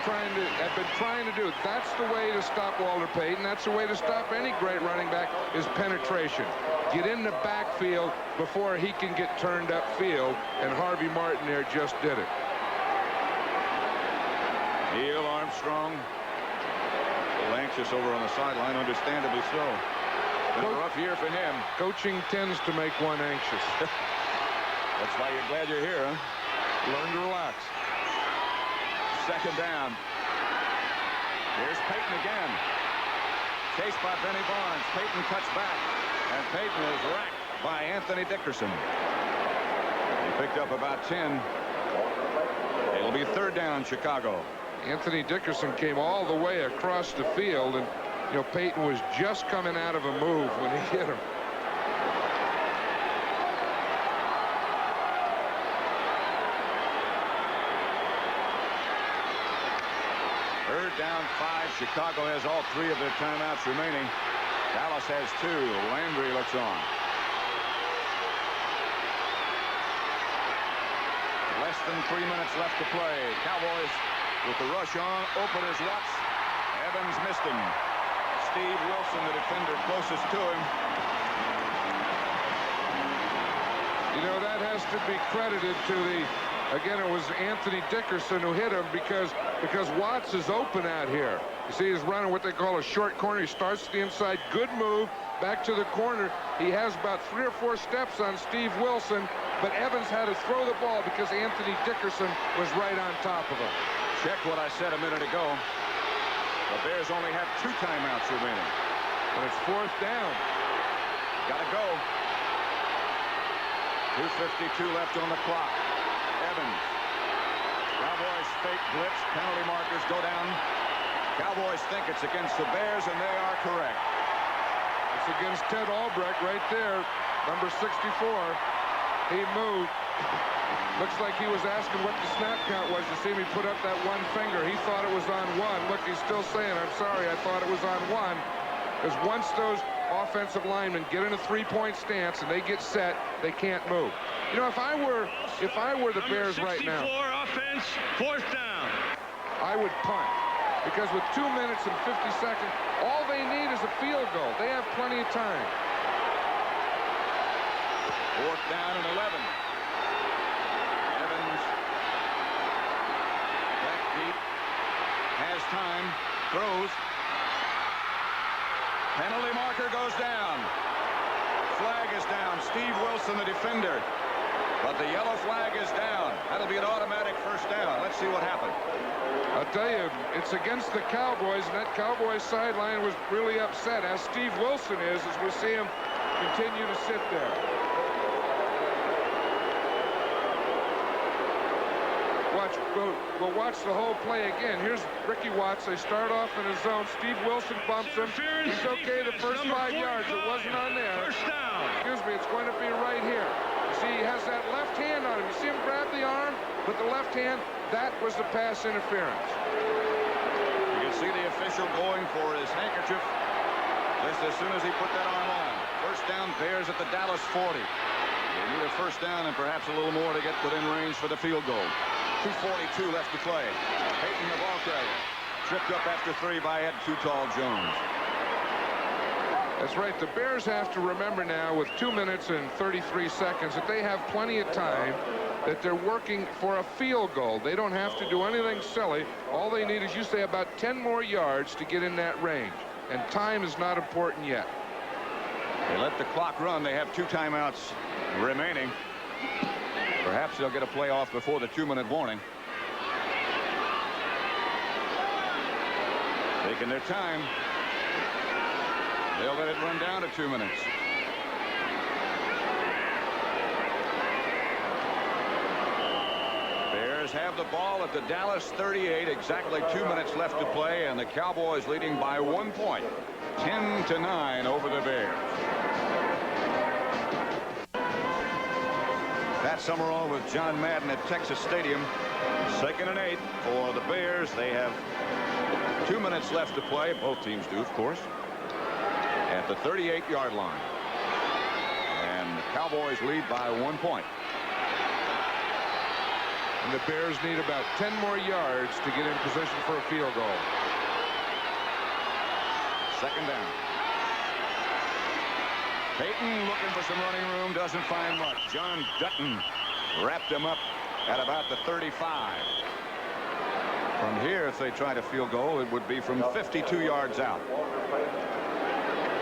been trying to do. That's the way to stop Walter Payton. That's the way to stop any great running back, is penetration. Get in the backfield before he can get turned upfield, and Harvey Martin there just did it. Neil Armstrong, a little anxious over on the sideline, understandably so. Been a rough year for him. Coaching tends to make one anxious. That's why you're glad you're here, huh? Learn to relax. Second down. Here's Payton again. Chased by Benny Barnes. Payton cuts back, and Payton is racked by Anthony Dickerson. He picked up about 10. It'll be third down, Chicago. Anthony Dickerson came all the way across the field, and you know, Peyton was just coming out of a move when he hit him. Third down, 5. Chicago has all 3 of their timeouts remaining. Dallas has 2. Landry looks on. Less than 3 minutes left to play. Cowboys with the rush on. Open is Watts. Evans missed him. Steve Wilson, the defender closest to him. You know, that has to be credited to the, again, it was Anthony Dickerson who hit him because Watts is open out here. You see, he's running what they call a short corner. He starts to the inside. Good move. Back to the corner. He has about 3 or 4 steps on Steve Wilson, but Evans had to throw the ball because Anthony Dickerson was right on top of him. Check what I said a minute ago. The Bears only have 2 timeouts remaining. And it's 4th down. Gotta go. 2:52 left on the clock. Evans. Cowboys fake blitz. Penalty markers go down. Cowboys think it's against the Bears, and they are correct. It's against Ted Albrecht right there, number 64. He moved. Looks like he was asking what the snap count was. You see me put up that 1 finger. He thought it was on 1. Look, he's still saying, I'm sorry, I thought it was on 1. Because once those offensive linemen get in a 3-point stance and they get set, they can't move. You know, if I were the Bears right now, offense, 4th down. I would punt. Because with 2 minutes and 50 seconds, all they need is a field goal. They have plenty of time. 4th down and 11. Evans back deep. Has time. Throws. Penalty marker goes down. Flag is down. Steve Wilson, the defender. But the yellow flag is down. That'll be an automatic 1st down. Let's see what happened. I'll tell you, it's against the Cowboys, and that Cowboys sideline was really upset, as Steve Wilson is, as we see him continue to sit there. We'll watch the whole play again. Here's Ricky Watts. They start off in a zone. Steve Wilson bumps him. He's okay the first 5 yards. It wasn't on there. 1st down. Excuse me, it's going to be right here. You see, he has that left hand on him. You see him grab the arm with the left hand? That was the pass interference. You can see the official going for his handkerchief just as soon as he put that arm on. 1st down, Bears at the Dallas 40. They need a 1st down and perhaps a little more to get within range for the field goal. 2:42 left to play. Peyton, the ball carrier, tripped up after 3 by Ed Too Tall Jones. That's right. The Bears have to remember now, with 2 minutes and 33 seconds, that they have plenty of time, that they're working for a field goal. They don't have to do anything silly. All they need is, you say, about 10 more yards to get in that range. And time is not important yet. They let the clock run. They have 2 timeouts remaining. Perhaps they'll get a play off before the 2-minute warning. Taking their time. They'll let it run down to 2 minutes. Bears have the ball at the Dallas 38. Exactly 2 minutes left to play, and the Cowboys leading by 1 point. 10-9 over the Bears. Pat Summerall with John Madden at Texas Stadium. 2nd and 8 for the Bears. They have 2 minutes left to play. Both teams do, of course. At the 38-yard line. And the Cowboys lead by 1 point. And the Bears need about 10 more yards to get in position for a field goal. 2nd down. Peyton looking for some running room, doesn't find much. John Dutton wrapped him up at about the 35. From here, if they tried a field goal, it would be from 52 yards out.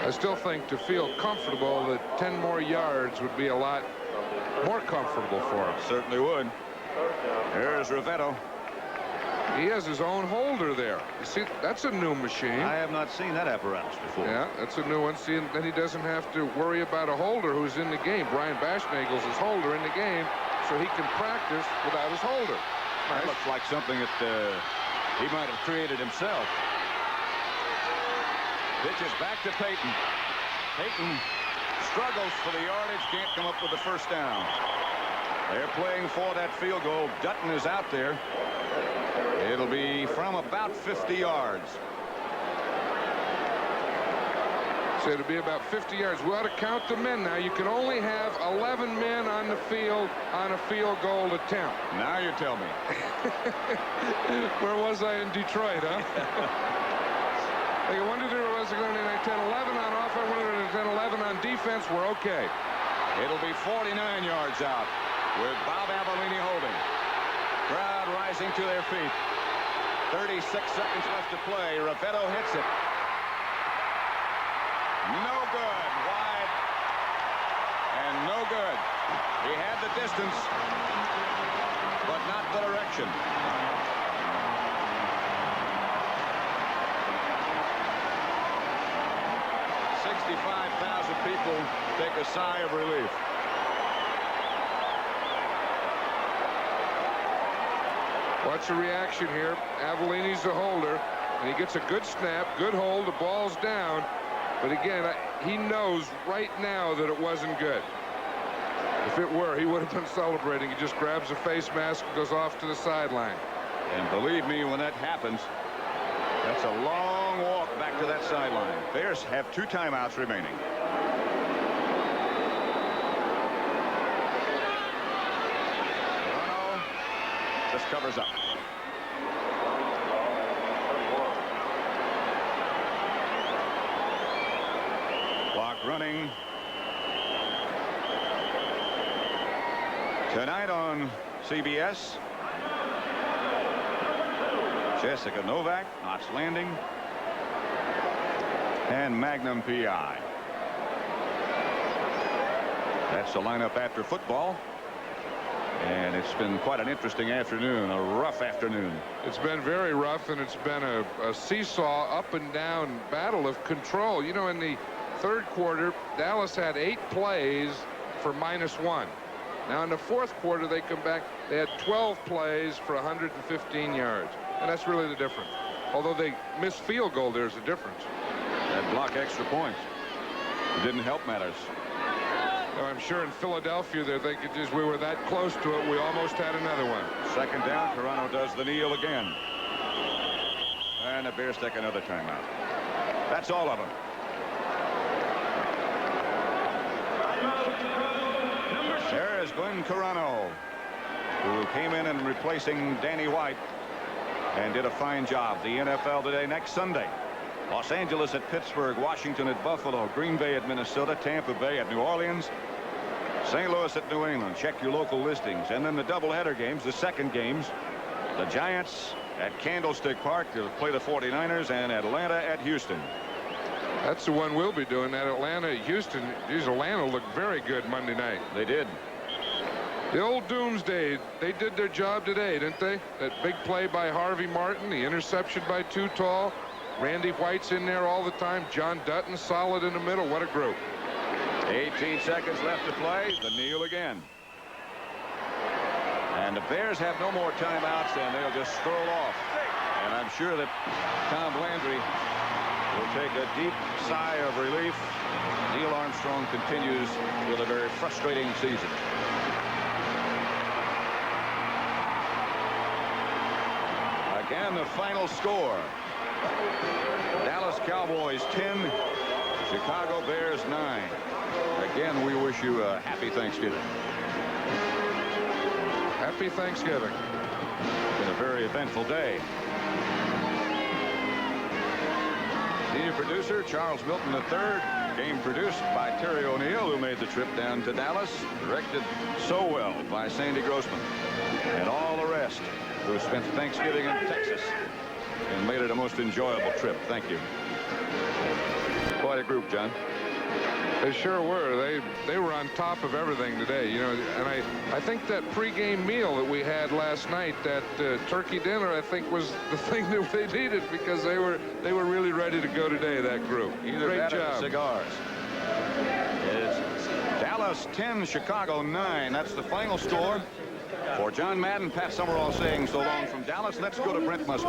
I still think to feel comfortable that 10 more yards would be a lot more comfortable for him. Certainly would. Here's Rivetto. He has his own holder there. You see, that's a new machine. I have not seen that apparatus before. Yeah, that's a new one. See, and then he doesn't have to worry about a holder who's in the game. Brian Bashnagel's his holder in the game, so he can practice without his holder. That looks like something that he might have created himself. Pitches back to Peyton. Peyton struggles for the yardage, can't come up with the first down. They're playing for that field goal. Dutton is out there. It'll be from about 50 yards. So it'll be about 50 yards. We ought to count the men now. You can only have 11 men on the field on a field goal attempt. Now you tell me. Where was I in Detroit, huh? They got 1, 2, 3, was going to 10, 11 on offense, 1, 2, 10, 11 on defense. We're okay. It'll be 49 yards out with Bob Avellini holding. Crowd rising to their feet. 36 seconds left to play. Ravetto hits it. No good. Wide. And no good. He had the distance, but not the direction. $65,000 people take a sigh of relief. Watch the reaction here. Avellini's the holder, and he gets a good snap, good hold. The ball's down. But again, he knows right now that it wasn't good. If it were, he would have been celebrating. He just grabs a face mask and goes off to the sideline. And believe me, when that happens, that's a long walk back to that sideline. Bears have 2 timeouts remaining. Toronto just covers up. Clock running. Tonight on CBS, Jessica Novak, Knots Landing, and Magnum PI. That's the lineup after football. And it's been quite an interesting afternoon, a rough afternoon. It's been very rough, and it's been a seesaw up and down battle of control. You know, in the third quarter, Dallas had 8 plays for -1. Now in the fourth quarter, they come back. They had 12 plays for 115 yards. And that's really the difference. Although they missed field goal, there's a difference. That block extra points. It didn't help matters. Now, I'm sure in Philadelphia they're thinking, just we were that close to it, we almost had another one. Second down, Toronto does the kneel again. And the Bears take another timeout. That's all of them. There is Glenn Carano, who came in and replacing Danny White and did a fine job. The NFL today, next Sunday. Los Angeles at Pittsburgh, Washington at Buffalo, Green Bay at Minnesota, Tampa Bay at New Orleans, St. Louis at New England. Check your local listings. And then the doubleheader games, the second games, the Giants at Candlestick Park to play the 49ers, and Atlanta at Houston. That's the one we'll be doing, that Atlanta-Houston. Geez, Atlanta looked very good Monday night. They did. The old Doomsday, they did their job today, didn't they? That big play by Harvey Martin, the interception by Too Tall. Randy White's in there all the time. John Dutton solid in the middle. What a group. 18 seconds left to play. The kneel again. And the Bears have no more timeouts, and they'll just stroll off. And I'm sure that Tom Landry will take a deep sigh of relief. Neil Armstrong continues with a very frustrating season. Again, the final score. Dallas Cowboys 10, Chicago Bears 9. Again, we wish you a happy Thanksgiving. Happy Thanksgiving. It's been a very eventful day. Senior producer Charles Milton III. Game produced by Terry O'Neill, who made the trip down to Dallas. Directed so well by Sandy Grossman. And all the rest who spent Thanksgiving in Texas and made it a most enjoyable trip. Thank you. Quite a group, John. They sure were. They were on top of everything today, you know. And I think that pregame meal that we had last night, that turkey dinner, I think was the thing that they needed, because they were really ready to go today, that group. Either Great that or job. the cigars. It's Dallas 10, Chicago 9. That's the final score. For John Madden, Pat Summerall saying so long from Dallas. Let's go to Brent Musburger.